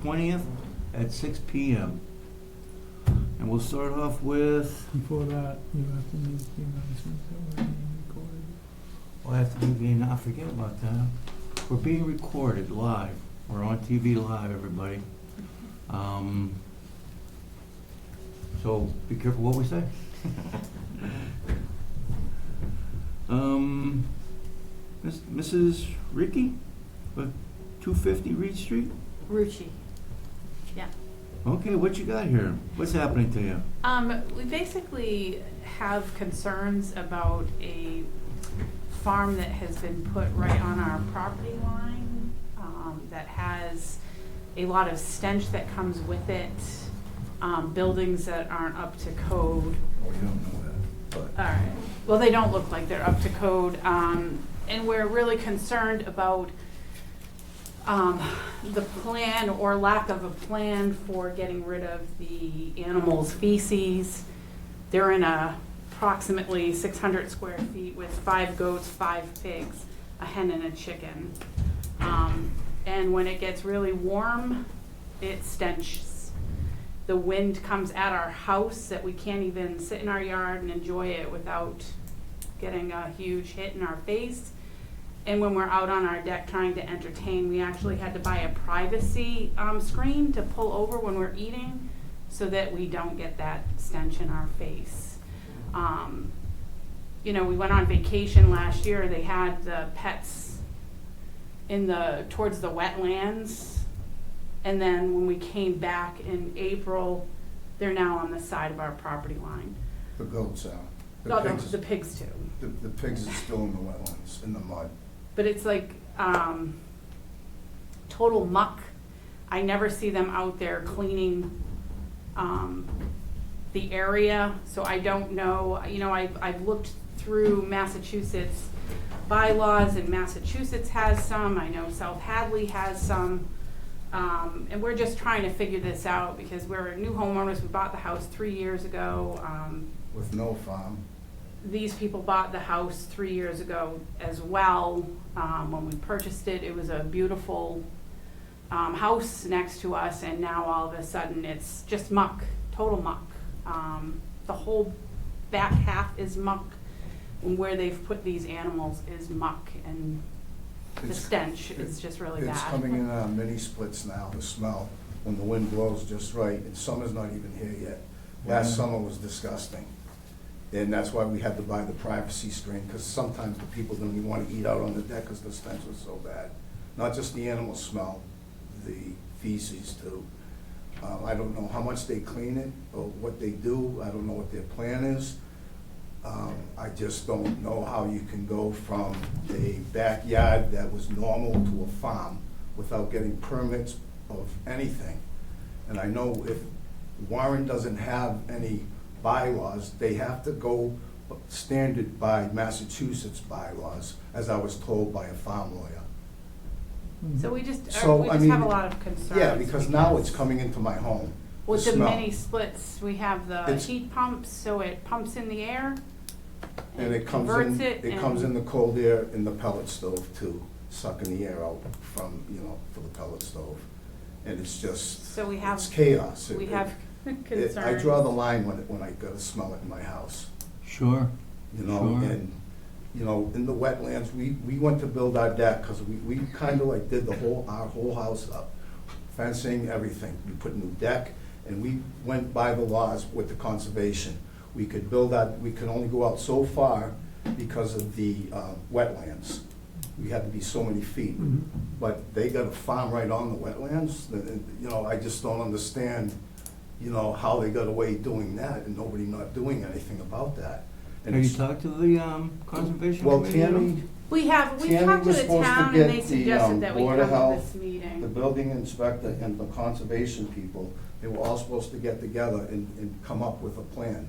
20th at 6 p.m. And we'll start off with, Before that, you have to make the announcement that we're being recorded. I have to be, I forget about that. We're being recorded live. We're on TV live, everybody. So be careful what we say. Mrs. Ricky, 250 Reed Street? Rucci. Yeah. Okay, what you got here? What's happening to you? We basically have concerns about a farm that has been put right on our property line, that has a lot of stench that comes with it, buildings that aren't up to code. Well, you don't know that, but. All right. Well, they don't look like they're up to code, and we're really concerned about the plan or lack of a plan for getting rid of the animals' feces. They're in approximately 600 square feet with 5 goats, 5 pigs, a hen and a chicken. And when it gets really warm, it stenches. The wind comes at our house that we can't even sit in our yard and enjoy it without getting a huge hit in our face. And when we're out on our deck trying to entertain, we actually had to buy a privacy screen to pull over when we're eating so that we don't get that stench in our face. You know, we went on vacation last year. They had the pets towards the wetlands. And then when we came back in April, they're now on the side of our property line. The goats are. The pigs too. The pigs are still in the wetlands, in the mud. But it's like total muck. I never see them out there cleaning the area, so I don't know. You know, I've looked through Massachusetts bylaws, and Massachusetts has some. I know South Hadley has some. And we're just trying to figure this out because we're new homeowners. We bought the house 3 years ago. With no farm. These people bought the house 3 years ago as well. When we purchased it, it was a beautiful house next to us, and now all of a sudden it's just muck, total muck. The whole back half is muck, and where they've put these animals is muck, and the stench is just really bad. It's coming in mini splits now, the smell, when the wind blows just right, and summer's not even here yet. Last summer was disgusting. And that's why we had to buy the privacy screen, because sometimes the people don't even want to eat out on the deck because the stench was so bad. Not just the animal smell, the feces too. I don't know how much they clean it or what they do. I don't know what their plan is. I just don't know how you can go from a backyard that was normal to a farm without getting permits of anything. And I know if Warren doesn't have any bylaws, they have to go standard by Massachusetts bylaws, as I was told by a farm lawyer. So we just So, I mean, have a lot of concerns. Yeah, because now it's coming into my home. With the smell. mini splits, we have the It's- heat pumps, so it pumps in the air. And it comes converts in, it it comes and- in the cold air in the pellet stove too, sucking the air out from, for the pellet stove. And it's just, So we have, it's chaos. we have concerns. I draw the line when I gotta smell it in my house, Sure. Sure. and, in the wetlands, we went to build our deck, cause we kinda like did our whole house up, fencing, everything. We put a new deck, and we went by the laws with the conservation. We could we could only go out so far because of the wetlands. We had to be so many feet. But they got a farm right on the wetlands, and, I just don't understand, how they got away doing that and nobody not doing anything about that. And Have you it's- talked to the conservation Well, committee? at all? Tammy, We talked to was the supposed to town, get and they the, suggested that we Board of come to Health, this the meeting. building inspector and the conservation people, they were all supposed to get together and come up with a plan.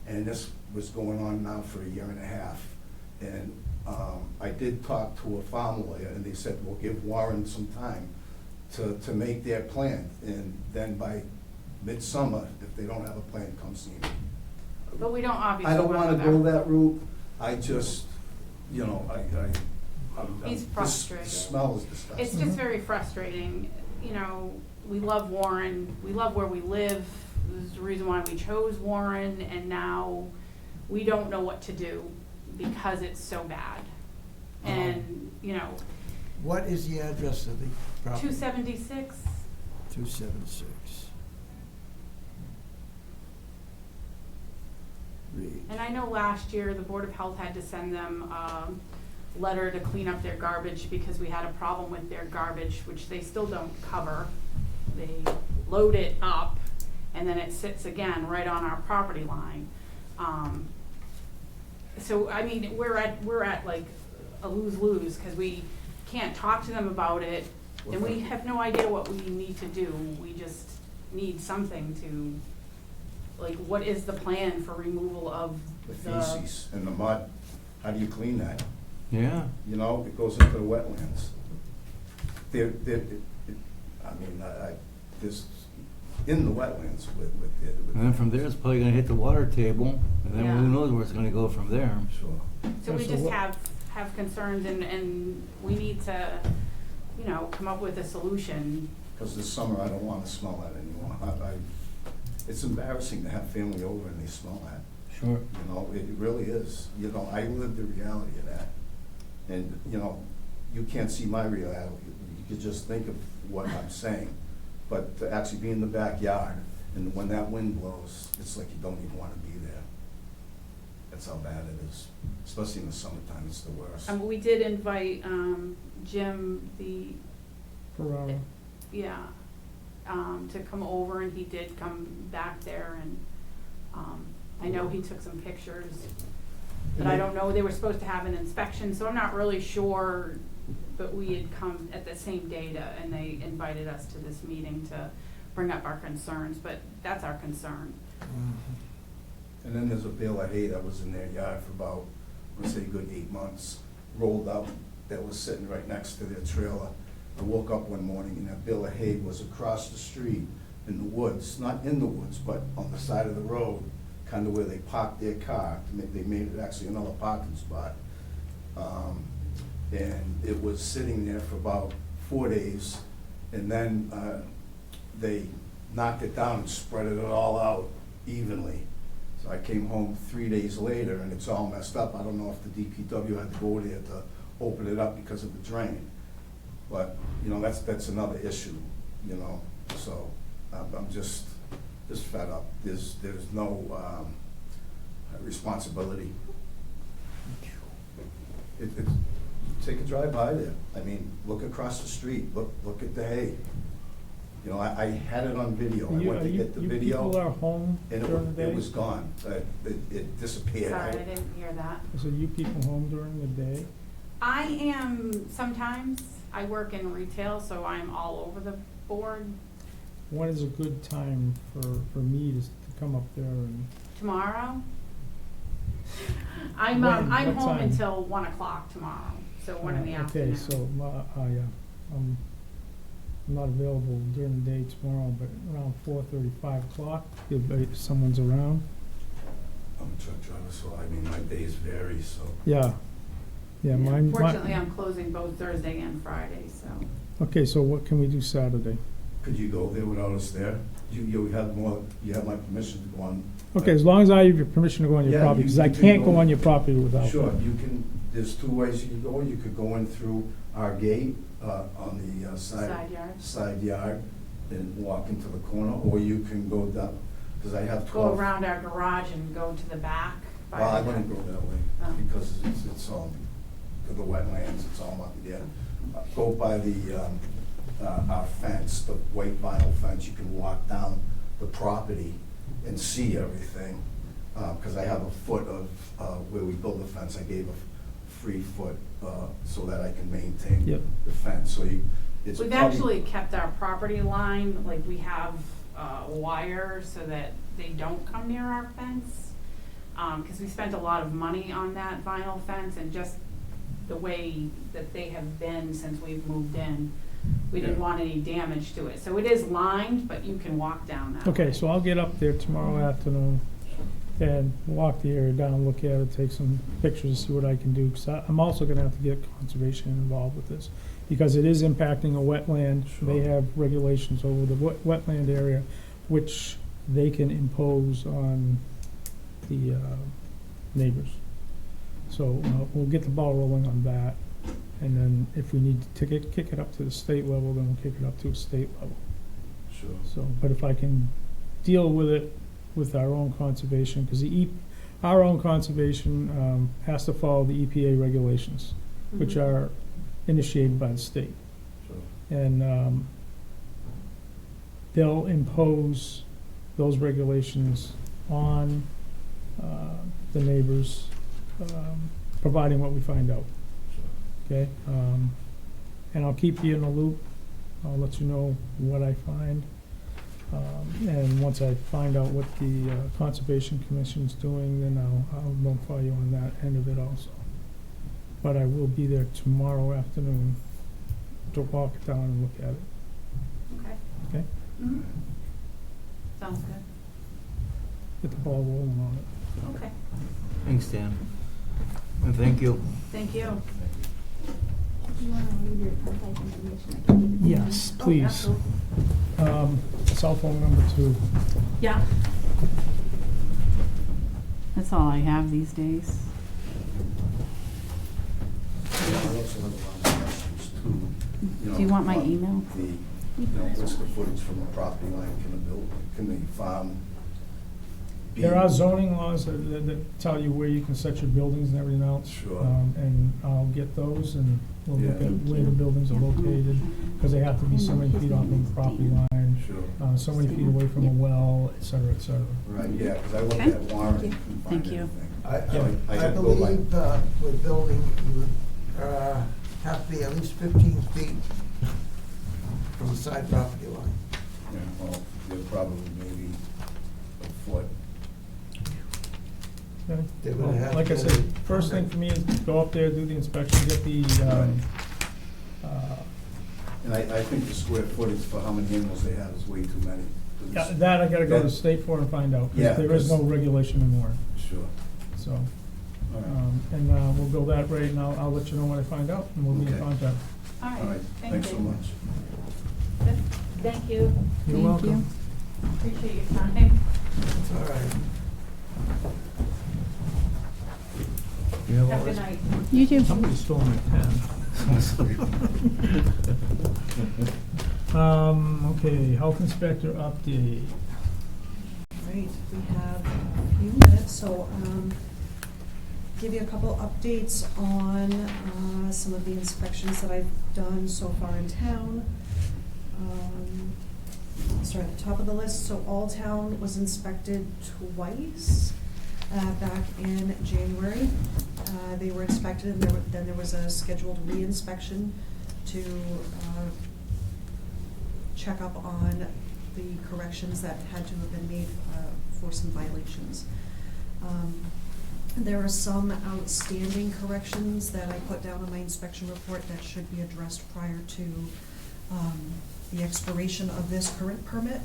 And this was going on now for a year and a half. And I did talk to a farm lawyer, and they said, we'll give Warren some time to make their plan. And then by midsummer, if they don't have a plan, come see me. But we don't obviously I don't want wanna to go that route. I just, He's this frustrated. smell is disgusting. It's just very frustrating, we love Warren, we love where we live, this is the reason why we chose Warren, and now we don't know what to do because it's so bad. And, you know, What is the address of the property? 276, 276. Read. and I know last year the Board of Health had to send them a letter to clean up their garbage because we had a problem with their garbage, which they still don't cover. They load it up and then it sits again right on our property line. So, I mean, we're at like a lose-lose because we can't talk to them about it and we have no idea what we need to do. We just need something to, like, what is the plan for removal of The feces and the mud, how do you clean that? Yeah. You know, it goes into the wetlands. This, in the wetlands with it. And then from there, it's probably gonna hit the water table, and then Yeah. who knows where it's gonna go from there. Sure. So we So just what- have concerns and we need to, you know, come up with a solution. Because this summer, I don't want to smell that anymore. It's embarrassing to have family over and they smell that. Sure. You know, it really is. You know, I live the reality of that. And, you know, you can't see my reality. You could just think of what I'm saying. But to actually be in the backyard, and when that wind blows, it's like you don't even want to be there. That's how bad it is. Especially in the summertime, it's the worst. We did invite Jim, Ferraro. to come over, and he did come back there, and I know he took some pictures. But I don't know, they were supposed to have an inspection, so I'm not really sure, but we had come at the same data, and they invited us to this meeting to bring up our concerns, but that's our concern. And then there's a bale of hay that was in their yard for about, let's say, a good 8 months, rolled up, that was sitting right next to their trailer. I woke up one morning and that bale of hay was across the street in the woods, not in the woods, but on the side of the road, kind of where they parked their car. They made it actually another parking spot. And it was sitting there for about 4 days, and then they knocked it down and spread it all out evenly. So I came home 3 days later and it's all messed up. I don't know if the DPW had to go there to open it up because of the drain. But, you know, that's another issue, you know, so I'm just fed up. There's no responsibility. Take a drive by there. I mean, look across the street, look at the hay. You know, I had it on video. I went to get the You video. people are home And during the day? it was gone. It disappeared. Sorry, I didn't hear that. So you people home during the day? I am sometimes, I work in retail, so I'm all over the board. When is a good time for me to come up there and, Tomorrow? I'm When? I'm What home time? until 1 o'clock tomorrow, so 1 in the afternoon. Okay, so, I'm not available during the day tomorrow, but around 4:30, 5 o'clock, if someone's around. I'm a truck driver, so I mean, my days vary, so. Yeah, mine. Fortunately, I'm closing both Thursday and Friday, so. Okay, so what can we do Saturday? Could you go there without us there? You have my permission to go on. Okay, as long as I have your permission to go on your Yeah, property, you- because I you can can't go- go on your property without. Sure, that. you can, there's 2 ways you can go. You could go in through our gate on the Side yard. side yard and walk into the corner, or you can go down, because I have 12. Go around our garage and go to the back. by Well, I the- wouldn't go that way, Oh. because it's all, the wetlands, it's all up there. Go by our fence, the white vinyl fence, you can walk down the property and see everything. Because I have a foot of, where we build the fence, I gave a free foot, so that I can maintain Yep. the fence, so it's We've probably. actually kept our property line, like we have wire so that they don't come near our fence. Because we spent a lot of money on that vinyl fence, and just the way that they have been since we've moved in, we didn't Yeah. want any damage to it. So it is lined, but you can walk down that Okay, way. so I'll get up there tomorrow afternoon and walk the area down, look at it, take some pictures, see what I can do, because I'm also gonna have to get conservation involved with this. because it is impacting a wetland. They Sure. have regulations over the wetland area, which they can impose on the neighbors. So we'll get the ball rolling on that, and then if we need to kick it up to the state level, then we'll kick it up to a state level. Sure. So, but if I can deal with it with our own conservation, because our own conservation has to follow the EPA regulations, which Mhm. are initiated by the state. Sure. And they'll impose those regulations on the neighbors, providing what we find out, Sure. okay? And I'll keep you in the loop. I'll let you know what I find. And once I find out what the Conservation Commission's doing, then I'll notify you on that end of it also. But I will be there tomorrow afternoon to walk it down and look at it. Okay. Okay. Mhm. Sounds good. Get the ball rolling on it. Okay, Thanks, Dan. And thank you. thank you. Do you want to leave your contact information? I can give it to you. Yes, Oh, please. absolutely. Cell phone number 2. Yeah. That's all I have these days. Yeah, I also have a lot of questions too. Do you want my on email? What's the footage from the property line? Can the farm be? There are zoning laws that tell you where you can set your buildings and everything else. Sure. And I'll get those, and we'll look Yeah. at where the buildings are located, because they have to be so many feet off of the property line, Sure. so many feet away from a well, et cetera, et cetera. Right, yeah, because I looked Okay. at Warren, Thank you. couldn't find Thank you. anything. Yeah. I I had to go by. believe with building, you would have to be at least 15 feet from the side property line. Yeah, well, they're probably maybe a foot. Okay. They would Well, have like I to said, get a first thing permit. for me is go up there, do the inspection, get the, And I think the square footage for how many animals they have is way too many. yeah, that I gotta go to the state for and find out, Yeah, because there is no 'cause- regulation in Warren, Sure, so. all right. And we'll build that rate, and I'll let you know when I find out, and we'll be in Okay. contact. All All right, right, thank thanks you. so much. Good. Thank you. You're Thank welcome. you. Appreciate your time. It's all right. You have all Have a good this? night. You too. Somebody stole my pen. Okay, health inspector update. Right, we have a few minutes, so give you a couple updates on some of the inspections that I've done so far in town. Start at the top of the list, so Alltown was inspected twice back in January. They were inspected, and then there was a scheduled re-inspection to check up on the corrections that had to have been made for some violations. There are some outstanding corrections that I put down on my inspection report that should be addressed prior to the expiration of this current permit.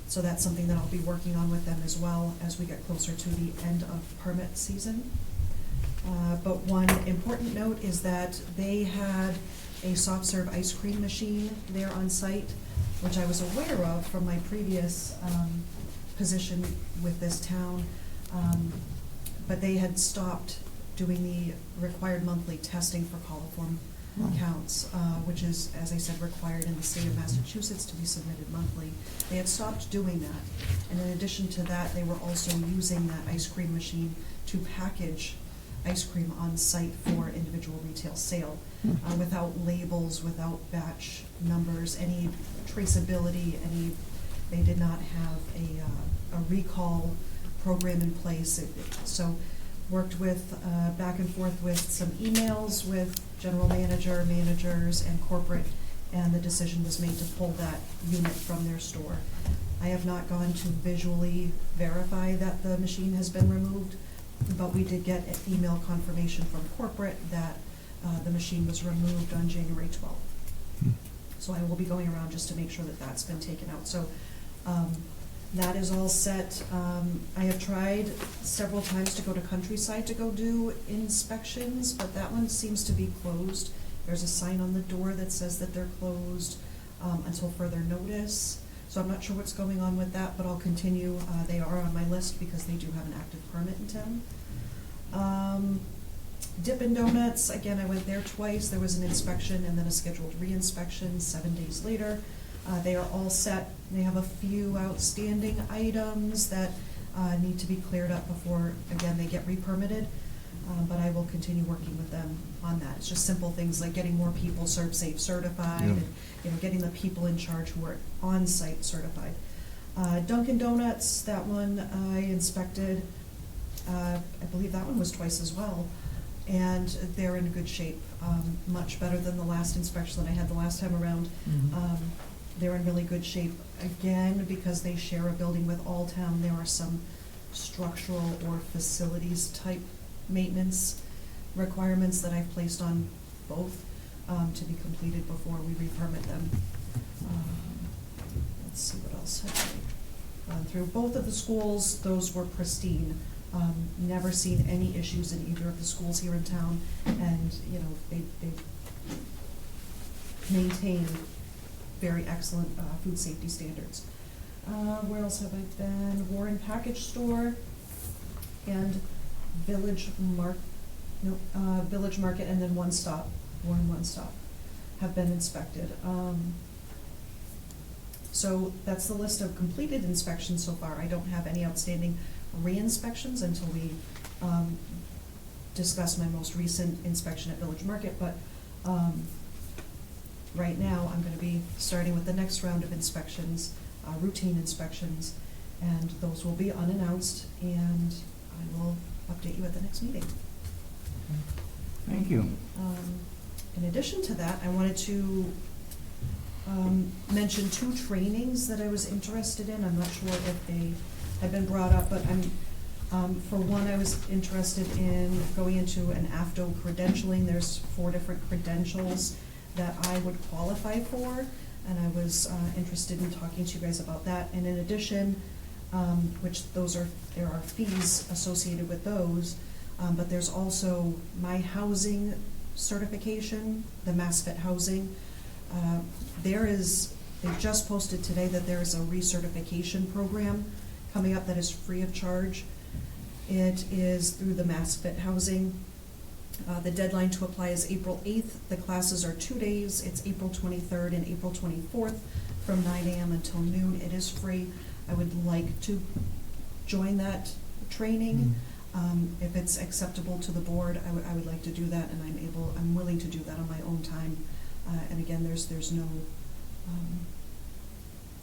So that's something that I'll be working on with them as well as we get closer to the end of permit season. But one important note is that they had a soft serve ice cream machine there on site, which I was aware of from my previous position with this town. But they had stopped doing the required monthly testing for coliform counts, which is, as I said, required in the state of Massachusetts to be submitted monthly. They had stopped doing that. And in addition to that, they were also using that ice cream machine to package ice cream on site for individual retail sale, without labels, without batch numbers, any traceability, they did not have a recall program in place. So worked with, back and forth with some emails with general manager, managers, and corporate, and the decision was made to pull that unit from their store. I have not gone to visually verify that the machine has been removed, but we did get an email confirmation from corporate that the machine was removed on January 12th. So I will be going around just to make sure that that's been taken out. So that is all set. I have tried several times to go to Countryside to go do inspections, but that one seems to be closed There's a sign on the door that says that they're closed until further notice. So I'm not sure what's going on with that, but I'll continue. They are on my list because they do have an active permit in town. Dippin' Donuts, again, I went there twice. There was an inspection and then a scheduled re-inspection 7 days later. They are all set. They have a few outstanding items that need to be cleared up before, again, they get re-permitted. But I will continue working with them on that. It's just simple things like getting more people ServSafe certified, Yeah. and, you know, getting the people in charge who are on-site certified. Dunkin' Donuts, that one I inspected. I believe that one was twice as well. And they're in good shape, much better than the last inspection that I had the last time around. They're in really good shape. Again, because they share a building with Alltown, there are some structural or facilities type maintenance requirements that I've placed on both to be completed before we re-permit them. Let's see what else have I gone through. Both of the schools, those were pristine. Never seen any issues in either of the schools here in town, and, you know, they maintain very excellent food safety standards. Where else have I been? Warren Package Store and Village Market, and then One Stop, Warren One Stop, have been inspected. So that's the list of completed inspections so far. I don't have any outstanding re-inspections until we discuss my most recent inspection at Village Market, but right now I'm gonna be starting with the next round of inspections, routine inspections, and those will be unannounced, and I will update you at the next meeting. Thank you. In addition to that, I wanted to mention 2 trainings that I was interested in. I'm not sure if they have been brought up, but for one, I was interested in going into an AFTO credentialing. There's 4 different credentials that I would qualify for, and I was interested in talking to you guys about that. And in addition, there are fees associated with those, but there's also my housing certification, the MassFit housing. They just posted today that there is a recertification program coming up that is free of charge. It is through the MassFit housing. The deadline to apply is April 8th. The classes are 2 days. It's April 23rd and April 24th from 9 a.m. until noon. It is free. I would like to join that training. If it's acceptable to the board, I would like to do that, and I'm willing to do that on my own time. And again, there's no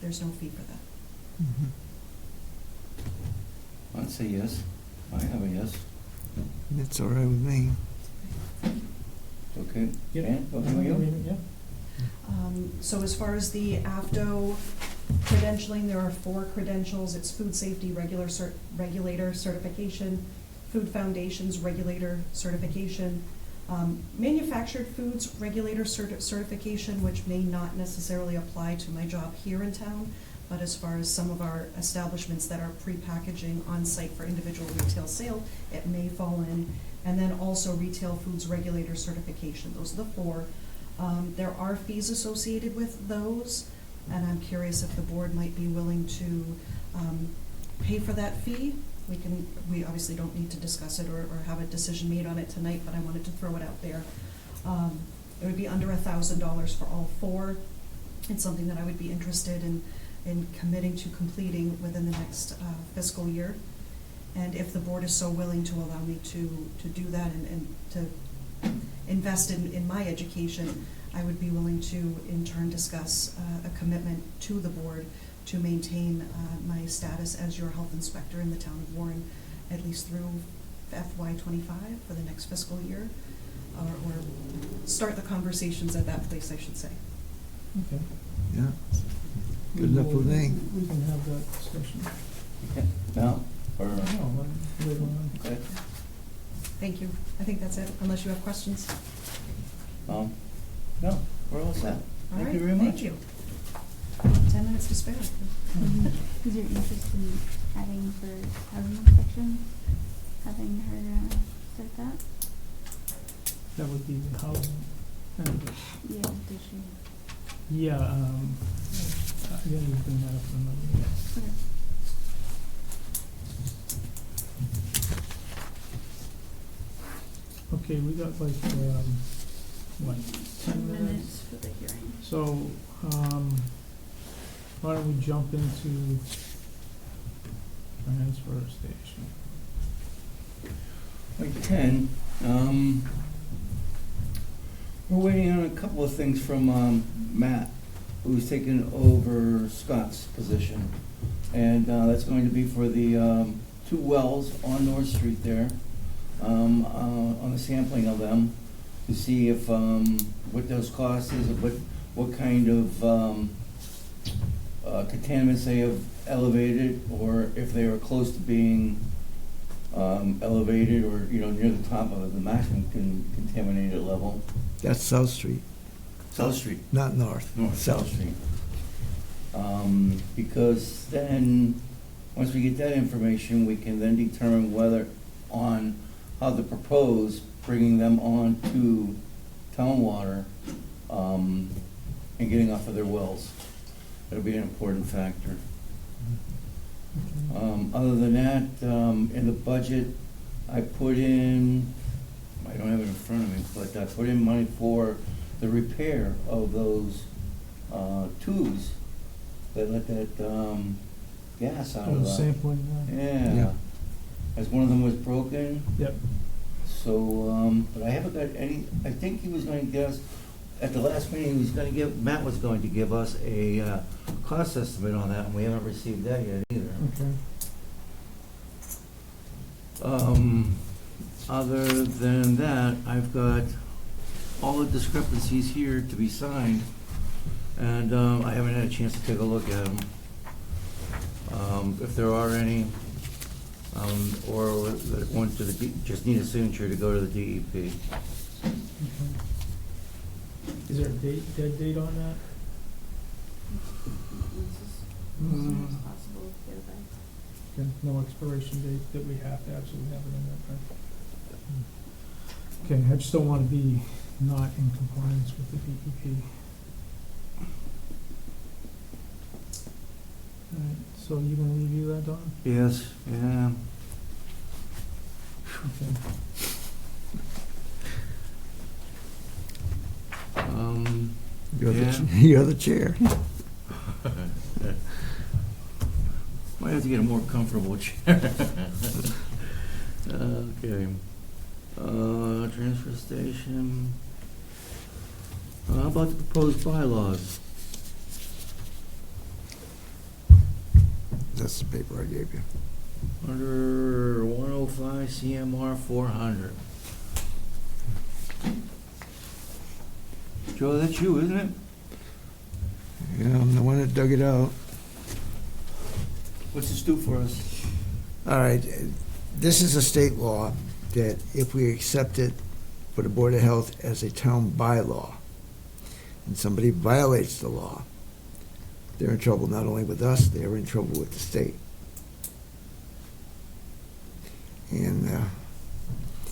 fee for that. I'd say yes. I have a yes. That's all right with me. Okay. Yep. Dan, okay with you? Yeah. So as far as the AFTO credentialing, there are 4 credentials. It's Food Safety Regulator Certification, Food Foundations Regulator Certification, Manufactured Foods Regulator Certification, which may not necessarily apply to my job here in town, but as far as some of our establishments that are pre-packaging on-site for individual retail sale, it may fall in. And then also Retail Foods Regulator Certification. Those are the 4. There are fees associated with those, and I'm curious if the board might be willing to pay for that fee. We obviously don't need to discuss it or have a decision made on it tonight, but I wanted to throw it out there. It would be under $1,000 for all 4. It's something that I would be interested in committing to completing within the next fiscal year. And if the board is so willing to allow me to do that and to invest in my education, I would be willing to in turn discuss a commitment to the board to maintain my status as your health inspector in the town of Warren, at least through FY25 for the next fiscal year, or start the conversations at that place, I should say. Okay. Yeah. Good enough with me. We can have that discussion. Okay. Now, or, No, later on. okay. Thank you. I think that's it, unless you have questions. No, we're all set. All Thank right, you very much. thank you. 10 minutes to spare. Is there interest in having for housing inspection, having her start that? That would be the housing. Yeah, did she? Yeah, I didn't bring that up in another meeting. Okay. Okay, we got like, what, 10 minutes? For the hearing. So, why don't we jump into transfer station? Like 10, we're waiting on a couple of things from Matt, who's taken over Scott's position. And that's going to be for the 2 wells on North Street there, on the sampling of them, to see if, what those costs is, what kind of contaminants they have elevated, or if they are close to being elevated, or, near the top of the maximum contaminated level. That's South Street, South Street. not North. South Street. Because then, once we get that information, we can then determine whether on how to propose bringing them on to town water, and getting off of their wells. That'll be an important factor. Other than that, in the budget, I put in, I don't have it in front of me, but I put in money for the repair of those tubes that let that gas out Oh, of the. sampling, Yeah. Yeah. As one of them was broken, Yep. so, but I haven't got any, I think he was going to get us, at the last meeting, Matt was going to give us a cost estimate on that, and we haven't received that yet either. Okay. Other than that, I've got all the discrepancies here to be signed, and I haven't had a chance to take a look at them. If there are any, or that want to just need a signature to go to the DEP. Okay. Is there a dead date on that? As soon as possible, get it back. Okay, no expiration date that we have to absolutely have it in there, right? Okay, I just don't want to be not in compliance with the DEP. All right, so you gonna review that, Don? Yes, yeah. Okay. You're Yeah. you're the chair. Might have to get a more comfortable chair. Okay. Transfer station. How about the proposed bylaws? That's the paper I gave you. Under 105 CMR 400. Joe, that's you, isn't it? Yeah, I'm the one that dug it out. What's this do for us? All right, this is a state law that if we accept it for the Board of Health as a town bylaw, and somebody violates the law, they're in trouble not only with us, they're in trouble with the state. And,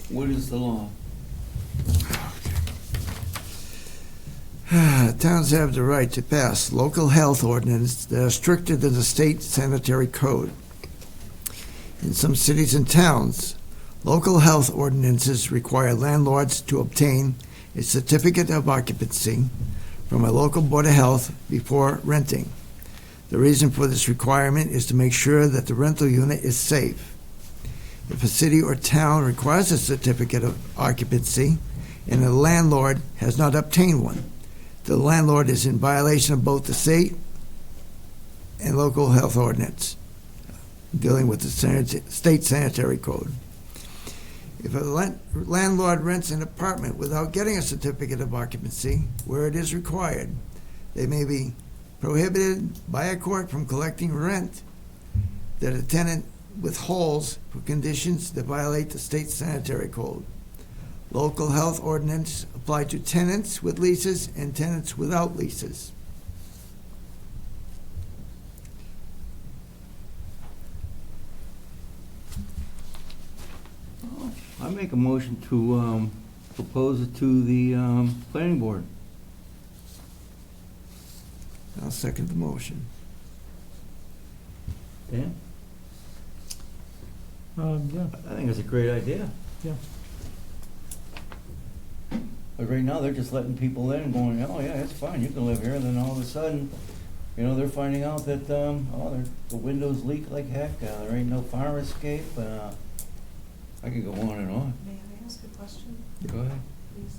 What is the law? towns have the right to pass local health ordinances that are stricter than the state sanitary code. In some cities and towns, local health ordinances require landlords to obtain a certificate of occupancy from a local board of health before renting. The reason for this requirement is to make sure that the rental unit is safe. If a city or town requires a certificate of occupancy and the landlord has not obtained one, the landlord is in violation of both the state and local health ordinance dealing with the state sanitary code. If a landlord rents an apartment without getting a certificate of occupancy where it is required, they may be prohibited by a court from collecting rent that a tenant withholds for conditions that violate the state sanitary code. Local health ordinance apply to tenants with leases and tenants without leases. I make a motion to propose it to the planning board. I'll second the motion. Dan? Yeah, I think it's a great idea. yeah. But right now, they're just letting people in and going, oh yeah, it's fine, you can live here, and then all of a sudden, you know, they're finding out that, the windows leak like heck, there ain't no fire escape, I could go on and on. May I ask a question, Go ahead. please?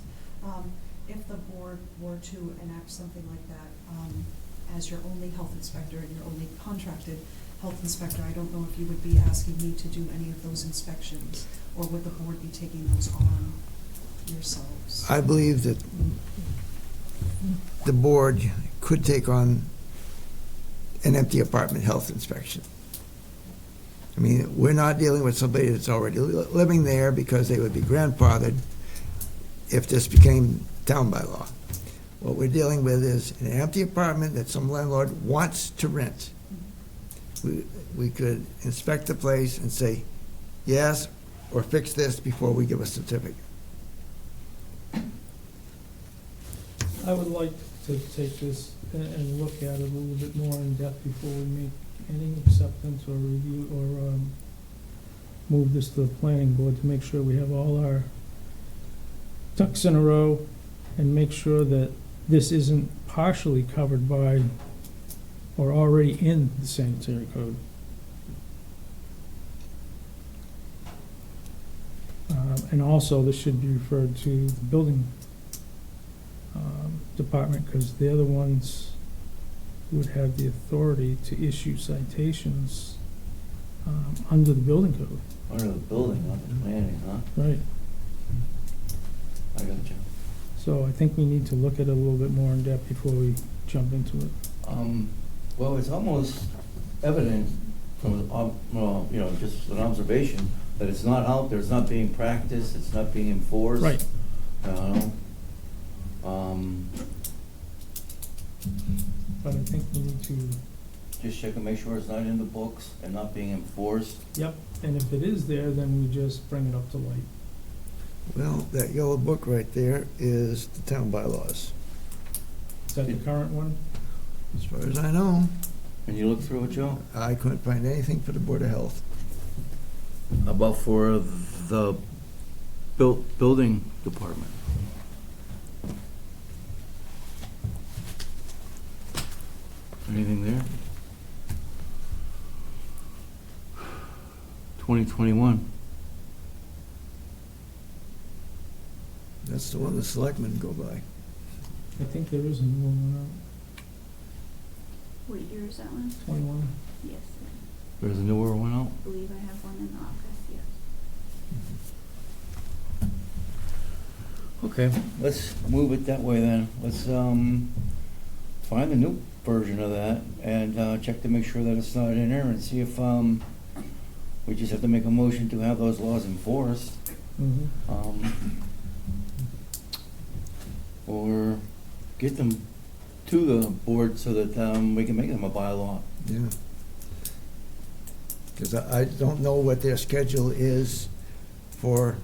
If the board were to enact something like that, as your only health inspector and your only contracted health inspector, I don't know if you would be asking me to do any of those inspections, or would the board be taking those on yourselves? I believe that the board could take on an empty apartment health inspection. I mean, we're not dealing with somebody that's already living there because they would be grandfathered if this became town by law. What we're dealing with is an empty apartment that some landlord wants to rent. We could inspect the place and say, yes, or fix this before we give a certificate. I would like to take this and look at it a little bit more in depth before we make any acceptance or review or move this to the planning board to make sure we have all our ducks in a row and make sure that this isn't partially covered by or already in the sanitary code. And also, this should be referred to the building department, because the other ones would have the authority to issue citations under the building code. Under the building, not the planning, huh? Right. I got you. So I think we need to look at it a little bit more in depth before we jump into it. Well, it's almost evident from, well, you know, just an observation, that it's not out there, it's not being practiced, it's not being enforced. Right. But I think we need to, Just check and make sure it's not in the books and not being enforced. yep, and if it is there, then we just bring it up to light. Well, that yellow book right there is the town bylaws, Is that the current one? as far as I know. And you look through it, Joe? I couldn't find anything for the Board of Health. About for the building department. Anything there? 2021. That's the one the selectmen go by. I think there is a new one What year is that one? out, 21. Yes, There's a newer one out. I believe I have one in the office, yes. Okay, let's move it that way then. Let's find the new version of that and check to make sure that it's not in there and see if we just have to make a motion to have those laws enforced. Or get them to the board so that we can make them a bylaw. Yeah. Because I don't know what their schedule is for,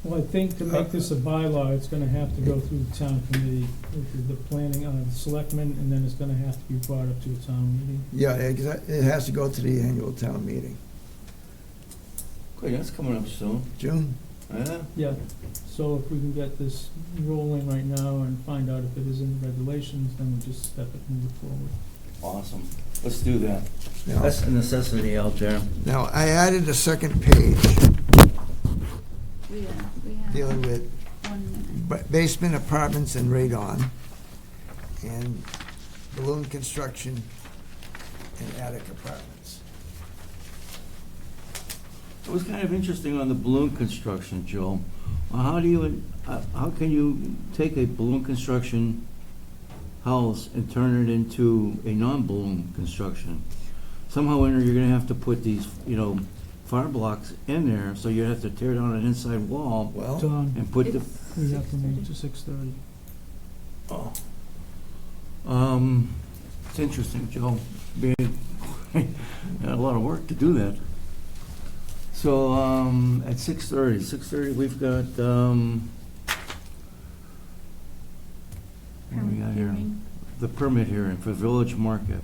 Well, I think to make this a bylaw, it's gonna have to go through the town committee, which is the planning, the selectmen, and then it's gonna have to be brought up to a town meeting. yeah, it has to go to the annual town meeting. Okay, that's coming up soon. June? Yeah. Yeah, so if we can get this rolling right now and find out if it is in the regulations, then we'll just step it and move forward. Awesome. Let's do that. Now- That's a necessity out there. Now, I added a second page We have dealing with 1 minute. basement apartments and radon, and balloon construction and attic apartments. It was kind of interesting on the balloon construction, Joe. How can you take a balloon construction house and turn it into a non-balloon construction? Somehow in there, you're gonna have to put these, fire blocks in there, so you have to tear down an inside wall Well, Don, and put the, we have to move to 6:30. it's interesting, Joe. Got a lot of work to do that. So, at 6:30, we've got, what do we got here? Hearing. The permit hearing for Village Market.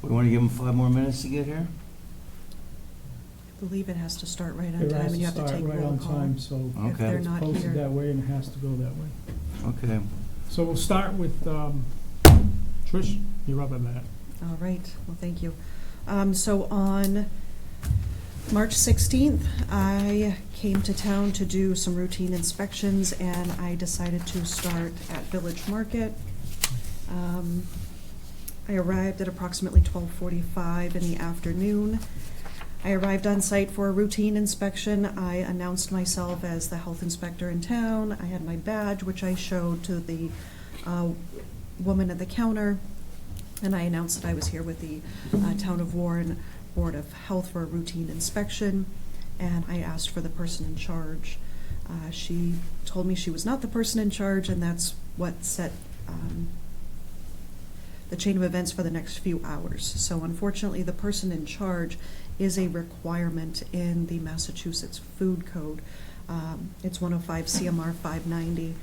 We want to give them 5 more minutes to get here? I believe it has to start right on It time, has and you to have to start take right roll on call. time, so If Okay. they're it's not posted here. that way and it has to go that way. Okay. So we'll start with, Trish, you're up on that. All right, well, thank you. So on March 16th, I came to town to do some routine inspections, and I decided to start at Village Market. I arrived at approximately 12:45 in the afternoon. I arrived on site for a routine inspection. I announced myself as the health inspector in town. I had my badge, which I showed to the woman at the counter, and I announced that I was here with the Town of Warren Board of Health for a routine inspection, and I asked for the person in charge. She told me she was not the person in charge, and that's what set the chain of events for the next few hours. So unfortunately, the person in charge is a requirement in the Massachusetts Food Code. It's 105 CMR 590.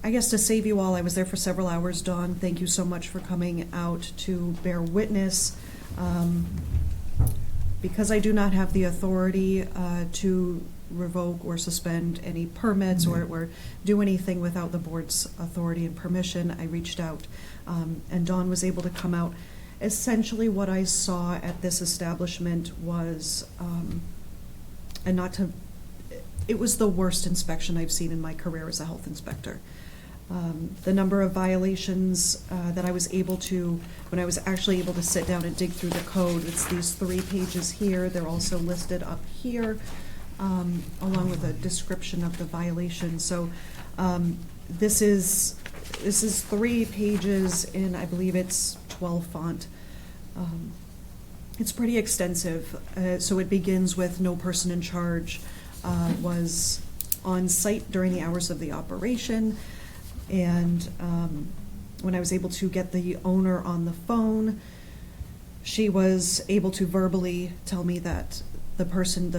I guess to save you all, I was there for several hours. Dawn, thank you so much for coming out to bear witness. Because I do not have the authority to revoke or suspend any permits or do anything without the board's authority and permission, I reached out, and Dawn was able to come out. Essentially, what I saw at this establishment was, it was the worst inspection I've seen in my career as a health inspector. The number of violations that I was able to, when I was actually able to sit down and dig through the code, it's these 3 pages here. They're also listed up here, along with a description of the violation. So this is 3 pages in, I believe it's 12 font. It's pretty extensive. So it begins with no person in charge was on site during the hours of the operation. And when I was able to get the owner on the phone, she was able to verbally tell me that the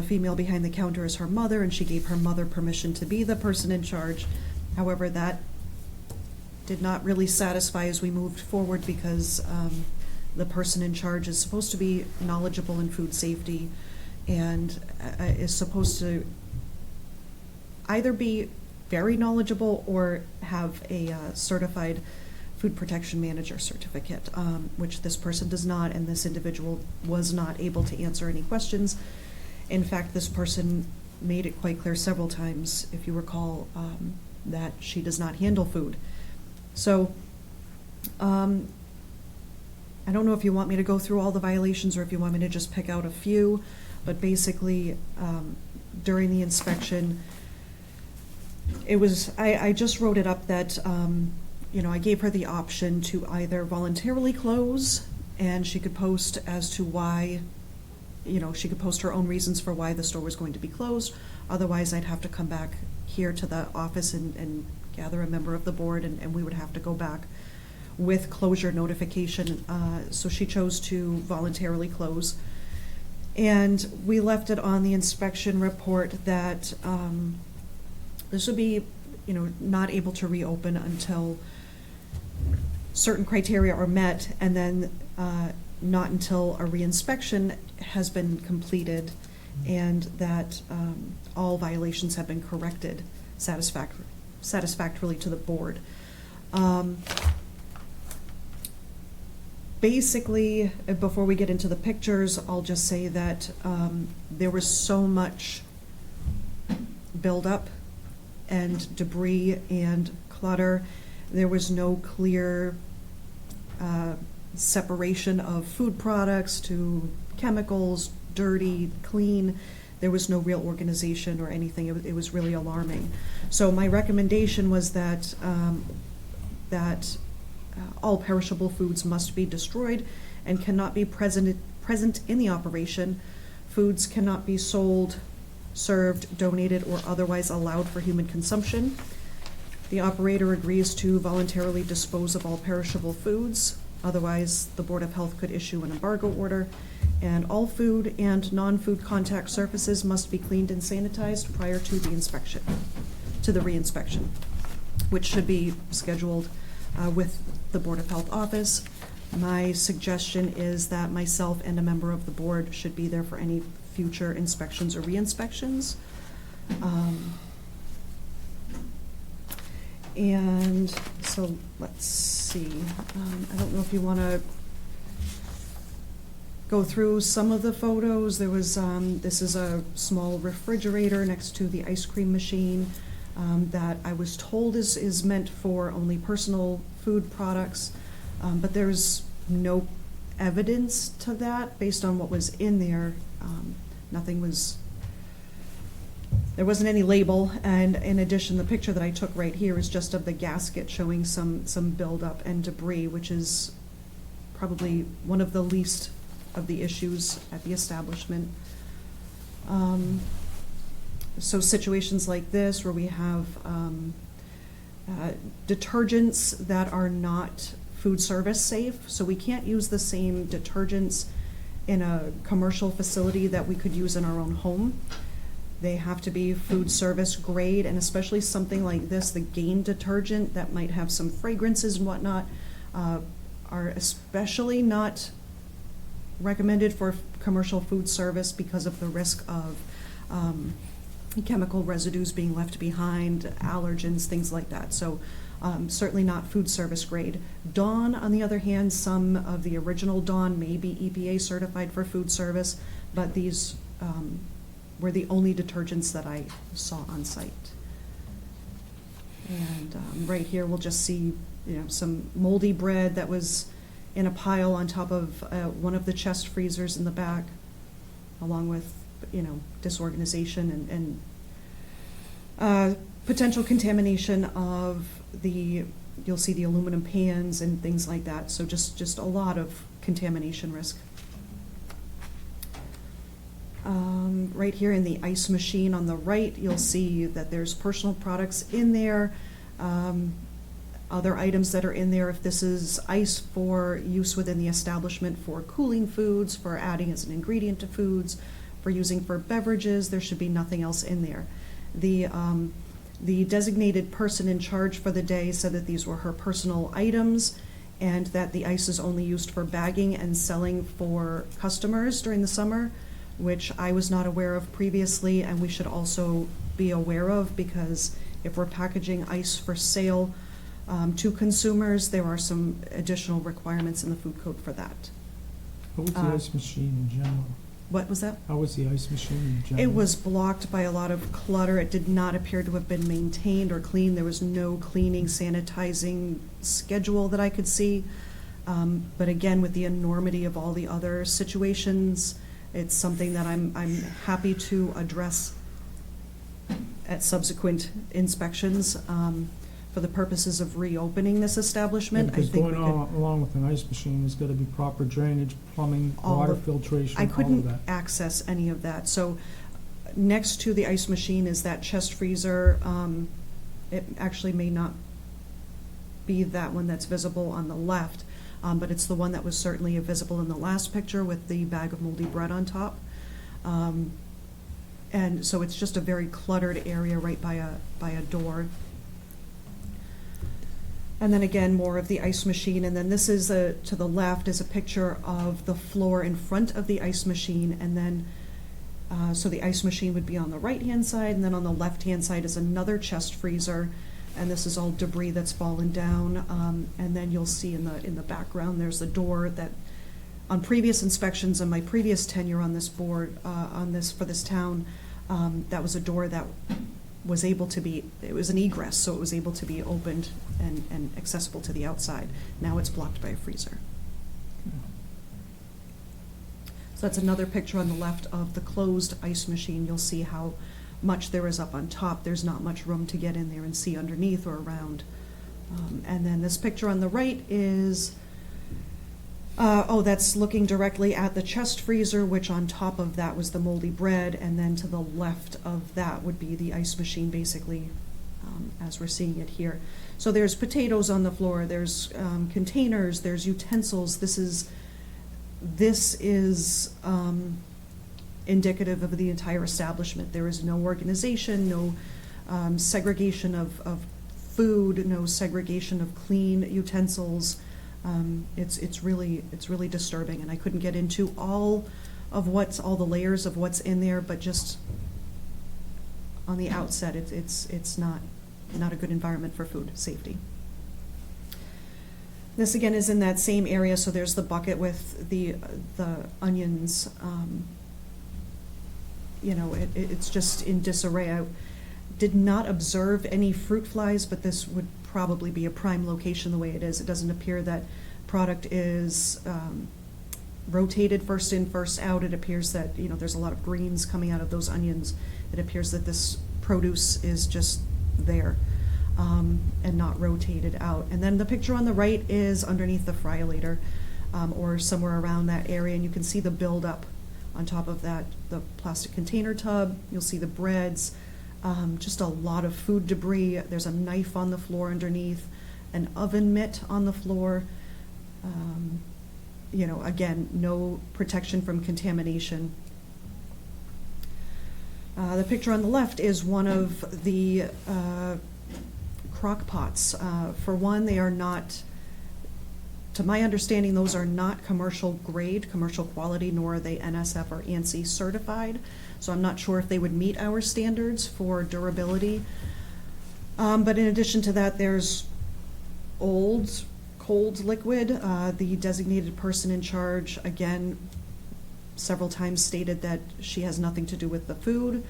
female behind the counter is her mother, and she gave her mother permission to be the person in charge. However, that did not really satisfy as we moved forward, because the person in charge is supposed to be knowledgeable in food safety and is supposed to either be very knowledgeable or have a certified food protection manager certificate, which this person does not, and this individual was not able to answer any questions. In fact, this person made it quite clear several times, if you recall, that she does not handle food. So, I don't know if you want me to go through all the violations or if you want me to just pick out a few, but basically, during the inspection, it was, I just wrote it up that, I gave her the option to either voluntarily close, and she could post as to why, she could post her own reasons for why the store was going to be closed. Otherwise, I'd have to come back here to the office and gather a member of the board, and we would have to go back with closure notification. So she chose to voluntarily close. And we left it on the inspection report that this would be, not able to reopen until certain criteria are met, and then not until a reinspection has been completed, and that all violations have been corrected satisfactorily to the board. Basically, before we get into the pictures, I'll just say that there was so much buildup and debris and clutter. There was no clear separation of food products to chemicals, dirty, clean. There was no real organization or anything. It was really alarming. So my recommendation was that all perishable foods must be destroyed and cannot be present in the operation. Foods cannot be sold, served, donated, or otherwise allowed for human consumption. The operator agrees to voluntarily dispose of all perishable foods. Otherwise, the Board of Health could issue an embargo order, and all food and non-food contact surfaces must be cleaned and sanitized prior to the inspection, to the reinspection, which should be scheduled with the Board of Health office. My suggestion is that myself and a member of the board should be there for any future inspections or re-inspections. And so, let's see, I don't know if you want to go through some of the photos. There was, this is a small refrigerator next to the ice cream machine that I was told is meant for only personal food products, but there's no evidence to that based on what was in there. Nothing was, there wasn't any label, and in addition, the picture that I took right here is just of the gasket showing some buildup and debris, which is probably one of the least of the issues at the establishment. So situations like this where we have detergents that are not food service safe, so we can't use the same detergents in a commercial facility that we could use in our own home. They have to be food service grade, and especially something like this, the Gain detergent that might have some fragrances and whatnot, are especially not recommended for commercial food service because of the risk of chemical residues being left behind, allergens, things like that. So certainly not food service grade. Dawn, on the other hand, some of the original Dawn may be EPA certified for food service, but these were the only detergents that I saw on site. And right here, we'll just see, some moldy bread that was in a pile on top of one of the chest freezers in the back, along with, disorganization and potential contamination of you'll see the aluminum pans and things like that. So just a lot of contamination risk. Right here in the ice machine on the right, you'll see that there's personal products in there, other items that are in there. If this is ice for use within the establishment for cooling foods, for adding as an ingredient to foods, for using for beverages, there should be nothing else in there. The designated person in charge for the day said that these were her personal items and that the ice is only used for bagging and selling for customers during the summer, which I was not aware of previously, and we should also be aware of, because if we're packaging ice for sale to consumers, there are some additional requirements in the food code for that. What was the ice machine in general? What was that? How was the ice machine in general? It was blocked by a lot of clutter. It did not appear to have been maintained or cleaned. There was no cleaning, sanitizing schedule that I could see. But again, with the enormity of all the other situations, it's something that I'm happy to address at subsequent inspections for the purposes of reopening this establishment. Because I think going along with an ice machine, there's got to be proper drainage, plumbing, water filtration, all I of couldn't that. access any of that. So next to the ice machine is that chest freezer. It actually may not be that one that's visible on the left, but it's the one that was certainly visible in the last picture with the bag of moldy bread on top. And so it's just a very cluttered area right by a door. And then again, more of the ice machine. And then this is to the left is a picture of the floor in front of the ice machine. And then, so the ice machine would be on the right-hand side, and then on the left-hand side is another chest freezer. And this is all debris that's fallen down. And then you'll see in the background, there's a door that, on previous inspections and my previous tenure on this board, for this town, that was a door that was able to be, it was an egress, so it was able to be opened and accessible to the outside. Now it's blocked by a freezer. So that's another picture on the left of the closed ice machine. You'll see how much there is up on top. There's not much room to get in there and see underneath or around. And then this picture on the right is, that's looking directly at the chest freezer, which on top of that was the moldy bread, and then to the left of that would be the ice machine basically as we're seeing it here. So there's potatoes on the floor, there's containers, there's utensils. This is indicative of the entire establishment. There is no organization, no segregation of food, no segregation of clean utensils. It's really disturbing, and I couldn't get into all the layers of what's in there, but just on the outset, it's not a good environment for food safety. This again is in that same area, so there's the bucket with the onions. It's just in disarray. I did not observe any fruit flies, but this would probably be a prime location the way it is. It doesn't appear that product is rotated first in, first out. It appears that there's a lot of greens coming out of those onions. It appears that this produce is just there and not rotated out. And then the picture on the right is underneath the fryolator or somewhere around that area, and you can see the buildup on top of that, the plastic container tub. You'll see the breads, just a lot of food debris. There's a knife on the floor underneath, an oven mitt on the floor. Again, no protection from contamination. The picture on the left is one of the crock pots. For one, they are not, to my understanding, those are not commercial grade, commercial quality, nor are they NSF or ANSI certified. So I'm not sure if they would meet our standards for durability. But in addition to that, there's old, cold liquid. The designated person in charge, again, several times stated that she has nothing to do with the food.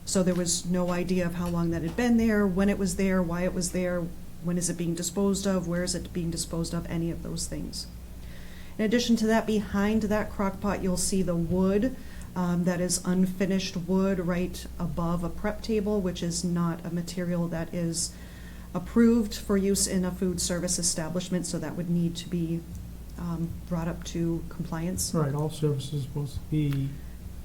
So there was no idea of how long that had been there, when it was there, why it was there, when is it being disposed of, where is it being disposed of, any of those things. In addition to that, behind that crock pot, you'll see the wood. That is unfinished wood right above a prep table, which is not a material that is approved for use in a food service establishment, so that would need to be brought up to compliance. Right, all surfaces are supposed to be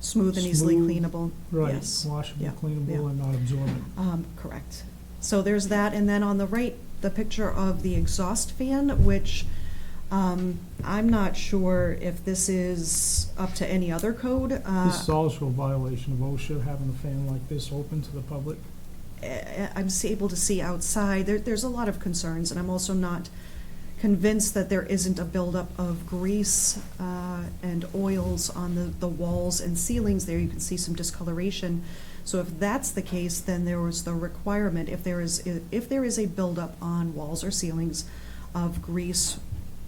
Smooth and easily Smooth, cleanable. right, Yes. washable, Yeah, cleanable, yeah. and not absorbent. Correct. So there's that, and then on the right, the picture of the exhaust fan, which I'm not sure if this is up to any other code. This is also a violation of OSHA, having a fan like this open to the public. I'm able to see outside. There's a lot of concerns, and I'm also not convinced that there isn't a buildup of grease and oils on the walls and ceilings there. You can see some discoloration. So if that's the case, then there was the requirement, if there is a buildup on walls or ceilings of grease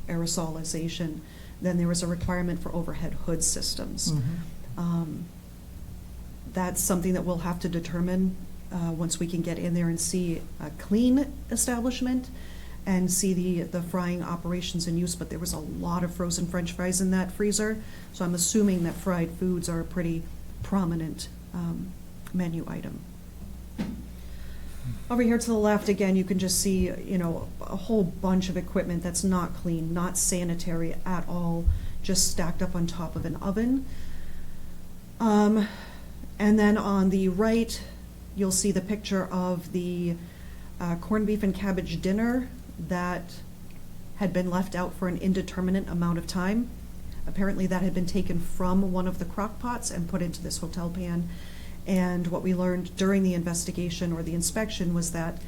aerosolization, then there was a requirement for overhead hood systems. That's something that we'll have to determine once we can get in there and see a clean establishment and see the frying operations in use. But there was a lot of frozen French fries in that freezer, so I'm assuming that fried foods are a pretty prominent menu item. Over here to the left, again, you can just see, a whole bunch of equipment that's not clean, not sanitary at all, just stacked up on top of an oven. And then on the right, you'll see the picture of the corned beef and cabbage dinner that had been left out for an indeterminate amount of time. Apparently that had been taken from one of the crock pots and put into this hotel pan. And what we learned during the investigation or the inspection was that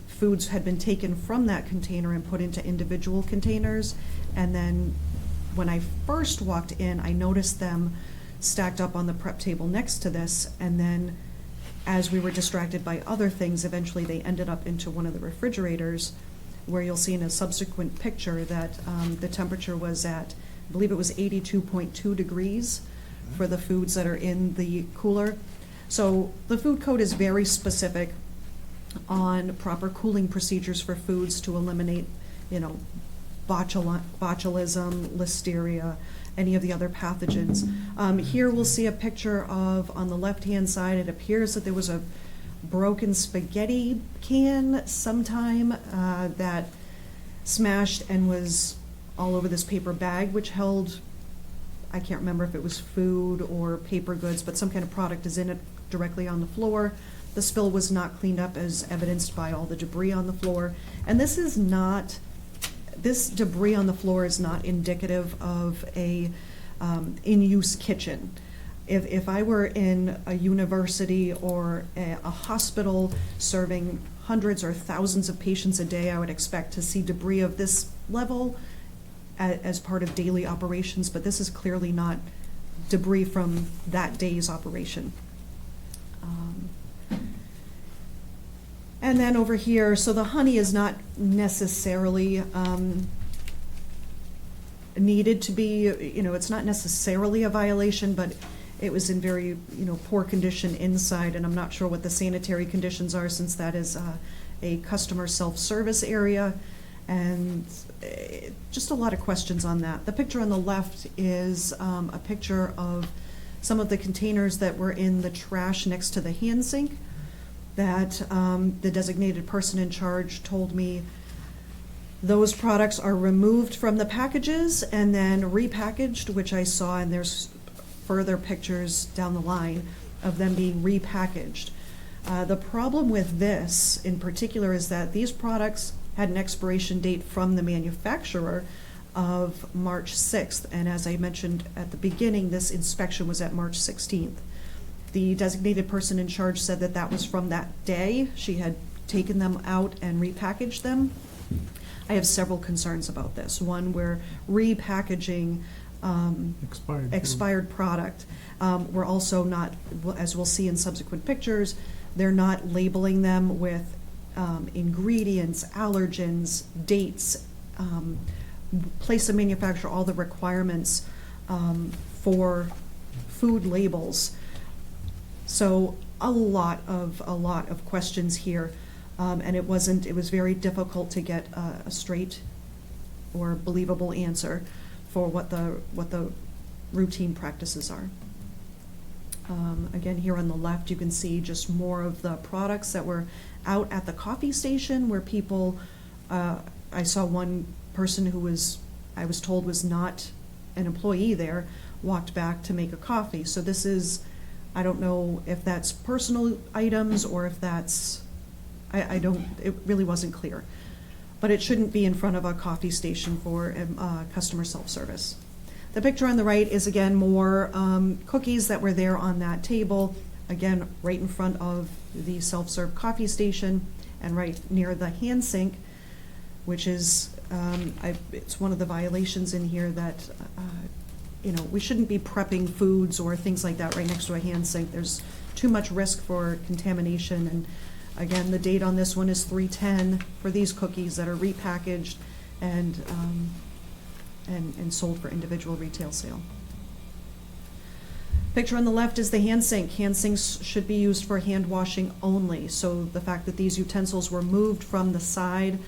foods had been taken from that container and put into individual containers. And then when I first walked in, I noticed them stacked up on the prep table next to this. And then as we were distracted by other things, eventually they ended up into one of the refrigerators, where you'll see in a subsequent picture that the temperature was at, I believe it was 82.2 degrees for the foods that are in the cooler. So the food code is very specific on proper cooling procedures for foods to eliminate, botulism, listeria, any of the other pathogens. Here we'll see a picture of, on the left-hand side, it appears that there was a broken spaghetti can sometime that smashed and was all over this paper bag, which held, I can't remember if it was food or paper goods, but some kind of product is in it directly on the floor. The spill was not cleaned up as evidenced by all the debris on the floor. And this debris on the floor is not indicative of a in-use kitchen. If I were in a university or a hospital serving hundreds or thousands of patients a day, I would expect to see debris of this level as part of daily operations, but this is clearly not debris from that day's operation. And then over here, so the honey is not necessarily needed to be, it's not necessarily a violation, but it was in very, poor condition inside, and I'm not sure what the sanitary conditions are since that is a customer self-service area, and just a lot of questions on that. The picture on the left is a picture of some of the containers that were in the trash next to the hand sink that the designated person in charge told me those products are removed from the packages and then repackaged, which I saw, and there's further pictures down the line of them being repackaged. The problem with this in particular is that these products had an expiration date from the manufacturer of March 6th, and as I mentioned at the beginning, this inspection was at March 16th. The designated person in charge said that that was from that day. She had taken them out and repackaged them. I have several concerns about this. One, we're repackaging expired product. We're also not, as we'll see in subsequent pictures, they're not labeling them with ingredients, allergens, dates, place of manufacture, all the requirements for food labels. So a lot of questions here, and it was very difficult to get a straight or believable answer for what the routine practices are. Again, here on the left, you can see just more of the products that were out at the coffee station where people, I saw one person who I was told was not an employee there, walked back to make a coffee. So this is, I don't know if that's personal items or if that's, it really wasn't clear. But it shouldn't be in front of a coffee station for customer self-service. The picture on the right is again more cookies that were there on that table, again right in front of the self-serve coffee station and right near the hand sink, which is, it's one of the violations in here that, we shouldn't be prepping foods or things like that right next to a hand sink. There's too much risk for contamination. And again, the date on this one is 3/10 for these cookies that are repackaged and sold for individual retail sale. Picture on the left is the hand sink. Hand sinks should be used for hand washing only. So the fact that these utensils were moved from the side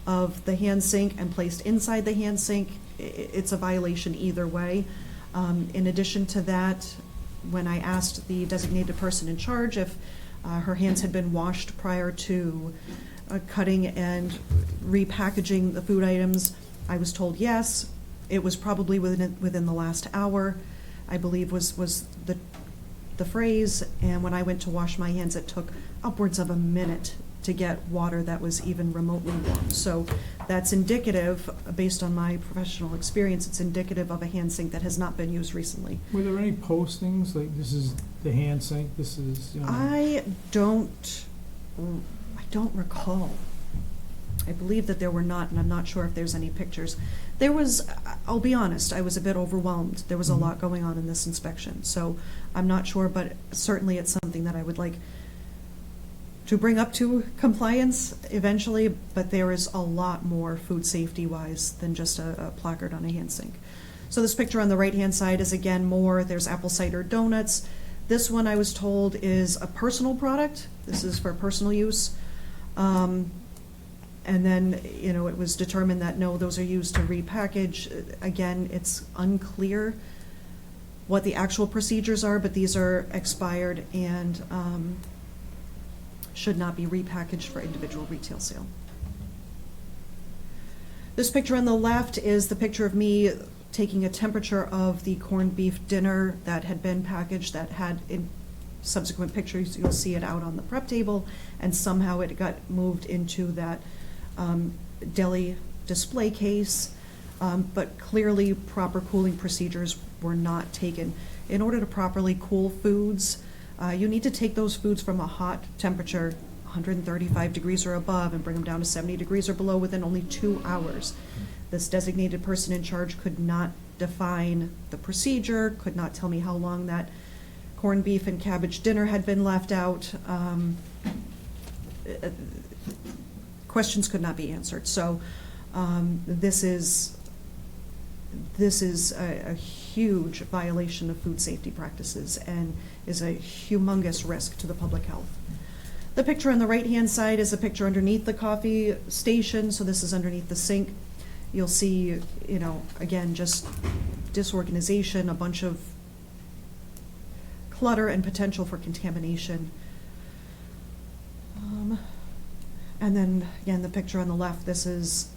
of the hand sink and placed inside the hand sink, it's a violation either way. In addition to that, when I asked the designated person in charge if her hands had been washed prior to cutting and repackaging the food items, I was told yes. It was probably within the last hour, I believe was the phrase. And when I went to wash my hands, it took upwards of a minute to get water that was even remotely warm. So that's indicative, based on my professional experience, it's indicative of a hand sink that has not been used recently. Were there any postings, like this is the hand sink, this is, I don't recall. I believe that there were not, and I'm not sure if there's any pictures. There was, I'll be honest, I was a bit overwhelmed. There was a lot going on in this inspection, so I'm not sure, but certainly it's something that I would like to bring up to compliance eventually, but there is a lot more food safety-wise than just a placard on a hand sink. So this picture on the right-hand side is again more, there's apple cider donuts. This one I was told is a personal product. This is for personal use. And then, it was determined that no, those are used to repackage. Again, it's unclear what the actual procedures are, but these are expired and should not be repackaged for individual retail sale. This picture on the left is the picture of me taking a temperature of the corned beef dinner that had been packaged, that had subsequent pictures, you'll see it out on the prep table, and somehow it got moved into that deli display case, but clearly proper cooling procedures were not taken. In order to properly cool foods, you need to take those foods from a hot temperature, 135 degrees or above, and bring them down to 70 degrees or below within only 2 hours. This designated person in charge could not define the procedure, could not tell me how long that corned beef and cabbage dinner had been left out. Questions could not be answered. So this is a huge violation of food safety practices and is a humongous risk to the public health. The picture on the right-hand side is a picture underneath the coffee station, so this is underneath the sink. You'll see, again, just disorganization, a bunch of clutter and potential for contamination. And then, again, the picture on the left, this is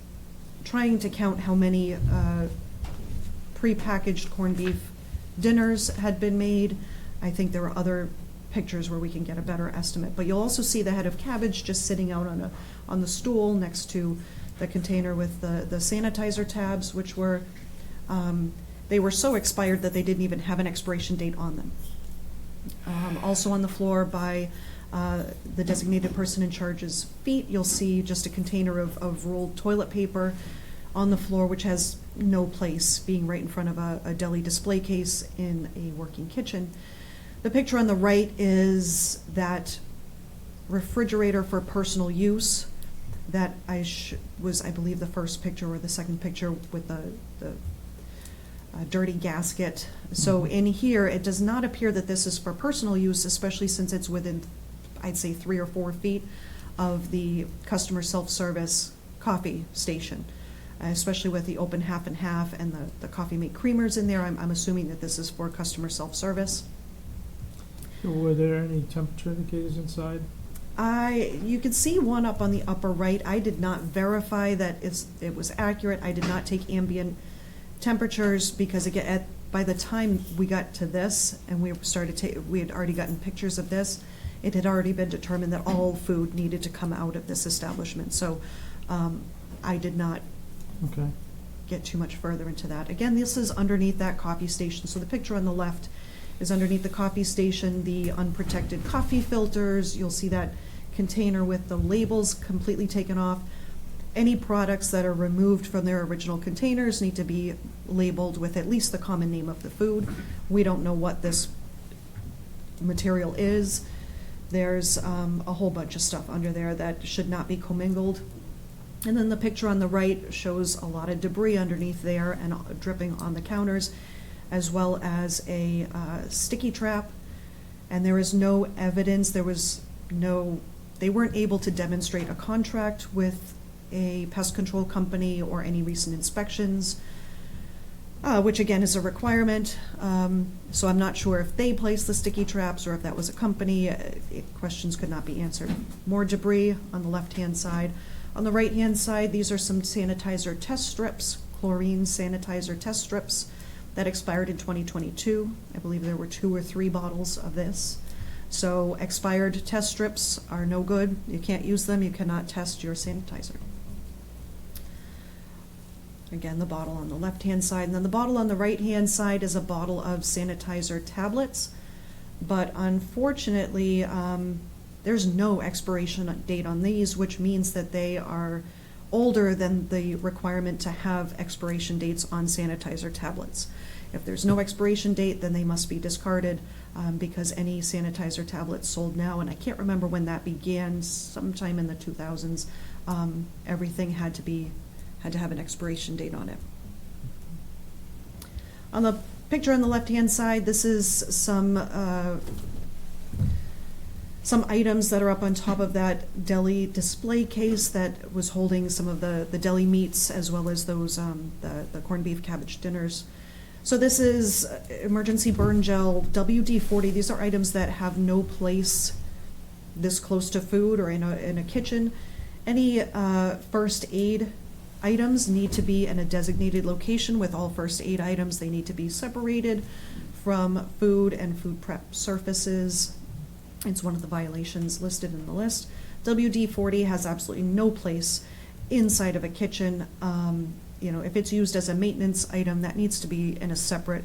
trying to count how many prepackaged corned beef dinners had been made. I think there are other pictures where we can get a better estimate. But you'll also see the head of cabbage just sitting out on the stool next to the container with the sanitizer tabs, which were, they were so expired that they didn't even have an expiration date on them. Also on the floor by the designated person in charge's feet, you'll see just a container of rolled toilet paper on the floor, which has no place, being right in front of a deli display case in a working kitchen. The picture on the right is that refrigerator for personal use that was, I believe, the first picture or the second picture with the dirty gasket. So in here, it does not appear that this is for personal use, especially since it's within, I'd say, 3 or 4 feet of the customer self-service coffee station, especially with the open half and half and the coffee mate creamers in there. I'm assuming that this is for customer self-service. Were there any temperature indicators inside? You can see one up on the upper right. I did not verify that it was accurate. I did not take ambient temperatures because, again, by the time we got to this and we had already gotten pictures of this, it had already been determined that all food needed to come out of this establishment. So I did not get too much further into that. Again, this is underneath that coffee station. So the picture on the left is underneath the coffee station, the unprotected coffee filters. You'll see that container with the labels completely taken off. Any products that are removed from their original containers need to be labeled with at least the common name of the food. We don't know what this material is. There's a whole bunch of stuff under there that should not be commingled. And then the picture on the right shows a lot of debris underneath there and dripping on the counters, as well as a sticky trap. And there is no evidence, they weren't able to demonstrate a contract with a pest control company or any recent inspections, which again is a requirement. So I'm not sure if they placed the sticky traps or if that was a company. Questions could not be answered. More debris on the left-hand side. On the right-hand side, these are some sanitizer test strips, chlorine sanitizer test strips that expired in 2022. I believe there were 2 or 3 bottles of this. So expired test strips are no good. You can't use them. You cannot test your sanitizer. Again, the bottle on the left-hand side. And then the bottle on the right-hand side is a bottle of sanitizer tablets. But unfortunately, there's no expiration date on these, which means that they are older than the requirement to have expiration dates on sanitizer tablets. If there's no expiration date, then they must be discarded because any sanitizer tablets sold now, and I can't remember when that began, sometime in the 2000s, everything had to have an expiration date on it. On the picture on the left-hand side, this is some items that are up on top of that deli display case that was holding some of the deli meats as well as those the corned beef cabbage dinners. So this is emergency burn gel, WD-40. These are items that have no place this close to food or in a kitchen. Any first aid items need to be in a designated location with all first aid items. They need to be separated from food and food prep surfaces. It's one of the violations listed in the list. WD-40 has absolutely no place inside of a kitchen. If it's used as a maintenance item, that needs to be in a separate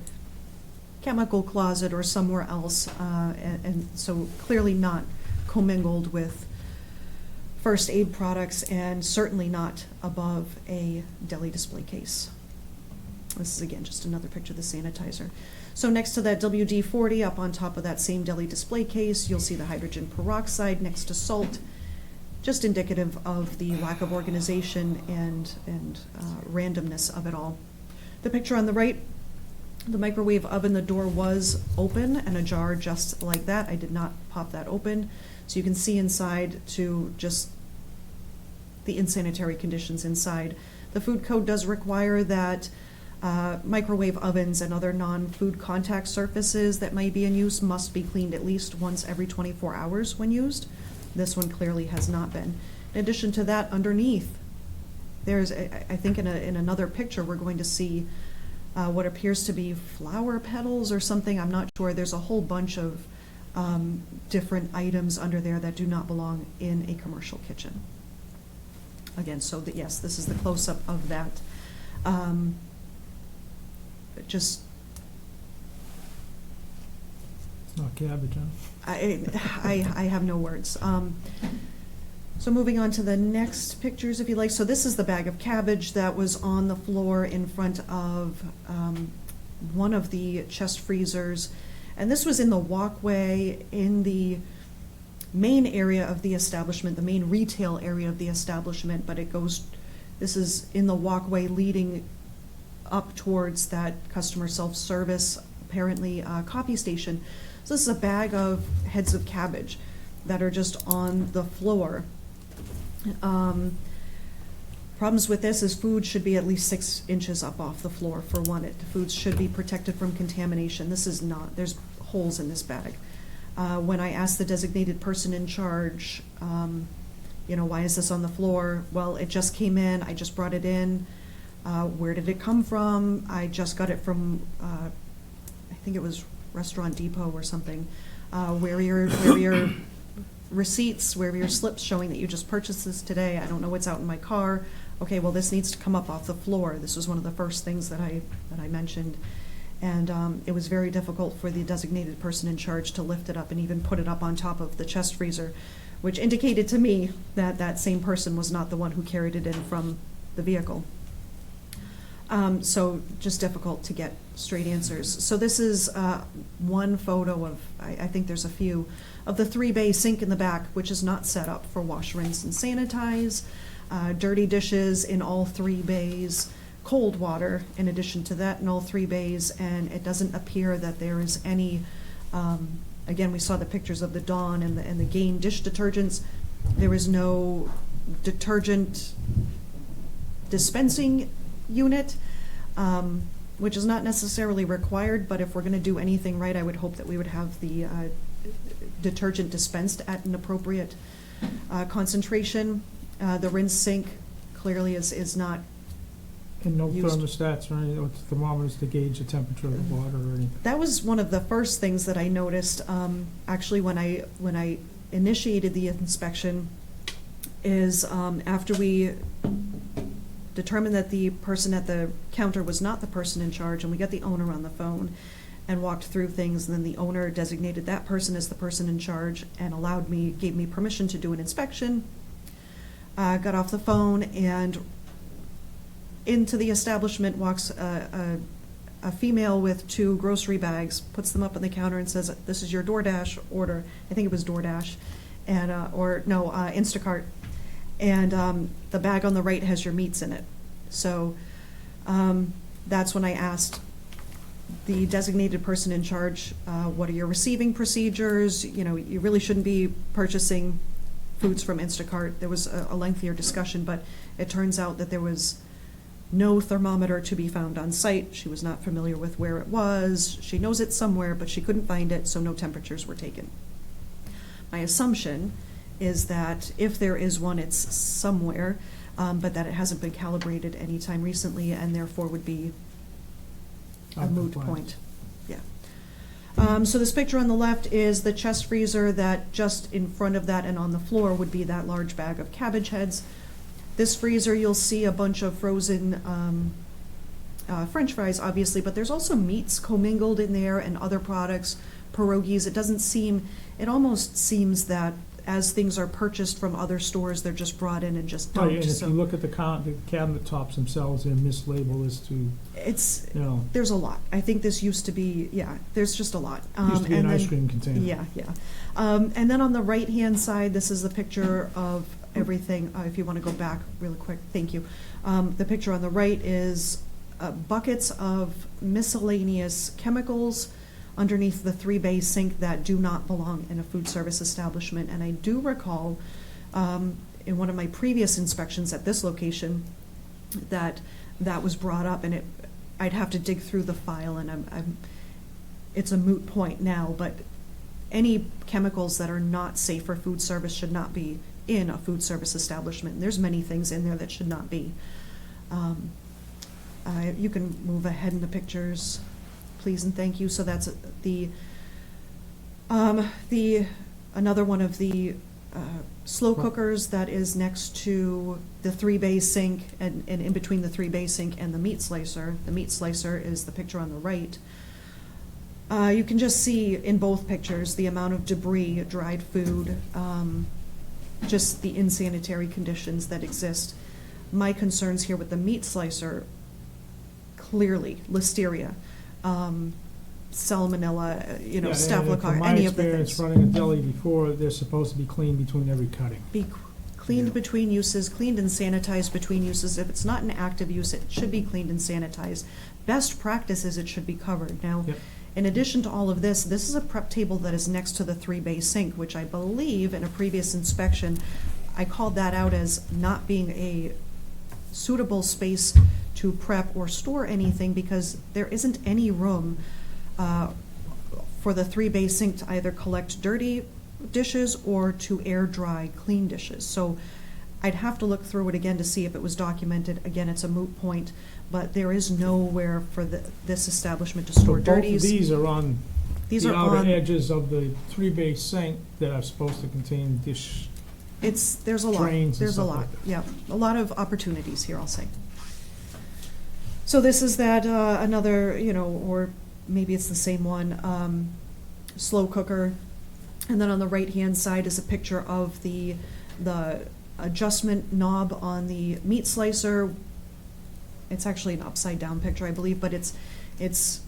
chemical closet or somewhere else, and so clearly not commingled with first aid products, and certainly not above a deli display case. This is again just another picture of the sanitizer. So next to that WD-40, up on top of that same deli display case, you'll see the hydrogen peroxide next to salt, just indicative of the lack of organization and randomness of it all. The picture on the right, the microwave oven, the door was open and ajar just like that. I did not pop that open. So you can see inside to just the insanitary conditions inside. The food code does require that microwave ovens and other non-food contact surfaces that may be in use must be cleaned at least once every 24 hours when used. This one clearly has not been. In addition to that, underneath, there's, I think in another picture, we're going to see what appears to be flower petals or something. I'm not sure. There's a whole bunch of different items under there that do not belong in a commercial kitchen. Again, so that, yes, this is the close-up of that. Just, It's not cabbage, huh? I have no words. So moving on to the next pictures, if you like. So this is the bag of cabbage that was on the floor in front of one of the chest freezers. And this was in the walkway in the main area of the establishment, the main retail area of the establishment, but it goes, this is in the walkway leading up towards that customer self-service, apparently coffee station. So this is a bag of heads of cabbage that are just on the floor. Problems with this is food should be at least 6 inches up off the floor for one. Foods should be protected from contamination. This is not. There's holes in this bag. When I asked the designated person in charge, why is this on the floor? Well, it just came in. I just brought it in. Where did it come from? I just got it from, I think it was Restaurant Depot or something. Where are your receipts, where are your slips showing that you just purchased this today? I don't know what's out in my car. Okay, well, this needs to come up off the floor. This was one of the first things that I mentioned. And it was very difficult for the designated person in charge to lift it up and even put it up on top of the chest freezer, which indicated to me that that same person was not the one who carried it in from the vehicle. So just difficult to get straight answers. So this is one photo of, I think there's a few, of the 3-bay sink in the back, which is not set up for wash, rinse, and sanitize. Dirty dishes in all 3 bays. Cold water in addition to that in all 3 bays. And it doesn't appear that there is any, again, we saw the pictures of the Dawn and the Gain dish detergents. There is no detergent dispensing unit, which is not necessarily required, but if we're going to do anything right, I would hope that we would have the detergent dispensed at an appropriate concentration. The rinse sink clearly is not And no used. thermostats or anything, with thermometers to gauge the temperature of the water or anything. That was one of the first things that I noticed, actually, when I initiated the inspection, is after we determined that the person at the counter was not the person in charge, and we got the owner on the phone and walked through things, and then the owner designated that person as the person in charge and gave me permission to do an inspection. Got off the phone, and into the establishment walks a female with 2 grocery bags, puts them up on the counter and says, "This is your DoorDash order." I think it was DoorDash, and Instacart. And the bag on the right has your meats in it. So that's when I asked the designated person in charge, what are your receiving procedures? You really shouldn't be purchasing foods from Instacart. There was a lengthier discussion, but it turns out that there was no thermometer to be found on site. She was not familiar with where it was. She knows it's somewhere, but she couldn't find it, so no temperatures were taken. My assumption is that if there is one, it's somewhere, but that it hasn't been calibrated anytime recently, and therefore would be a moot point. Yeah. So this picture on the left is the chest freezer that just in front of that and on the floor would be that large bag of cabbage heads. This freezer, you'll see a bunch of frozen French fries, obviously, but there's also meats commingled in there and other products, pierogies. It almost seems that as things are purchased from other stores, they're just brought in and just Oh, dumped. yeah, and if So you look at the cabinet tops themselves, they're mislabeled as to, it's, you know, there's a lot. I think this used to be, yeah, there's just a lot. used to be an and ice then- cream container. Yeah, yeah. And then on the right-hand side, this is the picture of everything, if you want to go back really quick, thank you. The picture on the right is buckets of miscellaneous chemicals underneath the 3-bay sink that do not belong in a food service establishment. And I do recall in one of my previous inspections at this location that was brought up, and I'd have to dig through the file, and it's a moot point now, but any chemicals that are not safe for food service should not be in a food service establishment. And there's many things in there that should not be. You can move ahead in the pictures, please and thank you. So that's another one of the slow cookers that is next to the 3-bay sink and in between the 3-bay sink and the meat slicer. The meat slicer is the picture on the right. You can just see in both pictures the amount of debris, dried food, just the insanitary conditions that exist. My concerns here with the meat slicer, clearly listeria, salmonella, Yeah, and staphylococcus, from my any of the experience things. running a deli before, they're supposed to be cleaned between every cutting. Be cleaned between uses, cleaned and sanitized between uses. If it's not an active use, it should be cleaned and sanitized. Best practice is it should be covered. Now, Yep. in addition to all of this, this is a prep table that is next to the 3-bay sink, which I believe in a previous inspection, I called that out as not being a suitable space to prep or store anything because there isn't any room for the 3-bay sink to either collect dirty dishes or to air dry clean dishes. So I'd have to look through it again to see if it was documented. Again, it's a moot point, but there is nowhere for this establishment to So store both of dirties. these are on These the are outer on, edges of the 3-bay sink that are supposed to contain dish. there's a lot, drains and there's a stuff lot, like that. yeah, a lot of opportunities here, I'll say. So this is that, another, or maybe it's the same one, slow cooker. And then on the right-hand side is a picture of the adjustment knob on the meat slicer. It's actually an upside-down picture, I believe, but there's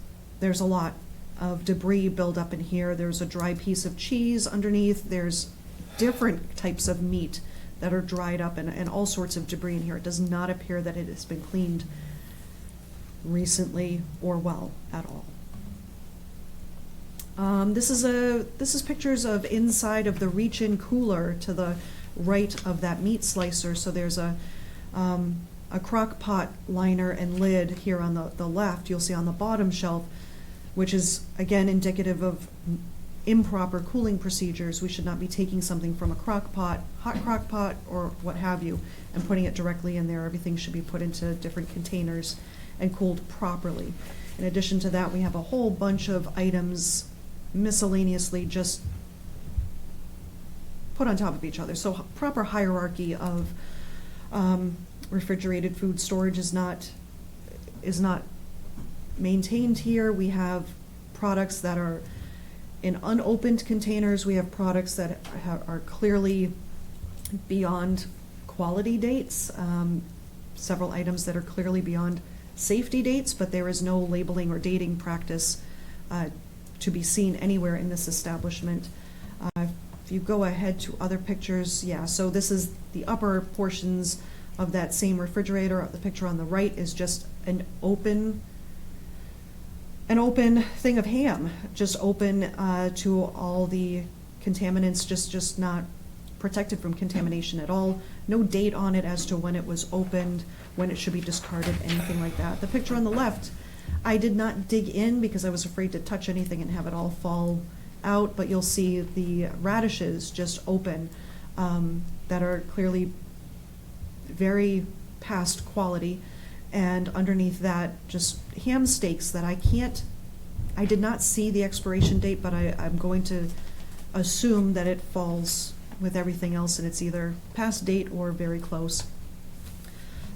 a lot of debris built up in here. There's a dry piece of cheese underneath. There's different types of meat that are dried up and all sorts of debris in here. It does not appear that it has been cleaned recently or well at all. This is pictures of inside of the reach-in cooler to the right of that meat slicer. So there's a crock pot liner and lid here on the left. You'll see on the bottom shelf, which is again indicative of improper cooling procedures. We should not be taking something from a crock pot, hot crock pot, or what have you, and putting it directly in there. Everything should be put into different containers and cooled properly. In addition to that, we have a whole bunch of items miscellaneously just put on top of each other. So proper hierarchy of refrigerated food storage is not maintained here. We have products that are in unopened containers. We have products that are clearly beyond quality dates. Several items that are clearly beyond safety dates, but there is no labeling or dating practice to be seen anywhere in this establishment. If you go ahead to other pictures, yeah, so this is the upper portions of that same refrigerator. The picture on the right is just an open thing of ham, just open to all the contaminants, just not protected from contamination at all. No date on it as to when it was opened, when it should be discarded, anything like that. The picture on the left, I did not dig in because I was afraid to touch anything and have it all fall out, but you'll see the radishes just open that are clearly very past quality, and underneath that just ham steaks that I I did not see the expiration date, but I'm going to assume that it falls with everything else and it's either past date or very close.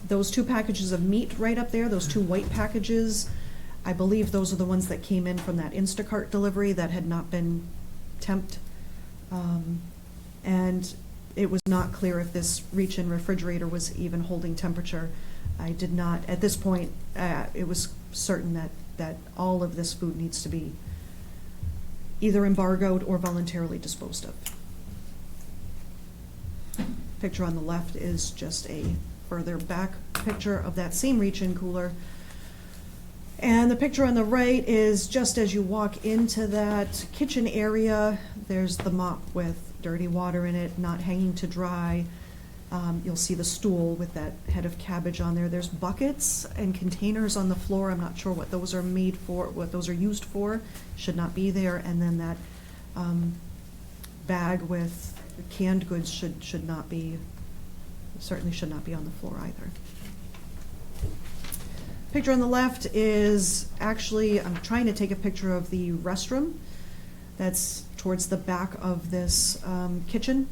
Those 2 packages of meat right up there, those 2 white packages, I believe those are the ones that came in from that Instacart delivery that had not been temped. And it was not clear if this reach-in refrigerator was even holding temperature. I did not, at this point, it was certain that all of this food needs to be either embargoed or voluntarily disposed of. Picture on the left is just a further back picture of that same reach-in cooler. And the picture on the right is just as you walk into that kitchen area, there's the mop with dirty water in it, not hanging to dry. You'll see the stool with that head of cabbage on there. There's buckets and containers on the floor. I'm not sure what those are made for, what those are used for. Should not be there. And then that bag with canned goods should not be, certainly should not be on the floor either. Picture on the left is actually, I'm trying to take a picture of the restroom that's towards the back of this kitchen.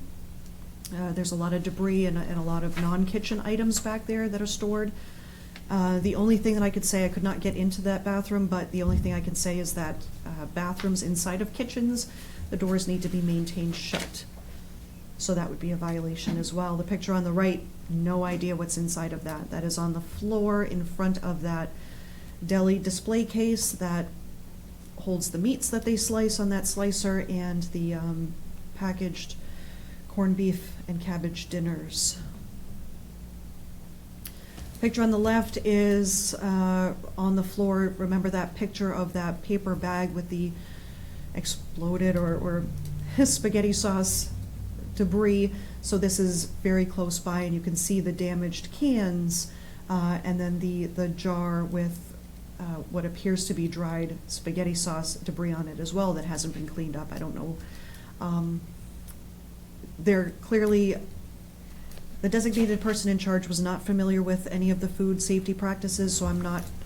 There's a lot of debris and a lot of non-kitchen items back there that are stored. The only thing that I could say, I could not get into that bathroom, but the only thing I can say is that bathrooms inside of kitchens, the doors need to be maintained shut. So that would be a violation as well. The picture on the right, no idea what's inside of that. That is on the floor in front of that deli display case that holds the meats that they slice on that slicer and the packaged corned beef and cabbage dinners. Picture on the left is on the floor. Remember that picture of that paper bag with the exploded or spaghetti sauce debris. So this is very close by, and you can see the damaged cans, and then the jar with what appears to be dried spaghetti sauce debris on it as well that hasn't been cleaned up. I don't know. They're clearly, the designated person in charge was not familiar with any of the food safety practices, so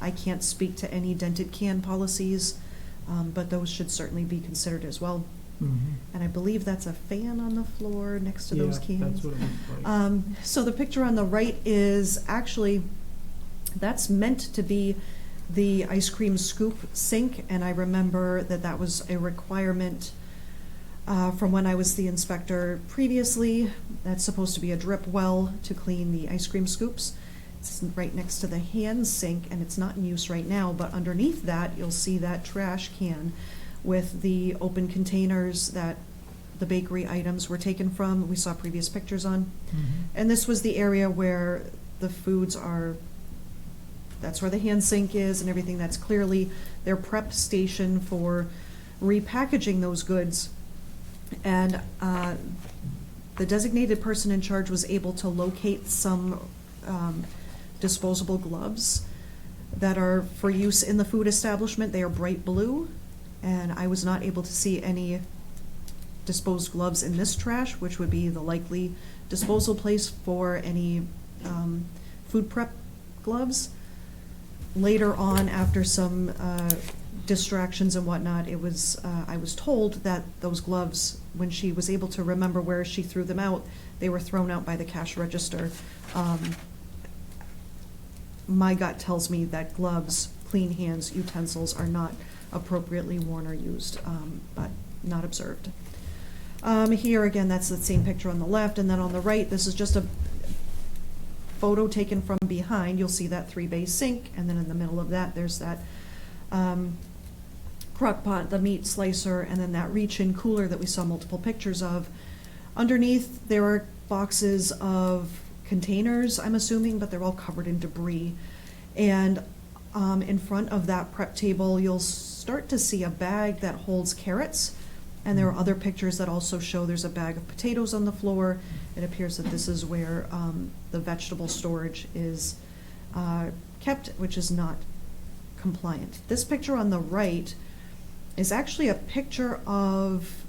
I can't speak to any dented can policies, but those should certainly be considered as well. Mm-hmm. And I believe that's a fan on the floor next to those cans. Yeah, that's what it looks like. So the picture on the right is actually, that's meant to be the ice cream scoop sink, and I remember that was a requirement from when I was the inspector previously. That's supposed to be a drip well to clean the ice cream scoops. It's right next to the hand sink, and it's not in use right now, but underneath that, you'll see that trash can with the open containers that the bakery items were taken from. We saw previous pictures on. Mm-hmm. And this was the area where the foods are, that's where the hand sink is and everything. That's clearly their prep station for repackaging those goods. And the designated person in charge was able to locate some disposable gloves that are for use in the food establishment. They are bright blue, and I was not able to see any disposed gloves in this trash, which would be the likely disposal place for any food prep gloves. Later on, after some distractions and whatnot, it was I was told that those gloves, when she was able to remember where she threw them out, they were thrown out by the cash register. My gut tells me that gloves, clean hands, utensils are not appropriately worn or used, but not observed. Here again, that's the same picture on the left, and then on the right, this is just a photo taken from behind. You'll see that 3-bay sink, and then in the middle of that, there's that crock pot, the meat slicer, and then that reach-in cooler that we saw multiple pictures of. Underneath, there are boxes of containers, I'm assuming, but they're all covered in debris. And in front of that prep table, you'll start to see a bag that holds carrots, and there are other pictures that also show there's a bag of potatoes on the floor. It appears that this is where the vegetable storage is kept, which is not compliant. This picture on the right is actually a picture of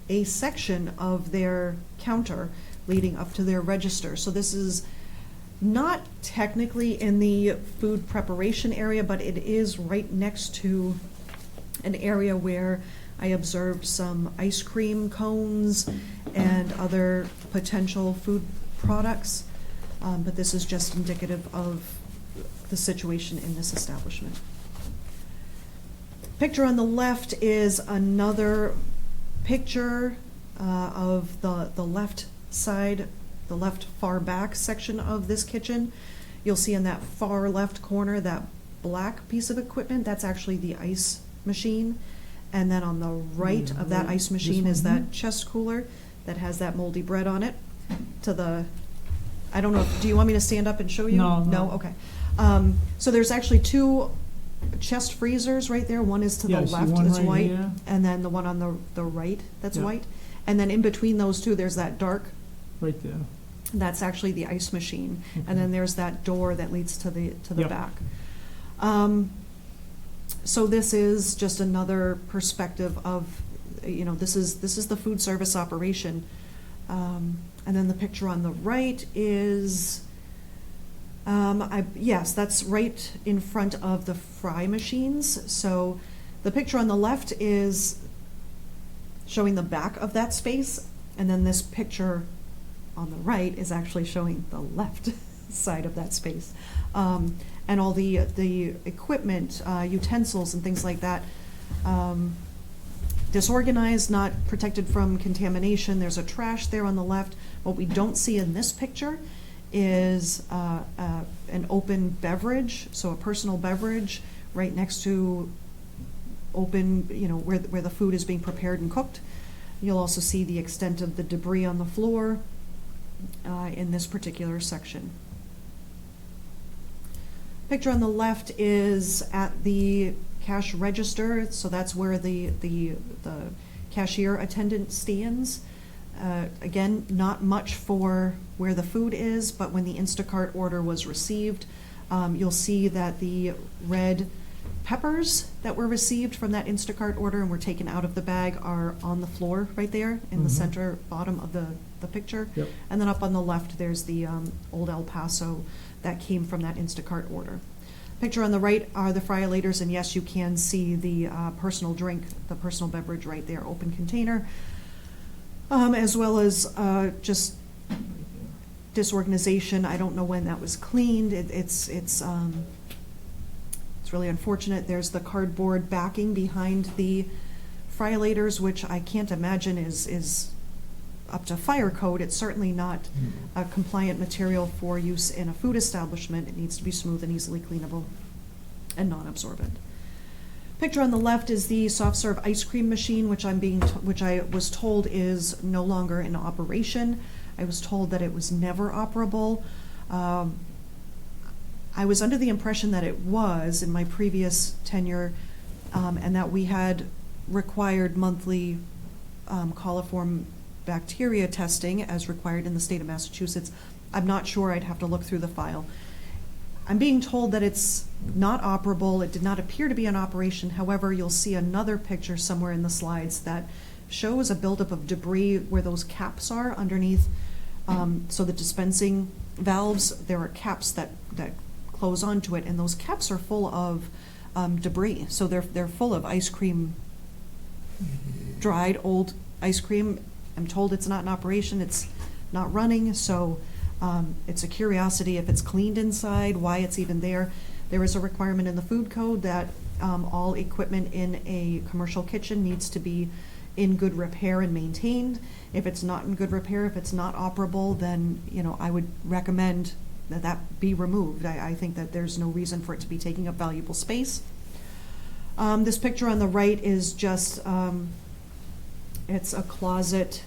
a section of their counter leading up to their register. So this is not technically in the food preparation area, but it is right next to an area where I observed some ice cream cones and other potential food products, but this is just indicative of the situation in this establishment. Picture on the left is another picture of the left side, the left far back section of this kitchen. You'll see in that far left corner, that black piece of equipment, that's actually the ice machine. And then on the right of that ice machine is that chest cooler that has that moldy bread on it. I don't know, do you want me to stand up and show you? No. No, okay. So there's actually two chest freezers right there. One is to the Yeah, I see left one that's right white, here. and then the one on the right that's Yeah. white. And then in between those two, there's that dark, Right there. that's actually the ice machine. Okay. And then there's that door that leads to the Yep. back. So this is just another perspective of, this is the food service operation. And then the picture on the right is, yes, that's right in front of the fry machines. So the picture on the left is showing the back of that space, and then this picture on the right is actually showing the left side of that space. And all the equipment, utensils and things like that, disorganized, not protected from contamination. There's a trash there on the left. What we don't see in this picture is an open beverage, so a personal beverage right next to open, where the food is being prepared and cooked. You'll also see the extent of the debris on the floor in this particular section. Picture on the left is at the cash register, so that's where the cashier attendant stands. Again, not much for where the food is, but when the Instacart order was received, you'll see that the red peppers that were received from that Instacart order and were taken out of the bag are on the floor right there in the Mhm. center bottom of the picture. Yep. And then up on the left, there's the Old El Paso that came from that Instacart order. Picture on the right are the friolators, and yes, you can see the personal drink, the personal beverage right there, open container, as well as just disorganization. I don't know when that was cleaned. It's really unfortunate. There's the cardboard backing behind the friolators, which I can't imagine is up to fire code. It's certainly not a compliant material for use in a food establishment. It needs to be smooth and easily cleanable and non-absorbent. Picture on the left is the soft serve ice cream machine, which I was told is no longer in operation. I was told that it was never operable. I was under the impression that it was in my previous tenure, and that we had required monthly coliform bacteria testing as required in the state of Massachusetts. I'm not sure, I'd have to look through the file. I'm being told that it's not operable. It did not appear to be in operation. However, you'll see another picture somewhere in the slides that shows a buildup of debris where those caps are underneath. So the dispensing valves, there are caps that close onto it, and those caps are full of debris. So they're full of ice cream, dried old ice cream. I'm told it's not in operation, it's not running, so it's a curiosity if it's cleaned inside, why it's even there. There is a requirement in the food code that all equipment in a commercial kitchen needs to be in good repair and maintained. If it's not in good repair, if it's not operable, then I would recommend that be removed. I think that there's no reason for it to be taking up valuable space. This picture on the right is just, it's a closet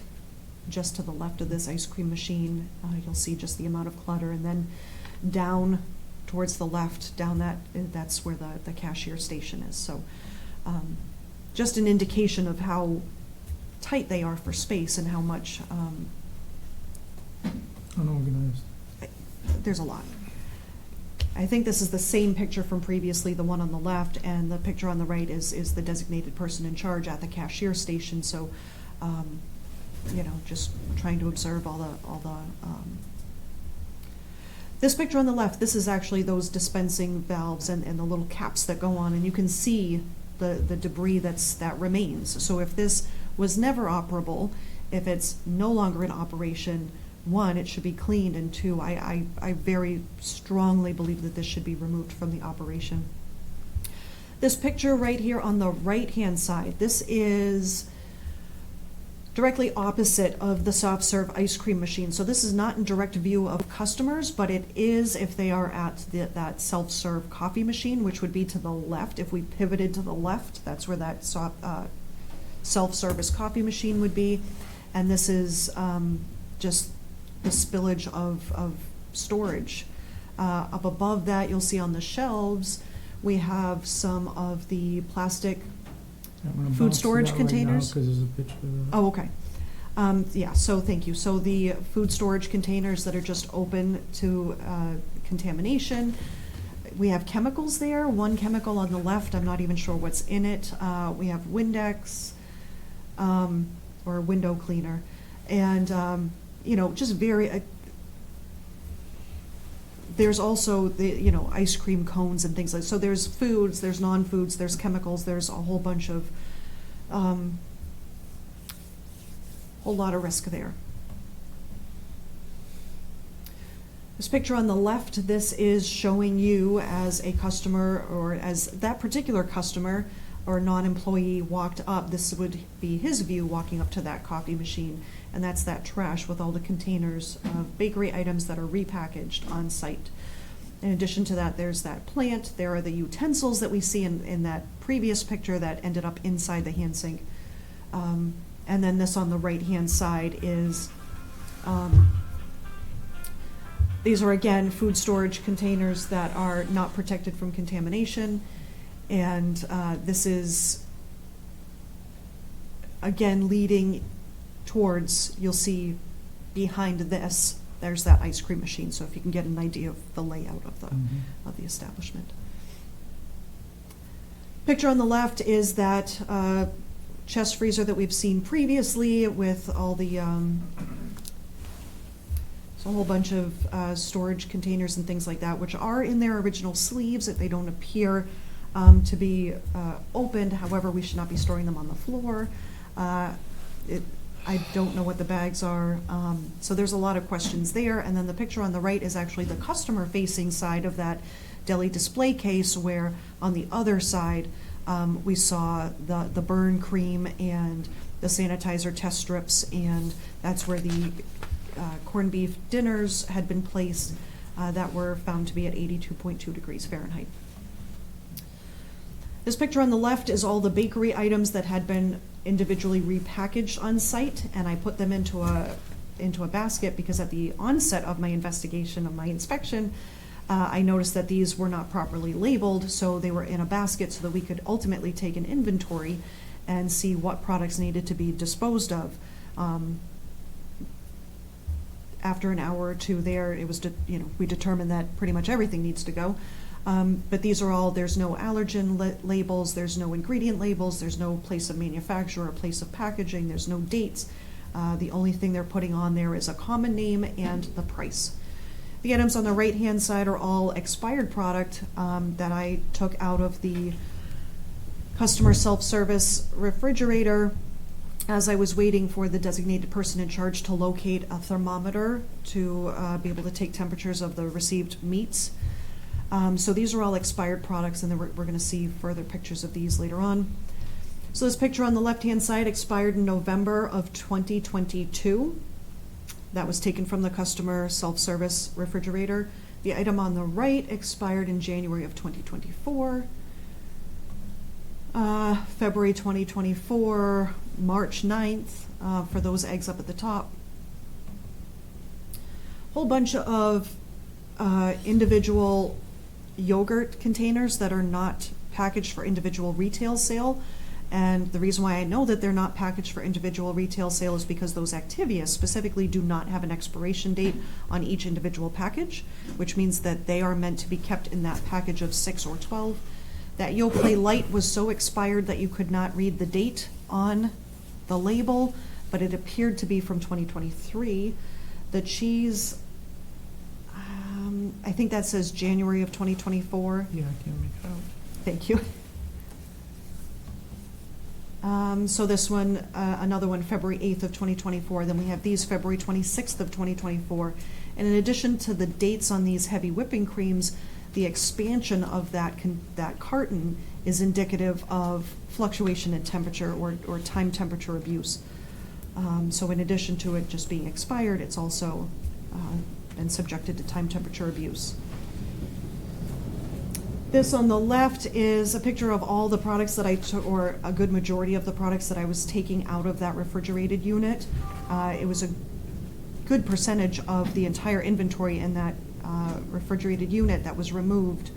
just to the left of this ice cream machine. You'll see just the amount of clutter, and then down towards the left, that's where the cashier station is. So just an indication of how tight they are for space and how much Unorganized. there's a lot. I think this is the same picture from previously, the one on the left, and the picture on the right is the designated person in charge at the cashier station. So, just trying to observe all the. This picture on the left, this is actually those dispensing valves and the little caps that go on, and you can see the debris that remains. So if this was never operable, if it's no longer in operation, one, it should be cleaned, and two, I very strongly believe that this should be removed from the operation. This picture right here on the right-hand side, this is directly opposite of the soft serve ice cream machine. So this is not in direct view of customers, but it is if they are at that self-serve coffee machine, which would be to the left. If we pivoted to the left, that's where that self-service coffee machine would be. And this is just the spillage of storage. Up above that, you'll see on the shelves, we have some of the plastic food storage containers. Because there's a picture of that. Oh, okay. Yeah, so thank you. So the food storage containers that are just open to contamination. We have chemicals there. One chemical on the left, I'm not even sure what's in it. We have Windex, or window cleaner. And, just very, there's also the, ice cream cones and things like, so there's foods, there's non-foods, there's chemicals, there's a whole bunch of, whole lot of risk there. This picture on the left, this is showing you as a customer, or as that particular customer or non-employee walked up, this would be his view walking up to that coffee machine. And that's that trash with all the containers of bakery items that are repackaged on site. In addition to that, there's that plant. There are the utensils that we see in that previous picture that ended up inside the hand sink. And then this on the right-hand side is, these are again food storage containers that are not protected from contamination. And this is, again, leading towards, you'll see behind this, there's that ice cream machine. So if you can get an idea of the layout of the establishment. Picture on the left is that chest freezer that we've seen previously with all the, so a whole bunch of storage containers and things like that, which are in their original sleeves, if they don't appear to be opened. However, we should not be storing them on the floor. I don't know what the bags are. So there's a lot of questions there. And then the picture on the right is actually the customer-facing side of that deli display case, where on the other side, we saw the burn cream and the sanitizer test strips, and that's where the corned beef dinners had been placed that were found to be at 82.2 degrees Fahrenheit. This picture on the left is all the bakery items that had been individually repackaged on site, and I put them into a basket because at the onset of my investigation, of my inspection, I noticed that these were not properly labeled, so they were in a basket so that we could ultimately take an inventory and see what products needed to be disposed of. After an hour or two there, it was, we determined that pretty much everything needs to go. But these are all, there's no allergen labels, there's no ingredient labels, there's no place of manufacture or place of packaging, there's no dates. The only thing they're putting on there is a common name and the price. The items on the right-hand side are all expired product that I took out of the customer self-service refrigerator as I was waiting for the designated person in charge to locate a thermometer to be able to take temperatures of the received meats. So these are all expired products, and then we're going to see further pictures of these later on. So this picture on the left-hand side expired in November of 2022. That was taken from the customer self-service refrigerator. The item on the right expired in January of 2024. February 2024, March 9th, for those eggs up at the top. Whole bunch of individual yogurt containers that are not packaged for individual retail sale. And the reason why I know that they're not packaged for individual retail sale is because those Activia specifically do not have an expiration date on each individual package, which means that they are meant to be kept in that package of 6 or 12. That Yoplait Light was so expired that you could not read the date on the label, but it appeared to be from 2023. The cheese, I think that says January of 2024. Yeah, I can't make it out. Thank you. So this one, another one, February 8th of 2024. Then we have these February 26th of 2024. And in addition to the dates on these heavy whipping creams, the expansion of that carton is indicative of fluctuation in temperature or time temperature abuse. So in addition to it just being expired, it's also been subjected to time temperature abuse. This on the left is a picture of all the products that I took, or a good majority of the products that I was taking out of that refrigerated unit. It was a good percentage of the entire inventory in that refrigerated unit that was removed.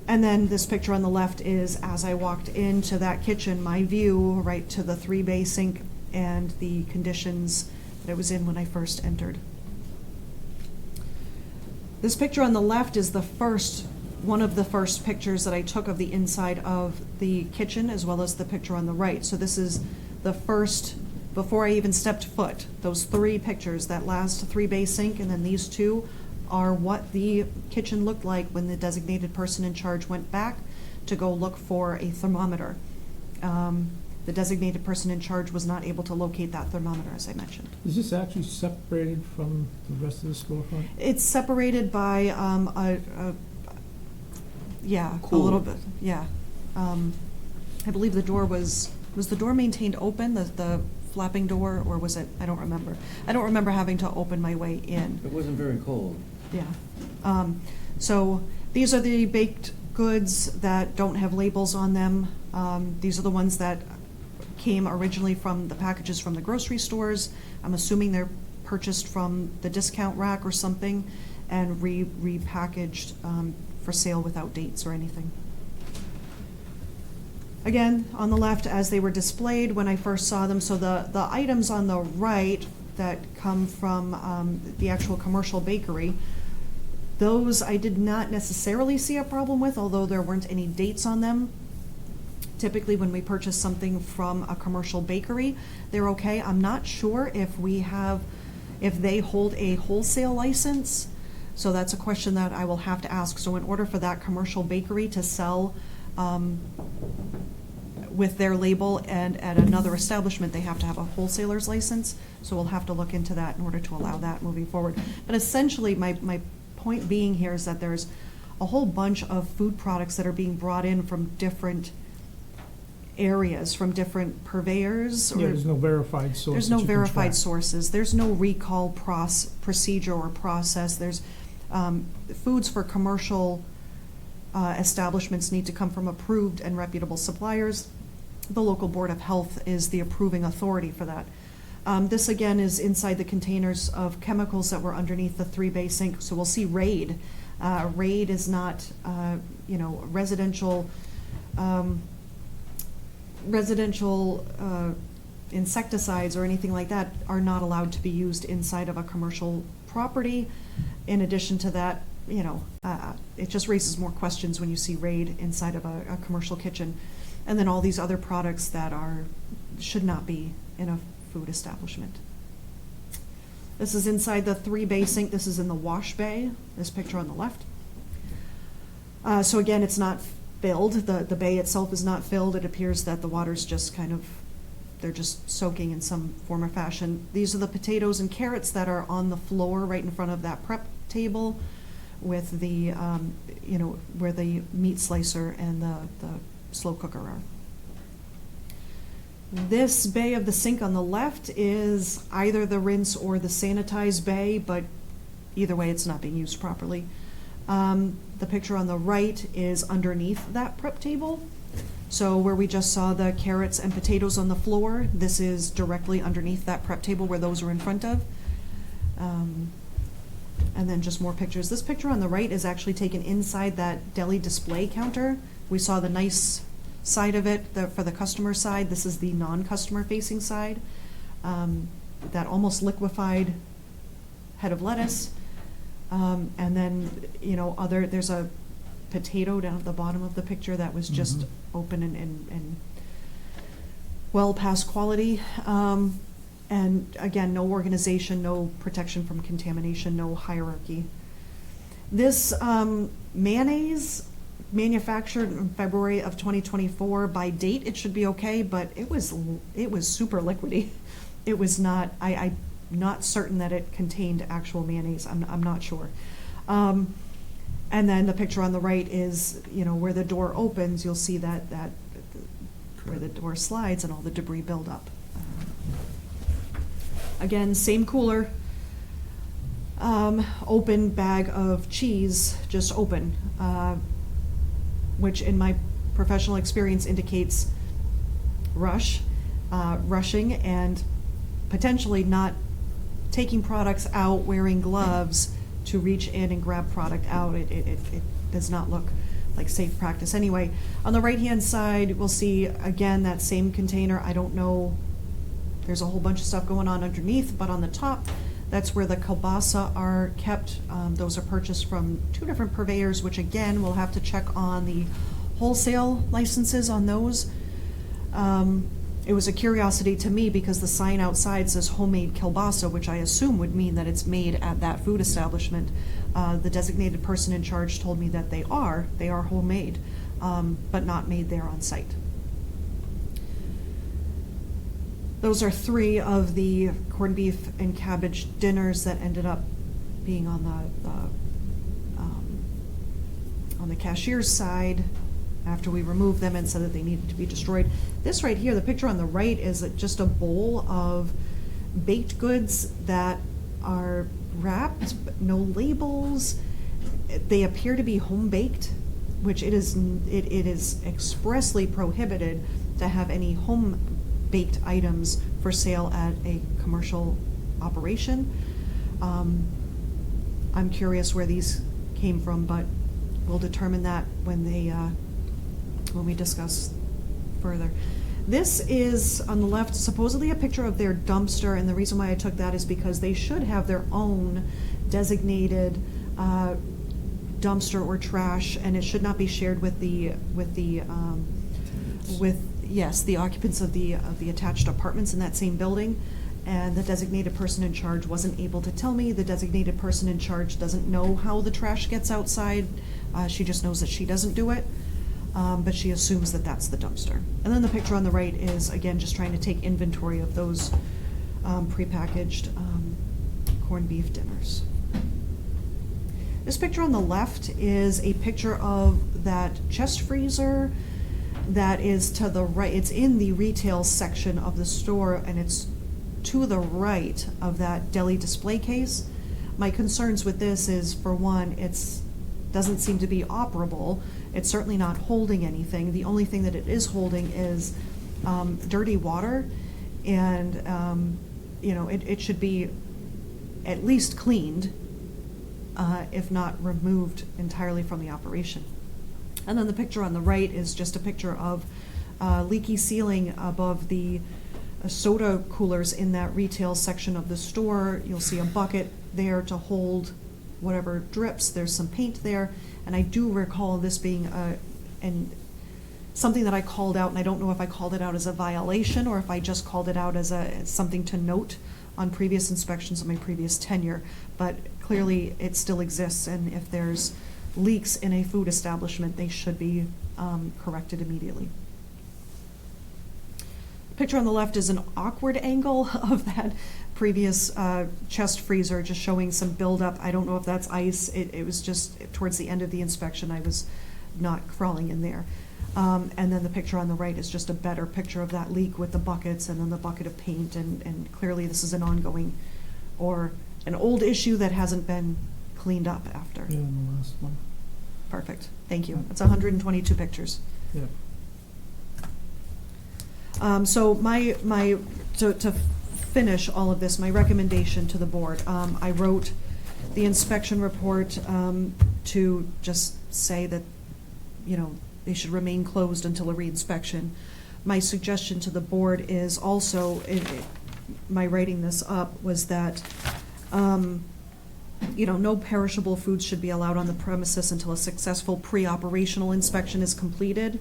And then this picture on the left is as I walked into that kitchen, my view right to the 3-bay sink and the conditions that it was in when I first entered. This picture on the left is one of the first pictures that I took of the inside of the kitchen, as well as the picture on the right. So this is the first, before I even stepped foot, those 3 pictures, that last 3-bay sink and then these 2 are what the kitchen looked like when the designated person in charge went back to go look for a thermometer. The designated person in charge was not able to locate that thermometer, as I mentioned. Is this actually separated from the rest of the storefront? It's separated by a little bit, yeah. I believe the door was the door maintained open, the flapping door, or was it, I don't remember. I don't remember having to open my way in. It wasn't very cold. Yeah. So these are the baked goods that don't have labels on them. These are the ones that came originally from the packages from the grocery stores. I'm assuming they're purchased from the discount rack or something and repackaged for sale without dates or anything. Again, on the left, as they were displayed when I first saw them, so the items on the right that come from the actual commercial bakery, those I did not necessarily see a problem with, although there weren't any dates on them. Typically, when we purchase something from a commercial bakery, they're okay. I'm not sure if they hold a wholesale license. So that's a question that I will have to ask. So in order for that commercial bakery to sell with their label and at another establishment, they have to have a wholesaler's license. So we'll have to look into that in order to allow that moving forward. But essentially, my point being here is that there's a whole bunch of food products that are being brought in from different areas, from different purveyors. Yeah, there's no verified source. There's no verified sources. There's no recall procedure or process. There's foods for commercial establishments need to come from approved and reputable suppliers. The local Board of Health is the approving authority for that. This again is inside the containers of chemicals that were underneath the 3-bay sink. So we'll see Raid. Raid is not, residential insecticides or anything like that are not allowed to be used inside of a commercial property. In addition to that, it just raises more questions when you see Raid inside of a commercial kitchen. And then all these other products that should not be in a food establishment. This is inside the 3-bay sink. This is in the wash bay, this picture on the left. So again, it's not filled. The bay itself is not filled. It appears that the water's just they're just soaking in some form or fashion. These are the potatoes and carrots that are on the floor right in front of that prep table with the, where the meat slicer and the slow cooker are. This bay of the sink on the left is either the rinse or the sanitized bay, but either way, it's not being used properly. The picture on the right is underneath that prep table. So where we just saw the carrots and potatoes on the floor, this is directly underneath that prep table where those are in front of. And then just more pictures. This picture on the right is actually taken inside that deli display counter. We saw the nice side of it for the customer side. This is the non-customer facing side. That almost liquefied head of lettuce. And then, there's a potato down at the bottom of the picture that was just open and well past quality. And again, no organization, no protection from contamination, no hierarchy. This mayonnaise manufactured in February of 2024. By date, it should be okay, but it was super liquidy. It was not, I'm not certain that it contained actual mayonnaise. I'm not sure. And then the picture on the right is, where the door opens, you'll see that where the door slides and all the debris build up. Again, same cooler. Open bag of cheese, just open, which in my professional experience indicates rushing, and potentially not taking products out, wearing gloves to reach in and grab product out. It does not look like safe practice anyway. On the right-hand side, we'll see, again, that same container. I don't know, there's a whole bunch of stuff going on underneath, but on the top, that's where the kielbasa are kept. Those are purchased from 2 different purveyors, which again, we'll have to check on the wholesale licenses on those. It was a curiosity to me because the sign outside says homemade kielbasa, which I assume would mean that it's made at that food establishment. The designated person in charge told me that they are homemade, but not made there on site. Those are 3 of the corned beef and cabbage dinners that ended up being on the cashier's side after we removed them and said that they needed to be destroyed. This right here, the picture on the right, is just a bowl of baked goods that are wrapped, no labels. They appear to be home baked, which it is expressly prohibited to have any home baked items for sale at a commercial operation. I'm curious where these came from, but we'll determine that when we discuss further. This is, on the left, supposedly a picture of their dumpster, and the reason why I took that is because they should have their own designated dumpster or trash, and it should not be shared with the occupants of the attached apartments in that same building. And the designated person in charge wasn't able to tell me. The designated person in charge doesn't know how the trash gets outside. She just knows that she doesn't do it, but she assumes that that's the dumpster. And then the picture on the right is, again, just trying to take inventory of those prepackaged corned beef dinners. This picture on the left is a picture of that chest freezer that is to the right. It's in the retail section of the store, and it's to the right of that deli display case. My concerns with this is, for one, it doesn't seem to be operable. It's certainly not holding anything. The only thing that it is holding is dirty water, and it should be at least cleaned, if not removed entirely from the operation. And then the picture on the right is just a picture of leaky ceiling above the soda coolers in that retail section of the store. You'll see a bucket there to hold whatever drips. There's some paint there, and I do recall this being something that I called out, and I don't know if I called it out as a violation or if I just called it out as something to note on previous inspections of my previous tenure, but clearly it still exists, and if there's leaks in a food establishment, they should be corrected immediately. Picture on the left is an awkward angle of that previous chest freezer, just showing some buildup. I don't know if that's ice. It was just towards the end of the inspection. I was not crawling in there. And then the picture on the right is just a better picture of that leak with the buckets and then the bucket of paint. And clearly this is an ongoing or an old issue that hasn't been cleaned up after. Yeah, in the last one. Perfect. Thank you. It's 122 pictures. Yeah. So to finish all of this, my recommendation to the board, I wrote the inspection report to just say that, they should remain closed until a reinspection. My suggestion to the board is also, my writing this up, was that, no perishable foods should be allowed on the premises until a successful pre-operational inspection is completed.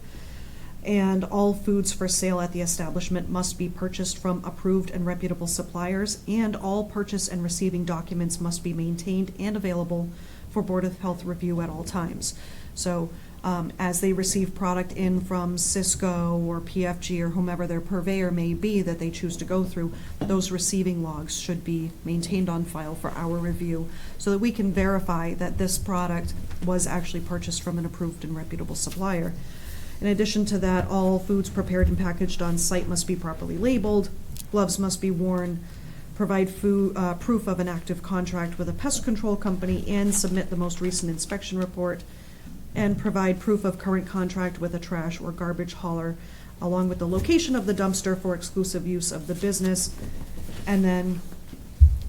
And all foods for sale at the establishment must be purchased from approved and reputable suppliers, and all purchase and receiving documents must be maintained and available for Board of Health review at all times. So As they receive product in from Cisco or PFG or whomever their purveyor may be that they choose to go through, those receiving logs should be maintained on file for our review so that we can verify that this product was actually purchased from an approved and reputable supplier. In addition to that, all foods prepared and packaged on site must be properly labeled, gloves must be worn, provide proof of an active contract with a pest control company, and submit the most recent inspection report, and provide proof of current contract with a trash or garbage hauler, along with the location of the dumpster for exclusive use of the business. And then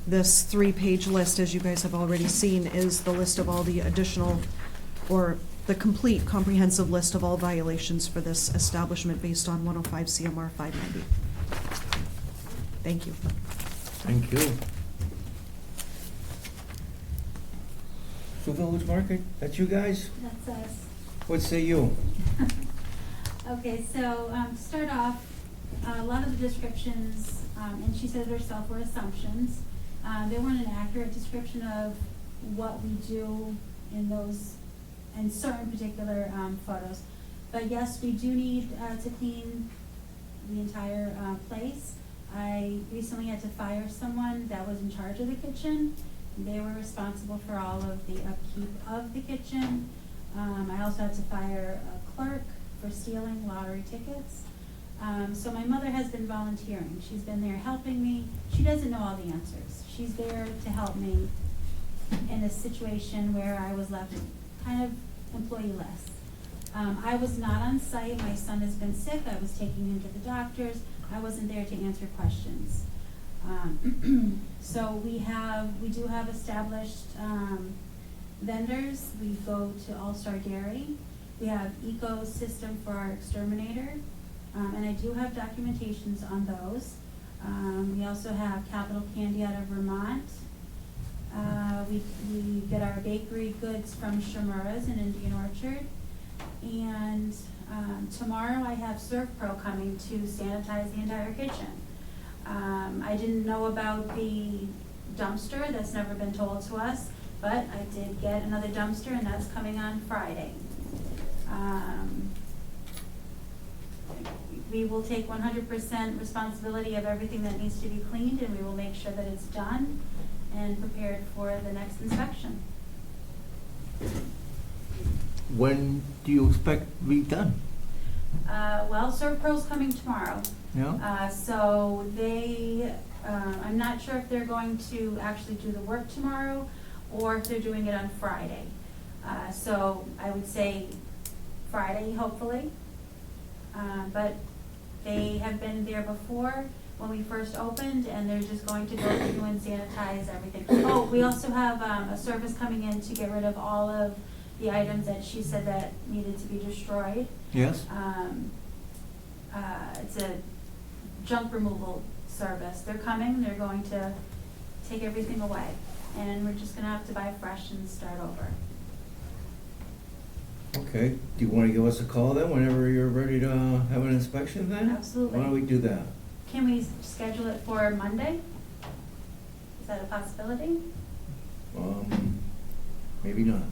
this 3-page list, as you guys have already seen, is the list of all the additional, or the complete comprehensive list of all violations for this establishment based on 105 CMR 590. Thank you. Thank you. So Village Market, that's you guys? That's us. What say you? Okay, so, to start off, a lot of the descriptions, and she said it herself, were assumptions. They weren't an accurate description of what we do in those, in certain particular, photos. But yes, we do need, to clean the entire, place. I recently had to fire someone that was in charge of the kitchen. They were responsible for all of the upkeep of the kitchen. I also had to fire a clerk for stealing lottery tickets. So my mother has been volunteering. She's been there helping me. She doesn't know all the answers. She's there to help me in a situation where I was left kind of employee-less. I was not on site. My son has been sick. I was taking him to the doctors. I wasn't there to answer questions. So we do have established vendors. We go to All-Star Dairy. We have Ecosystem for our exterminator, and I do have documentations on those. We also have Capital Candy out of Vermont. We get our bakery goods from Shimura's in Indian Orchard. And tomorrow I have ServPro coming to sanitize the entire kitchen. I didn't know about the dumpster, that's never been told to us, but I did get another dumpster and that's coming on Friday. We will take 100% responsibility of everything that needs to be cleaned, and we will make sure that it's done and prepared for the next inspection. When do you expect to be done? Well, ServPro's coming tomorrow. Yeah? So they, I'm not sure if they're going to actually do the work tomorrow or if they're doing it on Friday. So I would say Friday, hopefully. But they have been there before when we first opened, and they're just going to go through and sanitize everything. Oh, we also have a service coming in to get rid of all of the items that she said that needed to be destroyed. Yes? It's a junk removal service. They're coming, they're going to take everything away, and we're just gonna have to buy fresh and start over. Okay. Do you want to give us a call then whenever you're ready to have an inspection then? Absolutely. Why don't we do that? Can we schedule it for Monday? Is that a possibility? Maybe not.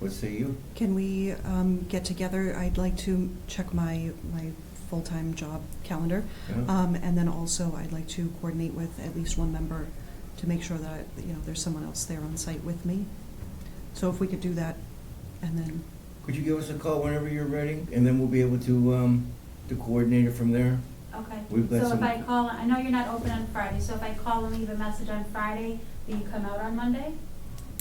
What say you? Can we get together? I'd like to check my full-time job calendar. Yeah. And then also I'd like to coordinate with at least one member to make sure that, there's someone else there on site with me. So if we could do that, and then, Could you give us a call whenever you're ready, and then we'll be able to coordinate it from there? Okay. We've got So some- if I call, I know you're not open on Friday, so if I call and leave a message on Friday, will you come out on Monday?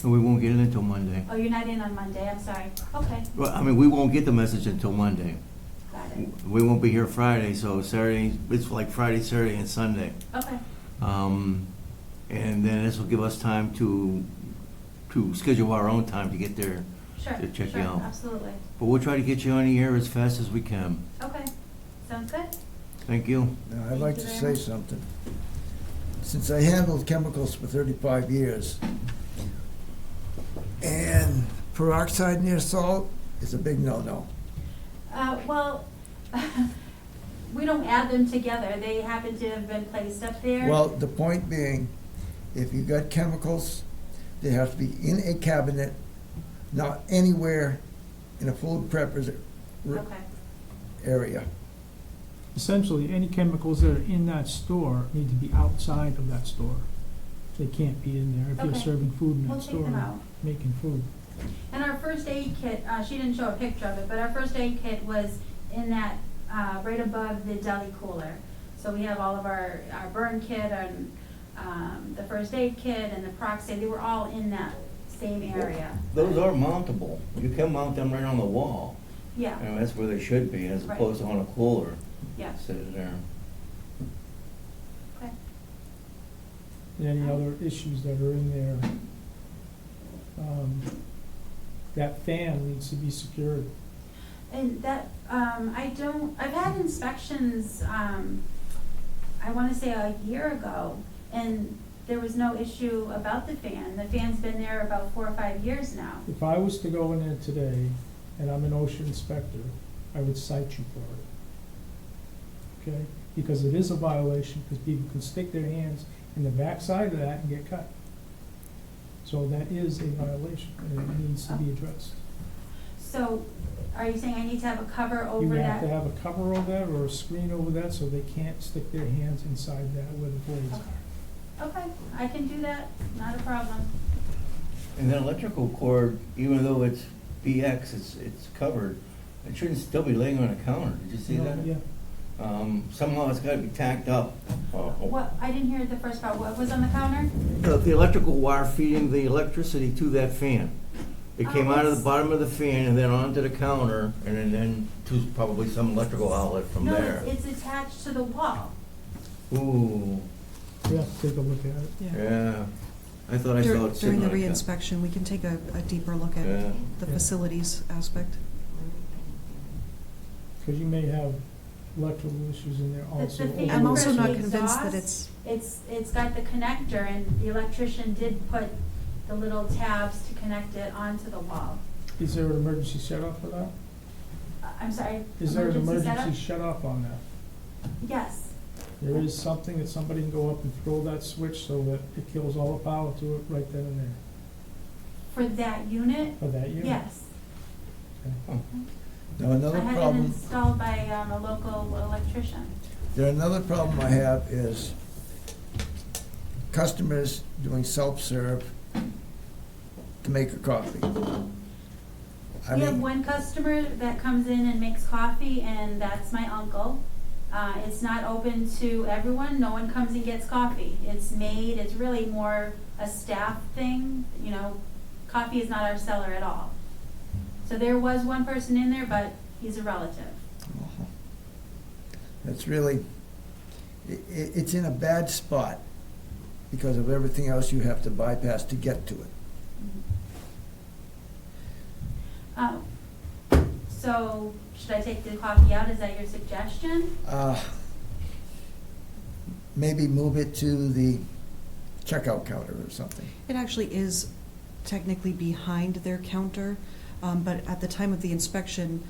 And we won't get it until Monday. Oh, you're not in on Monday, I'm sorry. Okay, Well, I mean, we won't get the message until Monday. got it. We won't be here Friday, so Saturday, it's like Friday, Saturday, and Sunday. Okay, And then this will give us time to schedule our own time to get there. sure, To check you sure, out. absolutely. But we'll try to get you on the air as fast as we can. Okay, sounds good. Thank you. Now, I'd Thank like you to very say much. something. Since I handled chemicals for 35 years, and peroxide near salt is a big no-no. Well, we don't add them together, they happen to have been placed up there. Well, the point being, if you got chemicals, they have to be in a cabinet, not anywhere in a food prepper Okay, area. Essentially, any chemicals that are in that store need to be outside of that store. They can't be in there if you're Okay. serving food in we'll that take store them and out. making food. And our first aid kit, she didn't show a picture of it, but our first aid kit was in that, right above the deli cooler. So we have all of our burn kit and, the first aid kit and the Proxy, they were all in that same area. Those are mountable. You can mount them right on the wall. Yeah, And that's where they should be, as Right. opposed to on a cooler, yeah, sitting there. okay. Any other issues that are in there? That fan needs to be secured. And that, I've had inspections, I wanna say a year ago, and there was no issue about the fan. The fan's been there about 4 or 5 years now. If I was to go in there today, and I'm an OSHA inspector, I would cite you for it. Okay? Because it is a violation, because people can stick their hands in the backside of that and get cut. So that is a violation, and it needs to be addressed. So, are you saying I need to have a cover You over have to that? have a cover over that or a screen over that so they can't stick their hands inside that where the blades Okay. are. Okay, I can do that, not a problem. And that electrical cord, even though it's BX, it's covered, it shouldn't still be laying on a counter. Did you see No, that? Yeah, Somehow it's gotta be tacked up. What, I didn't hear the first part, what was on the counter? The electrical wire feeding the electricity to that fan. It came out of the it's- bottom of the fan and then onto the counter, and then to probably some electrical outlet from No, there. it's attached to the wall. Ooh, yeah, take a look at it. yeah. I thought I saw it sitting During the on a counter. reinspection, we can take a deeper look at Yeah. the Yeah. facilities aspect. Because you may have electrical issues in there also. the fan I'm also for not the convinced that exhaust, it's, It's got the connector, and the electrician did put the little tabs to connect it onto the wall. Is there an emergency shut-off for that? I'm sorry, Is there an emergency emergency setup? shut-off on that? Yes, There is something that somebody can go up and throw that switch so that it kills all the power to it right then and there for that unit, for that unit? yes. Okay. Now, another I had it problem, installed by a local electrician. another problem I have is customers doing self-serve to make a coffee. I We have mean, one customer that comes in and makes coffee, and that's my uncle. It's not open to everyone, no one comes and gets coffee. It's made, it's really more a staff thing, you know, coffee is not our seller at all. So there was one person in there, but he's a relative. it's really, it's in a bad spot because of everything else you have to bypass to get to it. So, should I take the coffee out, is that your suggestion? Maybe move it to the checkout counter or something. it actually is technically behind their counter, but at the time of the inspection,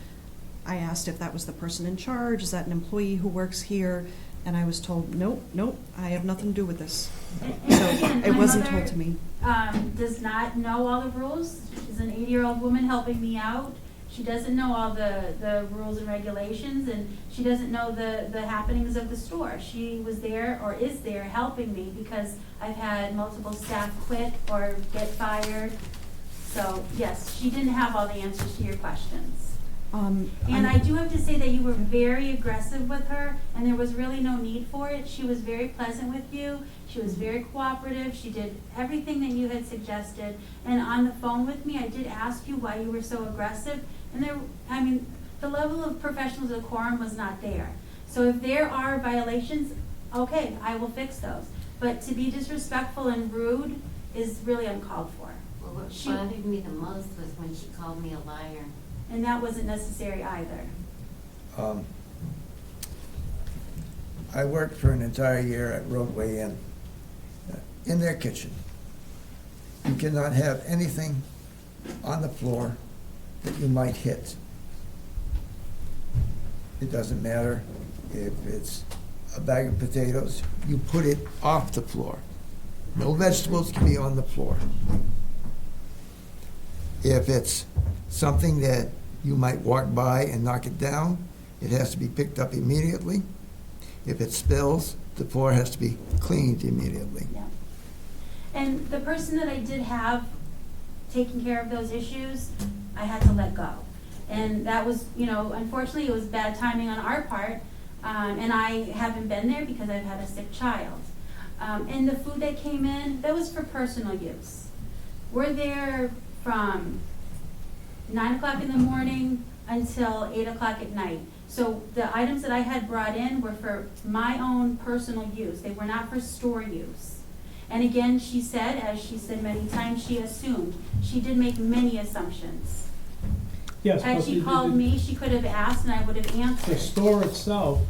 I asked if that was the person in charge, is that an employee who works here? And I was told, nope, I have nothing to do with this. So Again, it my wasn't mother, told to me. Does not know all the rules. She's an 80-year-old woman helping me out. She doesn't know all the rules and regulations, and she doesn't know the happenings of the store. She was there, or is there, helping me because I've had multiple staff quit or get fired. So, yes, she didn't have all the answers to your questions. And I do have to say that you were very aggressive with her, and there was really no need for it. She was very pleasant with you. She was very cooperative. She did everything that you had suggested. And on the phone with me, I did ask you why you were so aggressive. And the level of professional decorum was not there. So if there are violations, okay, I will fix those. But to be disrespectful and rude is really uncalled for. Well, what She- bothered me the most was when she called me a liar. And that wasn't necessary either. I worked for an entire year at Roadway Inn, in their kitchen. You cannot have anything on the floor that you might hit. It doesn't matter if it's a bag of potatoes, you put it off the floor. No vegetables can be on the floor. If it's something that You might walk by and knock it down. It has to be picked up immediately. If it spills, the floor has to be cleaned immediately. Yeah. And the person that I did have taking care of those issues, I had to let go. And that was, unfortunately, it was bad timing on our part. And I haven't been there because I've had a sick child. And the food that came in, that was for personal use. We're there from 9 o'clock in the morning until 8 o'clock at night. So the items that I had brought in were for my own personal use. They were not for store use. And again, she said, as she said many times, she assumed. She did make many assumptions. Yes. Had but she called me, she could have asked and I would have The answered. store itself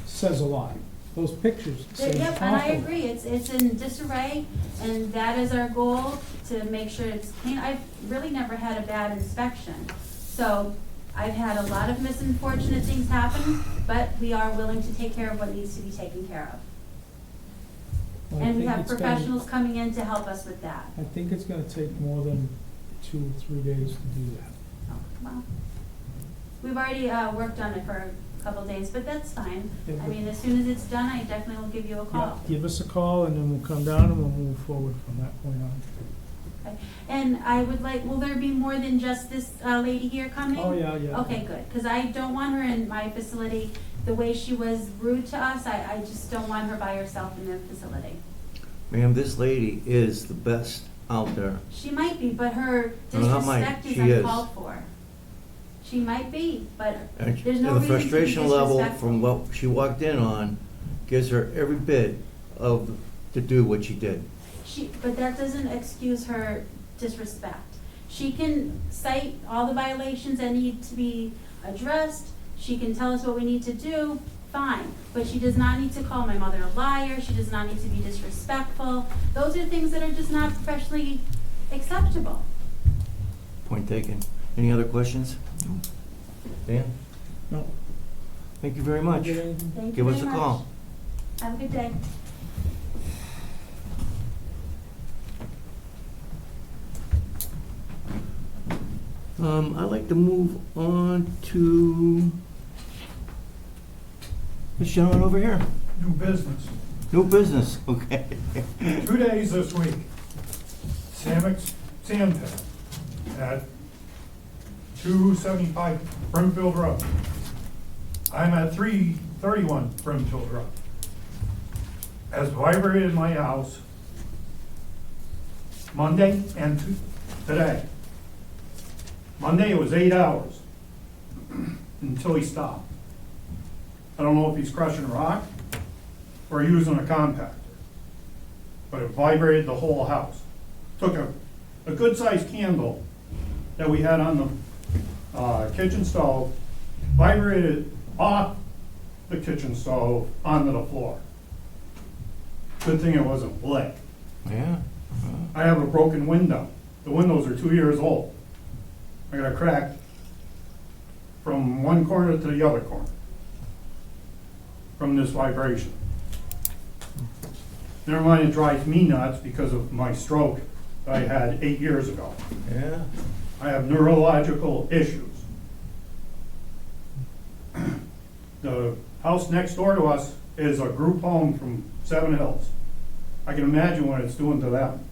says a lot. Those pictures say an Yep, and I awful lot. agree, it's in disarray, and that is our goal, to make sure it's clean. I've really never had a bad inspection. So I've had a lot of unfortunate things happen, but we are willing to take care of what needs to be taken care of. Well, I And we think have it's gonna- professionals coming in to help us with that. I think it's gonna take more than 2 or 3 days to do that. Oh, well, we've already worked on it for a couple of days, but that's fine. Yeah, I but- mean, as soon as it's done, I definitely will give you a Yeah, call. give us a call and then we'll come down and we'll move forward from that point on. Okay. And I would like, will there be more than just this lady here coming? Oh, yeah, yeah. Okay, good, because I don't want her in my facility. The way she was rude to us, I just don't want her by herself in the facility. Ma'am, this lady is the best out there. She might be, but her No, not might. disrespect is She is. uncalled for. She might be, but And there's no the reason to be frustration level disrespectful. from what she walked in on gives her every bit of, to do what she did. But that doesn't excuse her disrespect. She can cite all the violations that need to be addressed. She can tell us what we need to do, fine. But she does not need to call my mother a liar. She does not need to be disrespectful. Those are things that are just not professionally acceptable. Point taken. Any other questions? Dan? No. Thank you very much. Thank you Give us very a much. call. Have a good day. I'd like to move on to this gentleman over here. New business. New business, okay. 2 days this week. Samex Sand Pit at 275 Brimfield Road. I'm at 331 Brimfield Road. Has vibrated my house Monday and today. Monday it was 8 hours until he stopped. I don't know if he's crushing rock or using a compactor, but it vibrated the whole house. Took a good-sized candle that we had on the kitchen stove, vibrated off the kitchen stove onto the floor. Good thing it wasn't lit. Yeah. I have a broken window. The windows are 2 years old. I got a crack from one corner to the other corner from this vibration. Never mind, it drives me nuts because of my stroke that I had 8 years ago. Yeah. I have neurological issues. The house next door to us is a group home from Seven Hills. I can imagine what it's doing to them.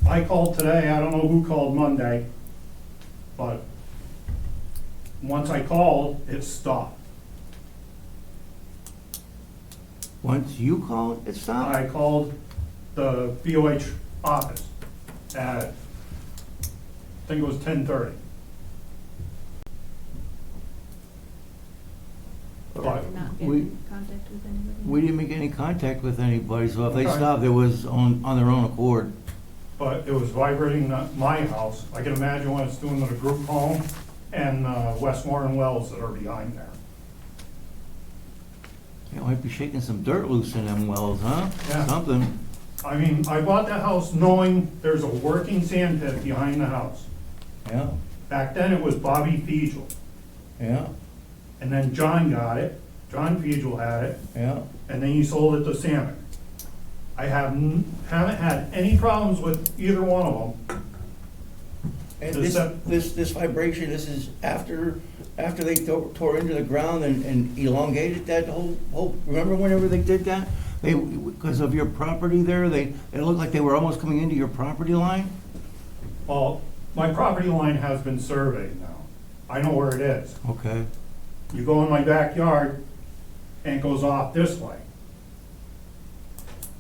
I called today, I don't know who called Monday, but once I called, it stopped. Once you called, it stopped? I called the BOH office at, I think it was 10:30. But Not get We, in contact with anybody? we didn't make any contact with anybody, so if they Okay. stopped, it was on their own accord. but it was vibrating my house. I can imagine what it's doing to the group home and Westmoreland Wells that are behind there. You might be shaking some dirt loose in them wells, huh? Yeah. Something. I mean, I bought that house knowing there's a working sand pit behind the house. Yeah, Back then, it was Bobby Fiegel, yeah, and then John got it. John Fiegel had it, yeah. and then he sold it to Salmon. I haven't had any problems with either one of them And The this, sep- this vibration, this is after they tore into the ground and elongated that whole, remember whenever they did that? They, because of your property there, it looked like they were almost coming into your property line? Well, my property line has been surveyed now. I know where it is. Okay. You go in my backyard and it goes off this way.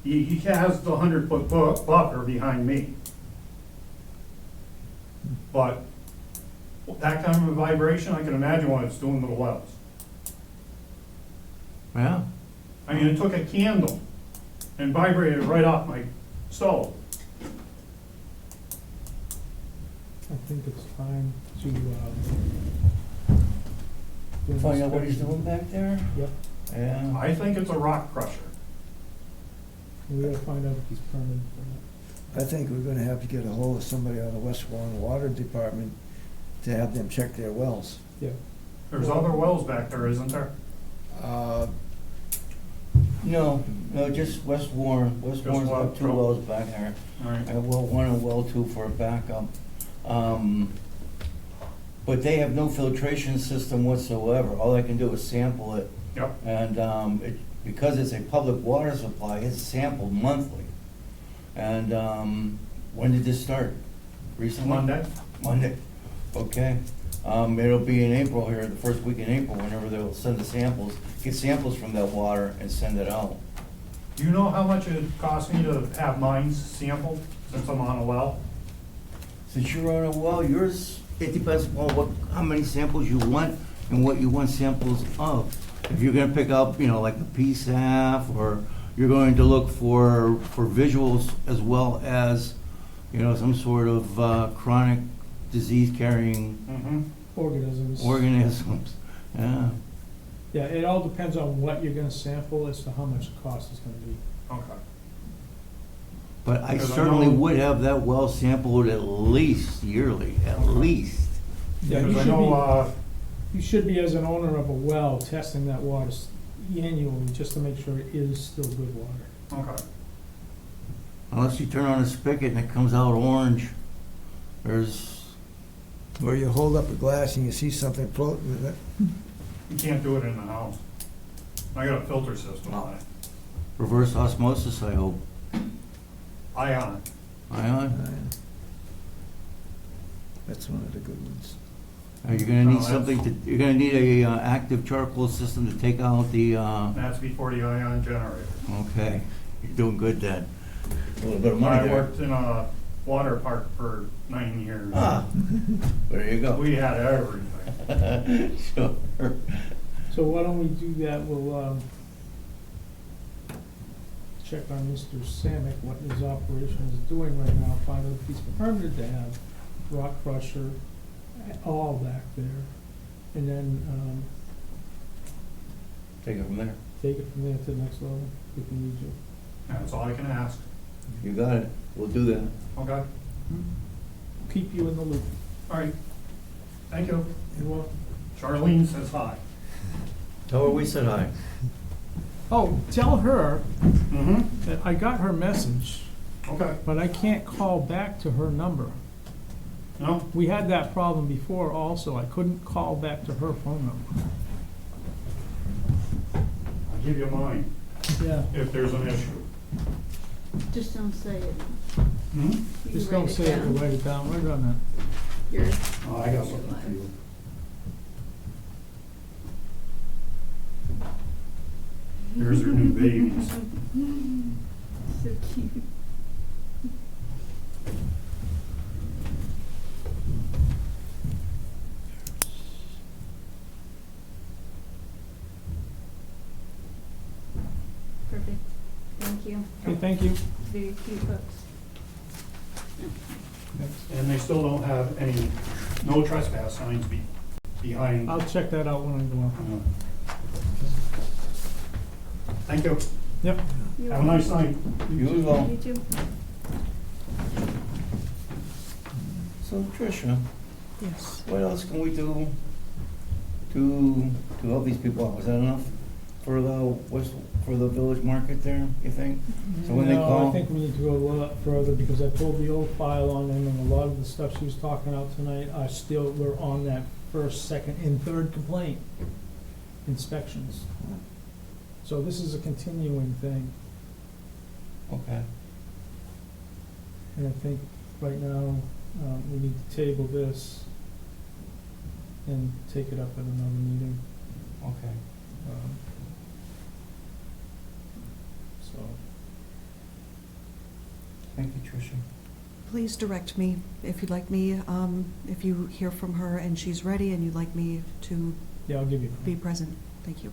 He has the 100-foot buffer behind me. But that kind of a vibration, I can imagine what it's doing to the wells. Yeah. I mean, it took a candle and vibrated right off my stove. I think it's time to, do an Find out what he's inspection. doing back there? Yep, Yeah. I think it's a rock crusher. we gotta find out if he's permitted for that. I think we're gonna have to get a hold of somebody on the West Warren Water Department to have them check their wells. Yeah, There's other wells back there, isn't there? No, just West Warren. West Warren's got 2 wells back there. All right. I have well 1 and well 2 for a backup. But they have no filtration system whatsoever. All I can do is sample it. Yep. And because it's a public water supply, it's sampled monthly. And when did this start? Recently? Monday. Monday, okay. It'll be in April here, the first week in April, whenever they'll send the samples, get samples from that water and send it out. Do you know how much it cost me to have mine sampled since I'm on a well? Since you're on a well, yours, it depends upon how many samples you want and what you want samples of. If you're gonna pick up, like the PSAF, or you're going to look for visuals as well as, some sort of chronic disease-carrying Mm-hmm. organisms. organisms, yeah. Yeah, it all depends on what you're gonna sample as to how much the cost is gonna be. Okay. But I Because I certainly know- would have that well sampled at least yearly, at least. Yeah, you Because I should know, be, you should be, as an owner of a well, testing that water annually, just to make sure it is still good water. okay. Unless you turn on a spigot and it comes out orange, there's, Or you hold up a glass and you see something floating in it. You can't do it in the house. I got a filter system on it. reverse osmosis, I hope. Ion. Ion? That's one of the good ones. Are you gonna No, need that's- something you're gonna need a active charcoal system to take out the, That's before the ion generator. okay, you're doing good then. A little bit of money I there. worked in a water park for 9 years. Ah, there you go. We had everything. Sure. So why don't we do that, we'll, check on Mr. Samick, what his operation is doing right now, find out if he's permitted to have rock crusher, all back there, and then, Take it from there. take it from there to the next level, if we need to. That's all I can ask. You got it. We'll do that. Okay. Keep you in the loop. All right. Thank you. You're welcome. Charlene says hi. Tell her we said hi. Oh, tell her Mm-hmm. that I got her message, Okay. but I can't call back to her number. No? We had that problem before also, I couldn't call back to her phone number. I'll give you mine Yeah, if there's an issue. Just don't say it. Hmm? You just write don't say it, down. we'll write it down, right on that. Yours. Oh, I got something for you. Here's your new babies. So cute. Perfect. Thank you. Okay, thank you. Very cute books. Thanks. And they still don't have any, no trespass signs behind. I'll check that out when I go out. Thank you. Yep. You're Have a nice night. You as well. You too. So Tricia, Yes. what else can we do to help these people out? Is that enough? for the village market there, you think? So when they No, call? I think we need to go a lot further, because I pulled the old file on them, and a lot of the stuff she was talking about tonight are still, we're on that first, second, and third complaint inspections. So this is a continuing thing, Okay. and I think right now, we need to table this and take it up at another meeting. Okay. Um, So, Thank you, Tricia. Please direct me if you'd like me, if you hear from her and she's ready and you'd like me to yeah, I'll give you. be present. Thank you.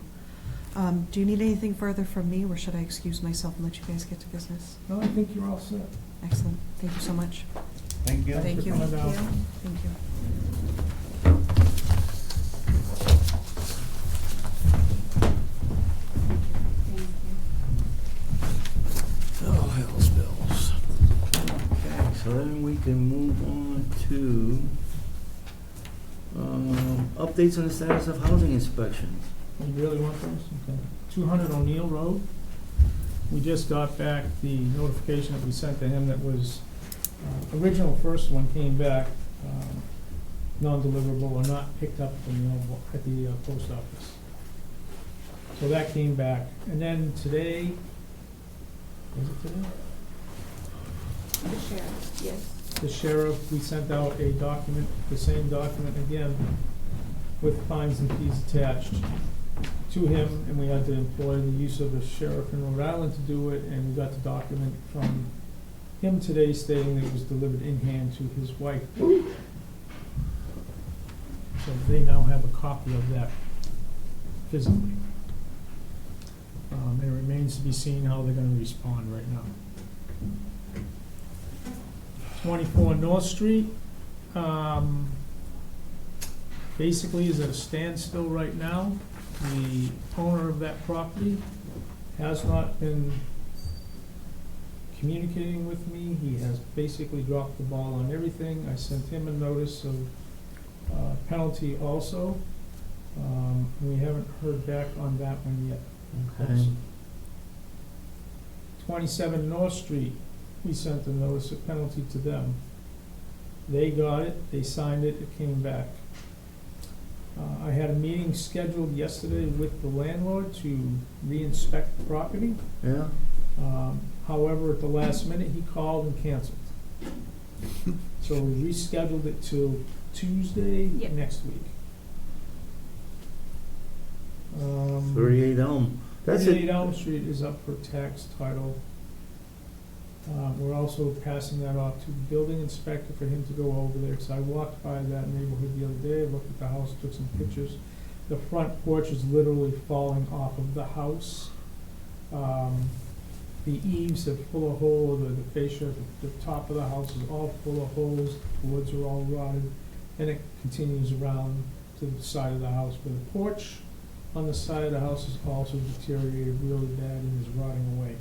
Do you need anything further from me, or should I excuse myself and let you guys get to business? No, I think you're all set. Excellent. Thank you so much. Thank you. Thanks Thank for you. coming down. Thank you. Oh, hell's bells. Okay, so then we can move on to updates on the status of housing inspections. You really want those? Okay. 200 O'Neill Road. We just got back the notification that we sent to him that was, original first one came back, non-deliverable or not picked up from at the post office. So that came back. And then today, was it today? The sheriff, yes. The sheriff, we sent out a document, the same document again, with fines and fees attached to him, and we had to employ the use of a sheriff in Rhode Island to do it, and we got the document from him today stating that it was delivered in hand to his wife. So they now have a copy of that physically. It remains to be seen how they're gonna respond right now. 24 North Street, basically is at a standstill right now. The owner of that property has not been communicating with me. He has basically dropped the ball on everything. I sent him a notice of penalty also. We haven't heard back on that one yet. Okay. 27 North Street, we sent a notice of penalty to them. They got it, they signed it, it came back. I had a meeting scheduled yesterday with the landlord to re-inspect the property. Yeah? However, at the last minute, he called and canceled. So we rescheduled it till Tuesday Yep. next week. 38 Elm. That's 38 it. Elm Street is up for tax title. We're also passing that off to the building inspector for him to go over there, because I walked by that neighborhood the other day, looked at the house, took some pictures. The front porch is literally falling off of the house. The eaves are full of holes, the fascia, the top of the house is all full of holes, the woods are all rotted, and it continues around to the side of the house. But the porch on the side of the house is also deteriorated really bad and is rotting away.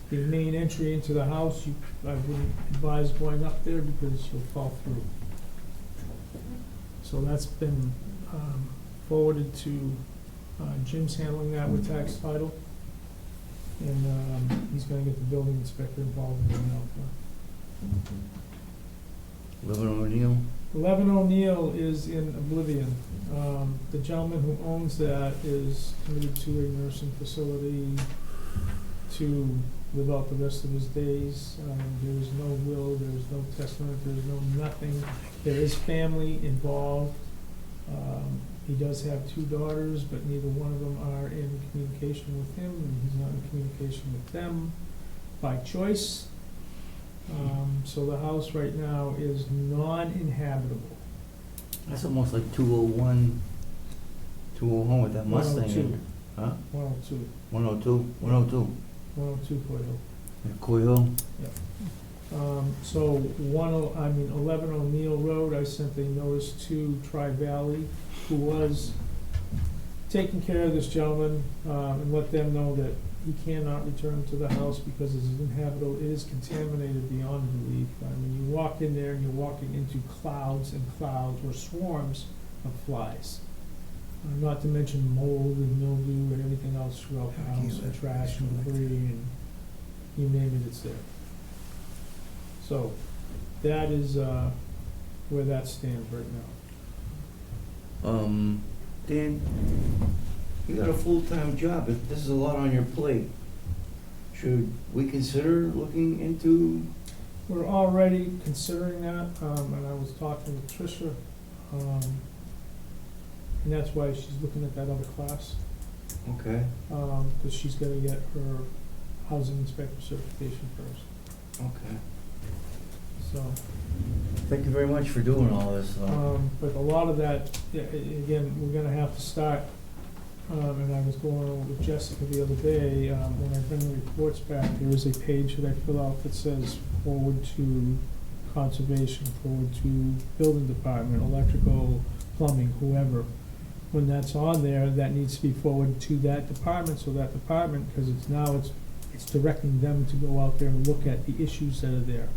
The main entry into the house, I wouldn't advise going up there because you'll fall through. So that's been forwarded to, Jim's handling that with tax title. And he's gonna get the building inspector involved in it now. 11 O'Neill. 11 O'Neill is in oblivion. The gentleman who owns that is committed to a nursing facility to live out the rest of his days. There is no will, there is no testament, there is no nothing. There is family involved. He does have 2 daughters, but neither one of them are in communication with him, and he's not in communication with them by choice. So the house right now is non-inhabitable. That's almost like 201 with that Mustang. 102. Huh? 102. 102? 102. 102 Coy Hill. Coyle. So 11 O'Neill Road, I sent a notice to Tri-Valley, who was taking care of this gentleman, and let them know that he cannot return to the house because it is inhabitable, it is contaminated beyond belief. I mean, you walk in there and you're walking into clouds and clouds or swarms of flies. Not to mention mold and mildew and everything else throughout the I can't house, and let trash this and one like debris, and you name it, it's there. So, that is, where that stands right now. Dan, you got a full-time job, if this is a lot on your plate, should we consider looking into, We're already considering that, and I was talking with Tricia, and that's why she's looking at that other class, okay, because she's gonna get her housing inspector certification first, okay. so. Thank you very much for doing all this, But a lot of that, again, we're gonna have to start, and I was going over with Jessica the other day, when I bring the reports back, there is a page that I fill out that says forward to conservation, forward to building department, electrical, plumbing, whoever. When that's on there, that needs to be forwarded to that department, so that department, because it's directing them to go out there and look at the issues that are there.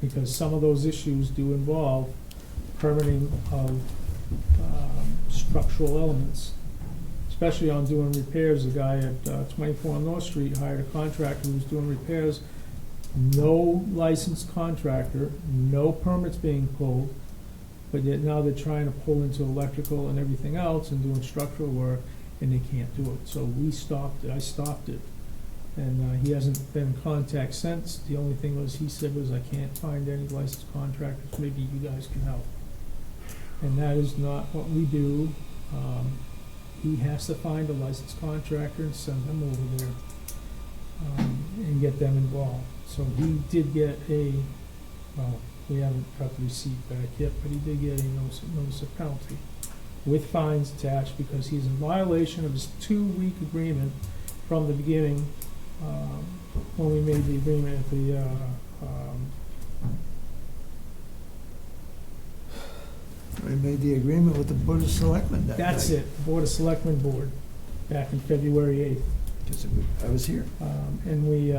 Because some of those issues do involve permitting of structural elements, especially on doing repairs. The guy at 24 North Street hired a contractor who was doing repairs, no licensed contractor, no permits being pulled, but yet now they're trying to pull into electrical and everything else and doing structural work, and they can't do it. So we stopped it, I stopped it. And he hasn't been in contact since. The only thing he said was, I can't find any licensed contractors, maybe you guys can help. And that is not what we do. He has to find a licensed contractor and send them over there, and get them involved. So he did get well, we haven't got the receipt back yet, but he did get a notice of penalty with fines attached, because he's in violation of his 2-week agreement from the beginning, when we made the agreement at the, We made the agreement with the Board of Selectmen that that's night. it, Board of Selectmen Board, back in February 8th. 'Cause I was here. And we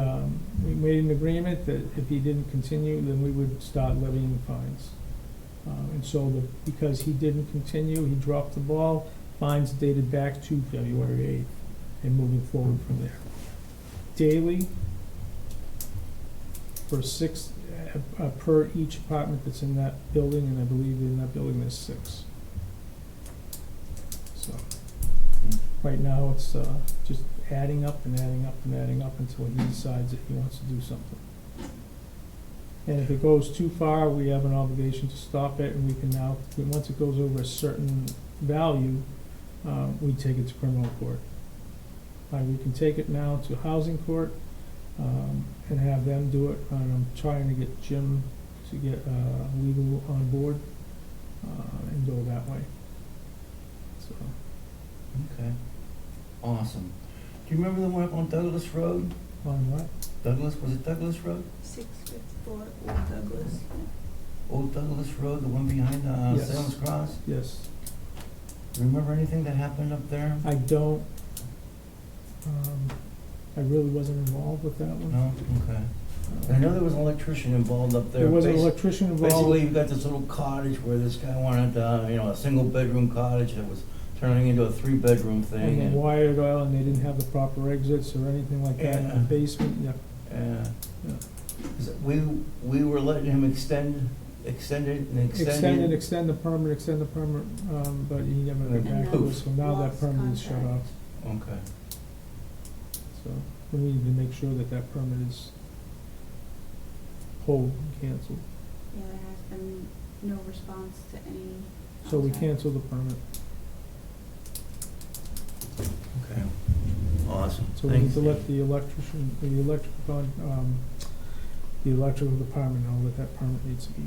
made an agreement that if he didn't continue, then we would start levying fines. And so because he didn't continue, he dropped the ball, fines dated back to February 8th, and moving forward from there. Daily, for 6, per each apartment that's in that building, and I believe in that building there's 6. So, right now, it's just adding up and adding up and adding up until he decides that he wants to do something. And if it goes too far, we have an obligation to stop it, and we can now, once it goes over a certain value, we take it to criminal court. We can take it now to housing court, and have them do it, and I'm trying to get Jim to get legal on board, and go that way. So, okay, awesome. Do you remember the one up on Douglas Road? on what? Douglas, was it Douglas Road? 654 Old Douglas. Old Douglas Road, the one behind Yes. Salem's Cross? Yes, Remember anything that happened up there? I don't, I really wasn't involved with that one. No? Okay. I know there was an electrician involved up there. There was an Basi- electrician involved. Basically, you've got this little cottage where this guy wanted, a single-bedroom cottage that was turning into a 3-bedroom thing. And and- the wired oil, and they didn't have the proper exits or anything like that in the Yeah. basement, yeah. Yeah. 'Cause we were letting him extend it and extend it. Extend the permit, but he never got back to us, so now that Lost permit is shut off. contract. Okay. So we need to make sure that that permit is pulled and canceled. Yeah, there has been no response to any. So we outside. cancel the permit. Okay. Awesome. So we need Thanks. to let the electrician, the electrical department know that that permit needs to be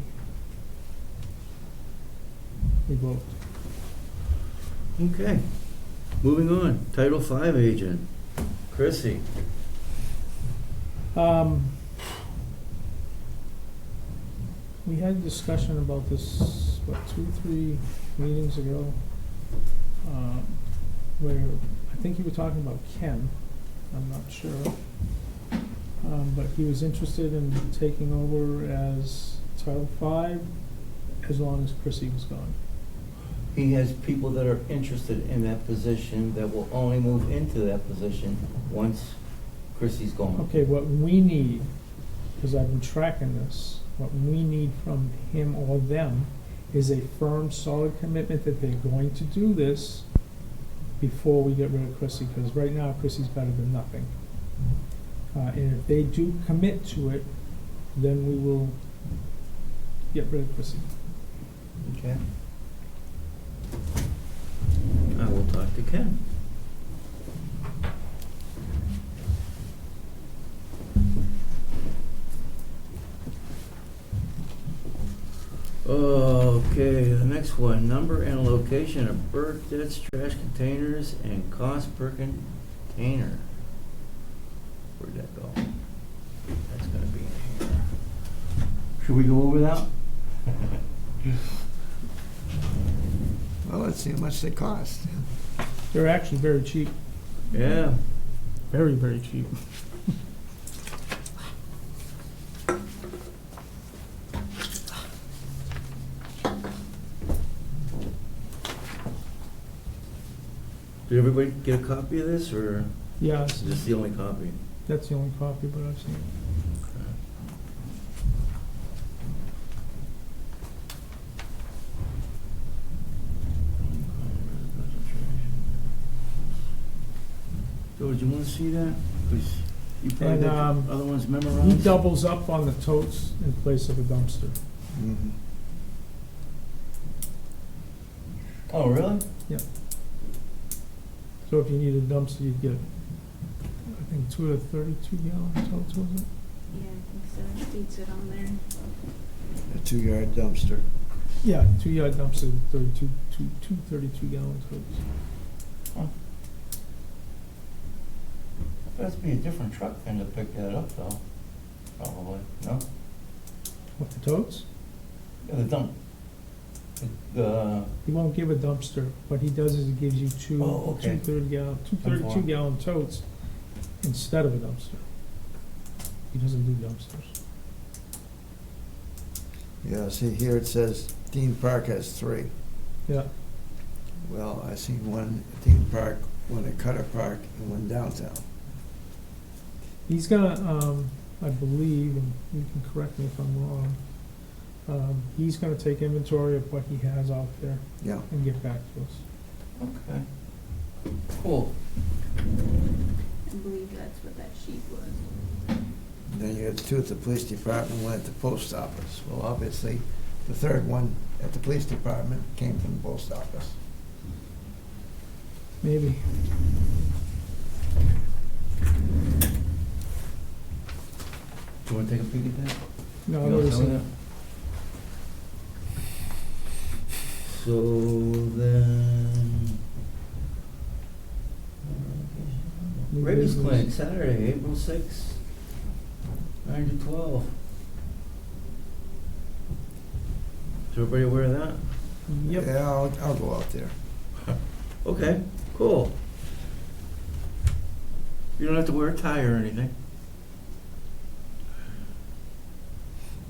revoked. Okay. Moving on. Title V agent. Chrissy. We had a discussion about this, 2, 3 meetings ago, where, I think you were talking about Ken, I'm not sure. But he was interested in taking over as Title V, as long as Chrissy was gone. he has people that are interested in that position that will only move into that position once Chrissy's gone. Okay, what we need, because I've been tracking this, what we need from him or them is a firm, solid commitment that they're going to do this before we get rid of Chrissy, because right now Chrissy's better than nothing. And if they do commit to it, then we will get rid of Chrissy. Okay. I will talk to Ken. Okay, the next one, number and location of bird deaths, trash containers, and cost per container. Where'd that go? That's gonna be in here. Should we go over that? Well, let's see how much they cost. They're actually very cheap, Yeah. very, very cheap. Did everybody get a copy of this, or Yeah, is this the only copy? that's the only copy, but I've seen it. George, you wanna see that? 'Cause you probably And, got the other ones He memorized? doubles up on the totes in place of a dumpster. Mhm. Oh, really? So if you need a dumpster, you'd get, I think, 2 of the 32-gallon totes, was it? Yeah, I think so. It states it on there. A 2-yard dumpster. Yeah, 2-yard dumpster, 32, two 32-gallon totes. Huh. That'd be a different truck than to pick that up, though. Probably, no? What, the totes? Yeah, the dump. The, He won't give a dumpster. What he does is he gives you two Oh, okay. 32-gallon totes instead of a dumpster. He doesn't do dumpsters. Yeah, see, here it says Dean Park has 3. Yeah, Well, I seen one at Dean Park, one at Cutter Park, and one downtown. he's gonna, I believe, and you can correct me if I'm wrong, he's gonna take inventory of what he has out there Yeah. and get back to us. okay. Cool. I believe that's what that sheet was. And then you got 2 at the police department, 1 at the post office. Well, obviously, the third one at the police department came from the post office. Maybe. Do you wanna take a peek at that? No, You I've know already some of seen that? it. So then. New Rabies business. clinic, Saturday, April 6th, 9 to 12. Is everybody aware of that? Yep. Yeah, I'll go out there. Okay, cool. You don't have to wear a tie or anything.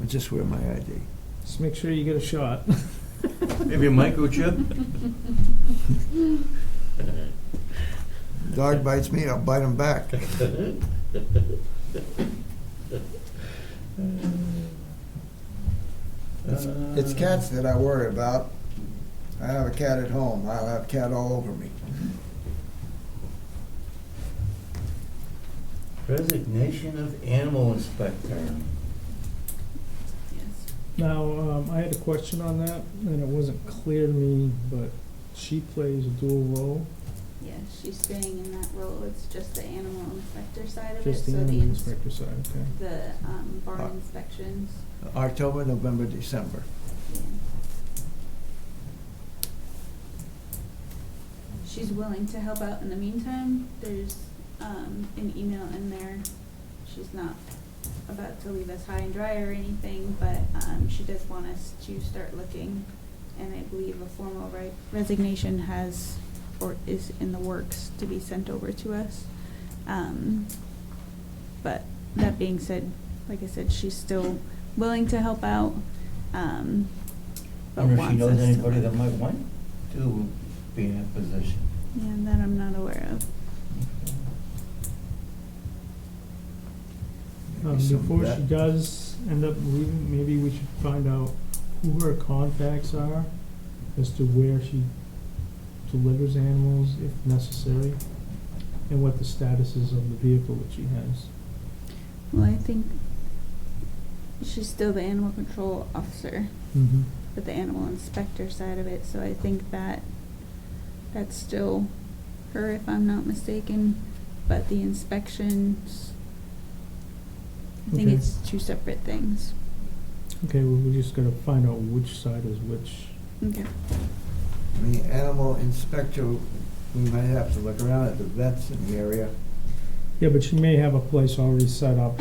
I'll just wear my ID. Just make sure you get a shot. Maybe a microchip? Dog bites me, I'll bite him back. It's cats that I worry about. I have a cat at home, I'll have cat all over me. Resignation of animal inspector. Yes. Now, I had a question on that, and it wasn't clear to me, but she plays a dual role, Yeah, she's staying in that role. It's just the animal inspector side of just it. the So animal inspector side, okay. the barn inspections. October, November, December. Yeah. She's willing to help out in the meantime. There's an email in there. She's not about to leave us high and dry or anything, but she does want us to start looking. And I believe a formal resignation has or is in the works to be sent over to us. But that being said, like I said, she's still willing to help out. But Wonder if she wants knows us to anybody look. that might want too, be in that position. Yeah, that I'm not aware of. Maybe some of Before that- she does end up leaving, maybe we should find out who her contacts are as to where she delivers animals if necessary, and what the status is of the vehicle that she has. Well, I think she's still the animal control officer, Mm-hmm. but the animal inspector side of it, so I think that that's still her, if I'm not mistaken, but the inspections, I think Okay. it's two separate things. Okay, well, we just gotta find out which side is which. Okay. The animal inspector, we might have to look around at the vets in the area. Yeah, but she may have a place already set up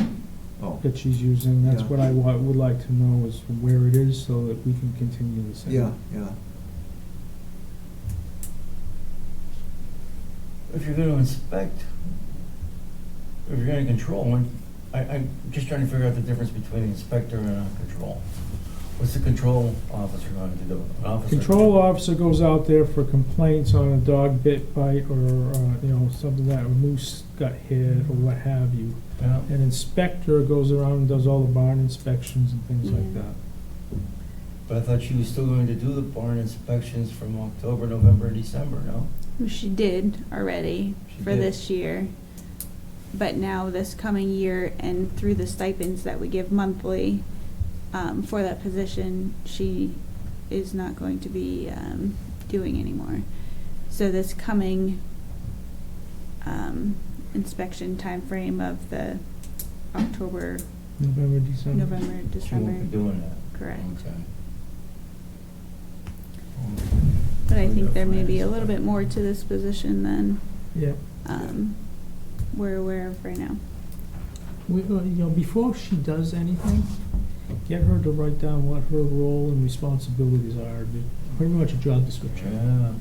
Oh, that she's using. That's Yeah. what I would like to know, is where it is, so that we can continue the same. yeah, yeah. If you're gonna inspect, if you're gonna control, I'm just trying to figure out the difference between an inspector and a control. What's the control officer going to do? An officer? Control officer goes out there for complaints on a dog bite, or, something that a moose got hit, or what have you. Yeah. An inspector goes around and does all the barn inspections and things like Yeah. that. But I thought she was still going to do the barn inspections from October, November, and December, no? Well, she did already She for did. this year. But now this coming year, and through the stipends that we give monthly, for that position, she is not going to be, doing anymore. So this coming, inspection timeframe of the October, November, December. November, She won't December, be doing that. correct. Okay. But I think there may be a little bit more to this position than, Yeah. we're aware of right now. Before she does anything, get her to write down what her role and responsibilities are, pretty much a job description. Yeah.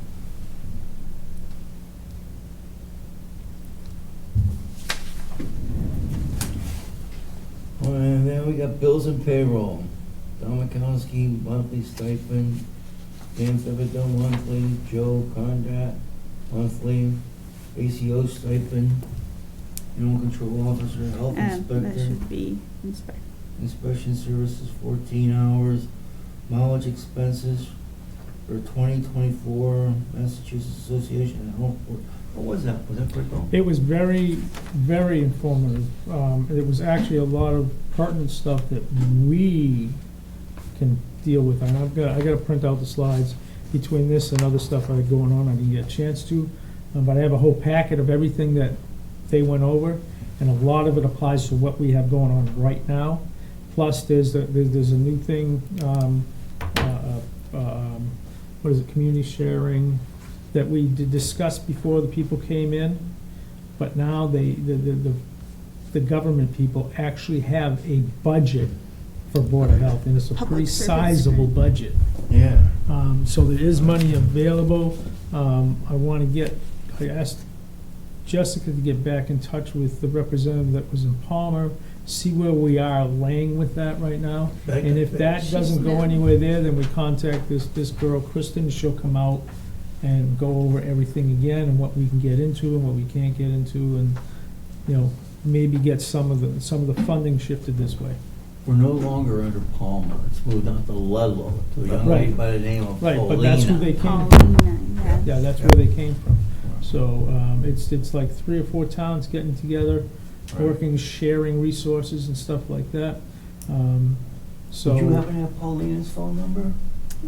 Well, and then we got bills and payroll. Don Mikowski, monthly stipend. Dan Thibodeau, monthly. Joe Condat, monthly. ACO stipend. Animal control officer, health That inspector. should be Inspection services, 14 hours. Mileage expenses for 2024 Massachusetts Association of Health Board. What was that? Was that quick? It was very, very informative. It was actually a lot of pertinent stuff that we can deal with. And I gotta print out the slides between this and other stuff I had going on. I didn't get a chance to. But I have a whole packet of everything that they went over, and a lot of it applies to what we have going on right now. Plus, there's a new thing, what is it, community sharing, that we did discuss before the people came in, but now the government people actually have a budget for Board of Health, and it's a Public pretty service sizable grant. budget. Yeah. So there is money available. I asked Jessica to get back in touch with the representative that was in Palmer, see where we are laying with that right now. And if that doesn't go anywhere there, then we contact this girl, Kristen. She'll come out and go over everything again, and what we can get into and what we can't get into, and, maybe get some of the funding shifted this way. We're no longer under Palmer. It's moved on to Ludlow, to a young lady Right. by the name of Right, Paulina. but that's who they came from. Paulina, yes. Yeah, that's where they came from. So, it's like 3 or 4 towns getting together, Right. working, sharing resources and stuff like that. So. Did you happen to have Paulina's phone number?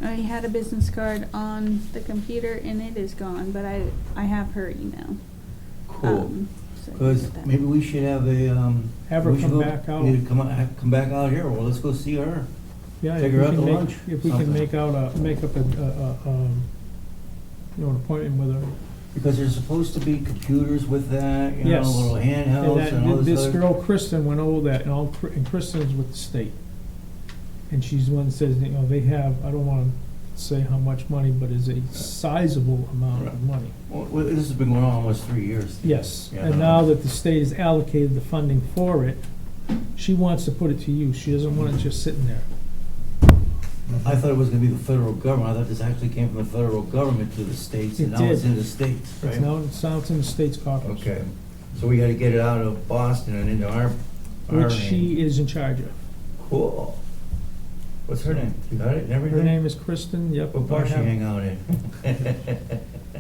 I had a business card on the computer and it is gone, but I have her email. Cool. So I can Because get that. maybe we should have a, Have her we should come go- back out. either come back out here, or let's go see her. Yeah, Take if her we out can to make- lunch, If we can something. make up an appointment with her. Because there's supposed to be computers with that, Yes. little And handhelds and all this this other. girl, Kristen, went over that, and Kristen's with the state. And she's the one that says, they have, I don't wanna say how much money, but it's a sizable amount of money. Well, this has been going on almost 3 years. Yes, Yeah. and now that the state has allocated the funding for it, she wants to put it to use. She doesn't want it just sitting there. I thought it was gonna be the federal government. I thought this actually came from the federal government to the states, and It now it's did. in the states, right? It's now in the state's coffers. Okay, so we gotta get it out of Boston and into our Which name. she is in charge of. Cool. What's her name? You got it and everything? Her name is Kristen, yep. What part I she have- hang out in?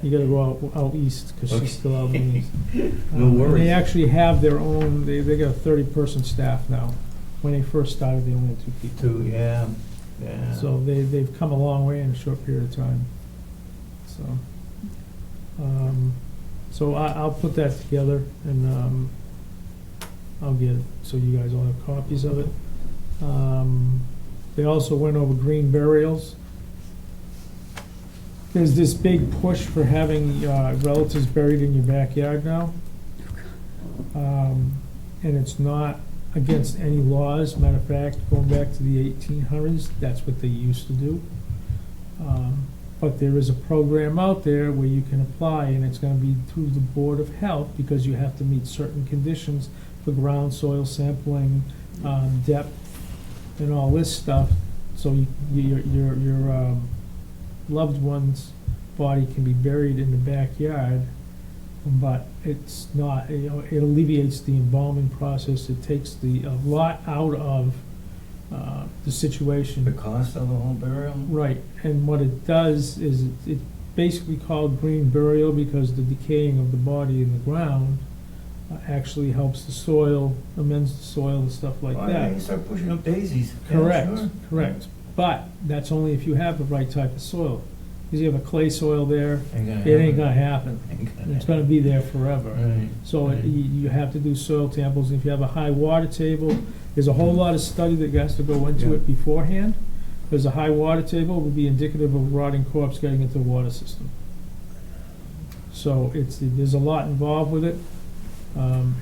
You gotta go out east, because Okay. she's still out in the east. No And worries. they actually have their own, they got a 30-person staff now. When they first started, they only had 2 people. Two, yeah, yeah. So they've come a long way in a short period of time. So I'll put that together and I'll get it, so you guys all have copies of it. They also went over green burials. There's this big push for having relatives buried in your backyard now. And it's not against any laws. Matter of fact, going back to the 1800s, that's what they used to do. But there is a program out there where you can apply, and it's gonna be through the Board of Health, because you have to meet certain conditions for ground soil sampling, depth, and all this stuff. So your loved one's body can be buried in the backyard, but it's not, you know, it alleviates the embalming process. It takes a lot out of the situation. The cost of the whole burial? Right, and what it does is it's basically called green burial because the decaying of the body in the ground actually helps the soil, amends the soil and stuff like Oh, yeah, you that. start pushing up daisies. Yeah, Correct, sure. correct. But that's only if you have the right type of soil. Because you have a clay soil there, Ain't gonna it ain't happen. gonna happen. Ain't gonna It's gonna be there forever. Right. So right. you have to do soil samples. If you have a high water table, there's a whole lot of study that has to go into Yeah. it beforehand. Because a high water table would be indicative of a rotting corpse getting into the water system. So there's a lot involved with it.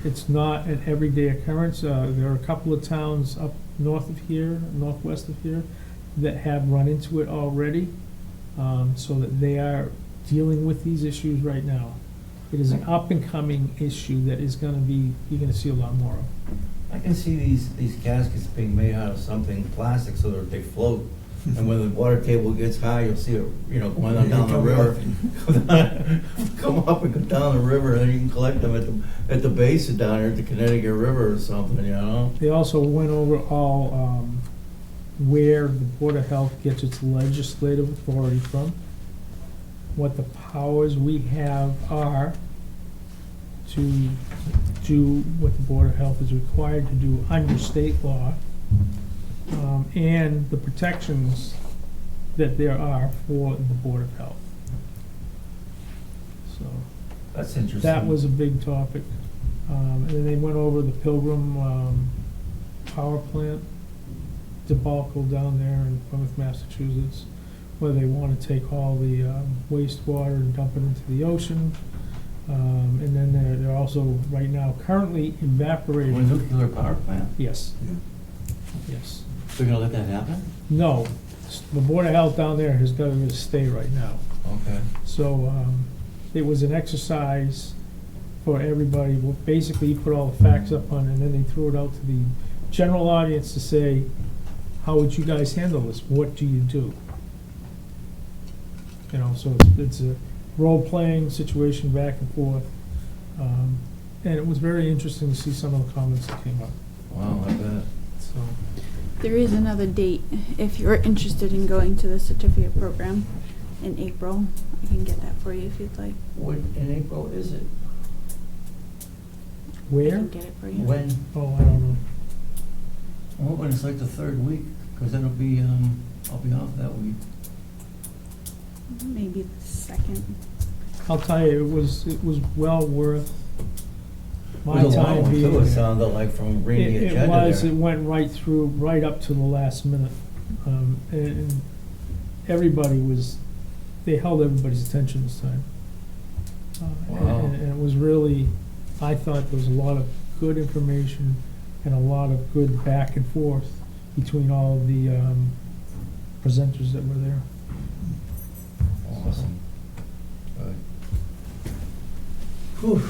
It's not an everyday occurrence. There are a couple of towns up north of here, northwest of here, that have run into it already. So that they are dealing with these issues right now. It is an up-and-coming issue that is gonna be, you're gonna see a lot more of. I can see these caskets being made out of something plastic so that they float. And when the water table gets high, you'll see it, you know, going on down the river. Come up and go down the river, and then you can collect them at the base of down here at the Connecticut River or something, you know? They also went over all, where the Board of Health gets its legislative authority from, what the powers we have are to do what the Board of Health is required to do under state law, and the protections that there are for the Board of Health. So That's interesting. that was a big topic. And then they went over the Pilgrim power plant debacle down there in Plymouth, Massachusetts, where they want to take all the wastewater and dump it into the ocean. And then they're also, right now, currently One evaporating. nuclear power plant? Yes. Yes. They're gonna let that happen? No, the Board of Health down there has got to stay right now. Okay. So it was an exercise for everybody. Well, basically, you put all the facts up on, and then they threw it out to the general audience to say, how would you guys handle this? What do you do? You know, so it's a role-playing situation back and forth. And it was very interesting to see some of the comments that came up. Wow, I bet. So There is another date if you're interested in going to the certificate program in April. I can get that for you if you'd like. What, in April is it? I where? can get it for you. When? Oh, I don't know. I'm hoping it's like the third week, because it'll be, I'll be off that week. Maybe the second. I'll tell you, it was well worth It my was a long time one, being too, it there. sounded like, from reading the It agenda was, there. it went right through, right up to the last minute. And everybody was, they held everybody's attention this time. Wow. And it was really, I thought there was a lot of good information and a lot of good back and forth between all of the presenters that were there. Awesome. Good. Whew.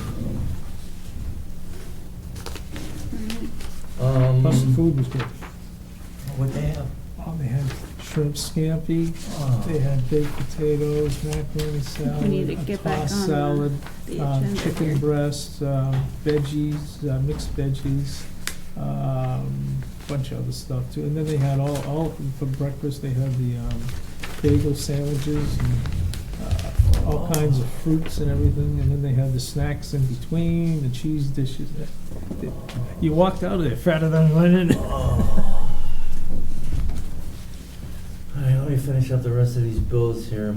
Plus the Um, food was good. What'd they have? Oh, they had shrimp scampi. They had baked potatoes, macaroni salad, We need to a get back tossed on salad, the agenda chicken here. breast, veggies, mixed veggies, bunch of other stuff too. And then they had all for breakfast, they had the bagel sandwiches and all kinds of fruits and everything. And then they had the snacks in between, the cheese dishes. You walked out of there fatter than you went in. All right, let me finish up the rest of these bills here.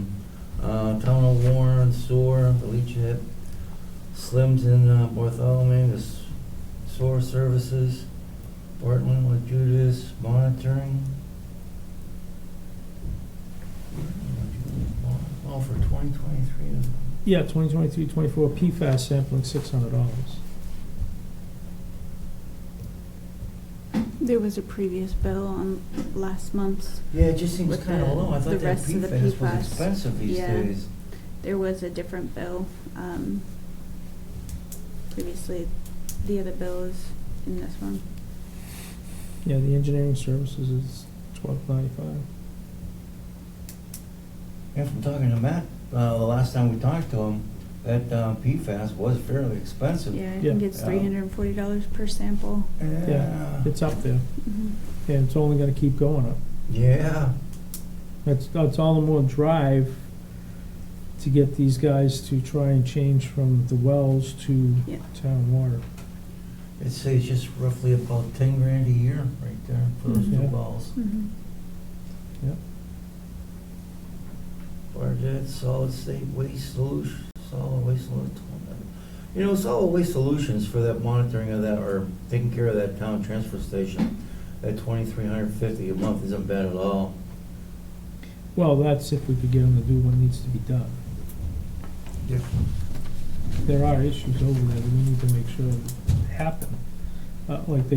Town of Warren, Sewer, the Leachhead, Slim's in Bartholomew, the Sewer Services, Bartlett with Judas, Monitoring. Oh, for 2023. Yeah, 2023-24 PFAS sampling, $600. There was a previous bill on last month's. Yeah, it just seems With kind of the- low. I the thought that rest of the PFAS was PFAS. expensive these Yeah. days. There was a different bill. Previously, the other bill is in this one. Yeah, the engineering services is $12.95. Yeah, from talking to Matt, the last time we talked to him, that PFAS was fairly expensive. Yeah, I Yeah. think it's Yeah. $340 per sample. Yeah. It's up there, Mhm. and it's only gonna keep going up. Yeah. That's all the more drive to get these guys to try and change from the wells to Yeah. town water. It says just roughly about 10 grand a year right there for those two Mhm. wells. Mhm. Budget, solid state waste solution, solid waste solution. You know, solid waste solutions for that monitoring of that, or taking care of that town transfer station, at $2,350 a month isn't bad at all. Well, that's if we could get them to do what needs to be done. Yeah. There are issues over there that we need to make sure happen. Like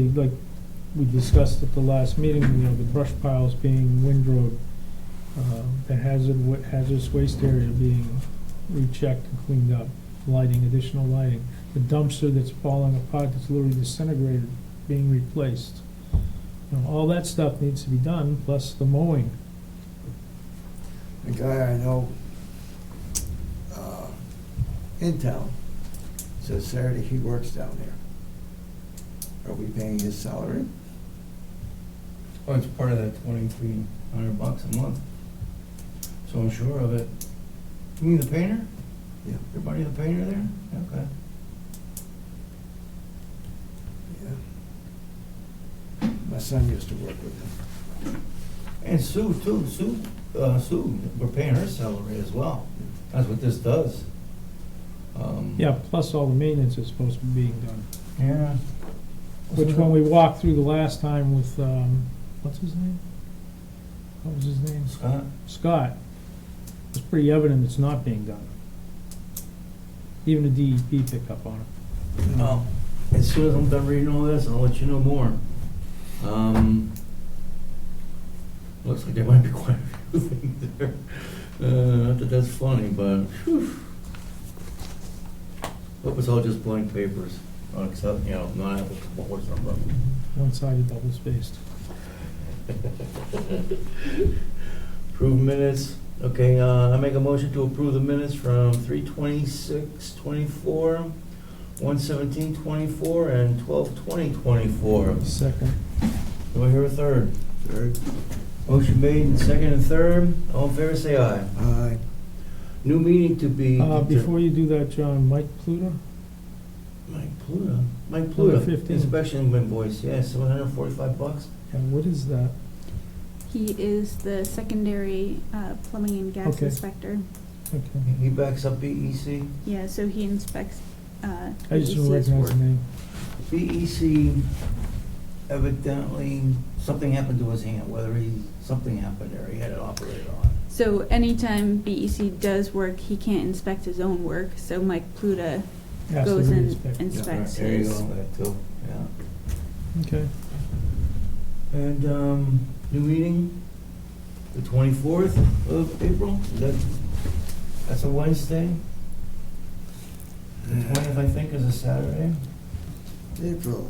we discussed at the last meeting, the brush piles being windrowed, the hazardous waste area being rechecked and cleaned up, lighting, additional lighting, the dumpster that's falling apart, that's literally disintegrated, being replaced. All that stuff needs to be done, plus the mowing. A guy I know in town says Saturday he works down there. Are we paying his salary? Oh, it's part of that $2,300 a month. So I'm sure of it. You mean the painter? Yeah. Everybody the painter there? Okay. Yeah. My son used to work with him. And Sue too, Sue, we're paying her salary as well. That's what this does. Yeah, plus all the maintenance is supposed to be being done. Yeah. Which when we walked through the last time with, what's his name? What was his name? Scott. It's pretty evident it's not being done. Even the DEP picked up on it. Well, as soon as I'm done reading all this, I'll let you know more. Looks like there might be quite a few things there. Not that that's funny, but whew. Hope it's all just blank papers, except, not applicable or something. One-sided, double-spaced. Approve minutes. Okay, I make a motion to approve the minutes from 3/26/24, 1/17/24, and 12/20/24. Second. Do I hear a third? Third. Motion made and second and third. All in favor, say aye. Aye. New meeting to be. Before you do that, John, Mike Pluta? Mike Pluta. Mike Number Pluta. 15. Inspection invoice, yeah, $745. And what is that? He is the secondary plumbing and gas Okay. inspector. Okay. He backs up BEC. Yeah, so he inspects I just didn't BEC's recognize work. the name. BEC, evidently, something happened to his hand, something happened there, he had it operated on. So anytime BEC does work, he can't inspect his own work, so Mike Pluta Has to goes and re-inspect. inspects There you his. go, that too, yeah. Okay. And, new meeting, the 24th of April, that's a Wednesday. The 20th, I think, is a Saturday. April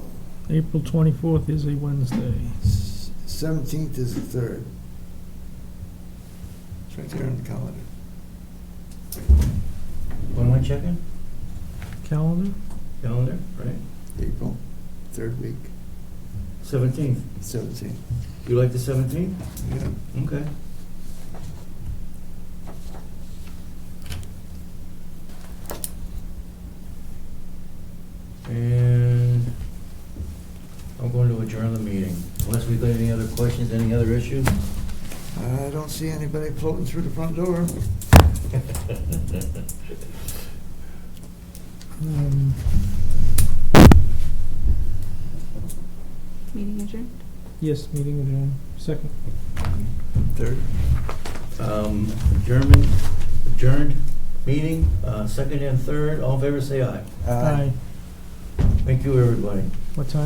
April 24th is a Wednesday. 17th is the third. right there on the calendar. What am I checking? Calendar? Calendar, right? April, third week, 17th. 17th. You like the 17th? Yeah. Okay. And I'm going to adjourn the meeting. Unless we've got any other questions, any other issues? I don't see anybody floating through the front door. Um, Meeting adjourned? Yes, meeting adjourned. Second. Third. Adjourned meeting, second and third. All in favor, say aye. Aye. Thank you, everybody. What time?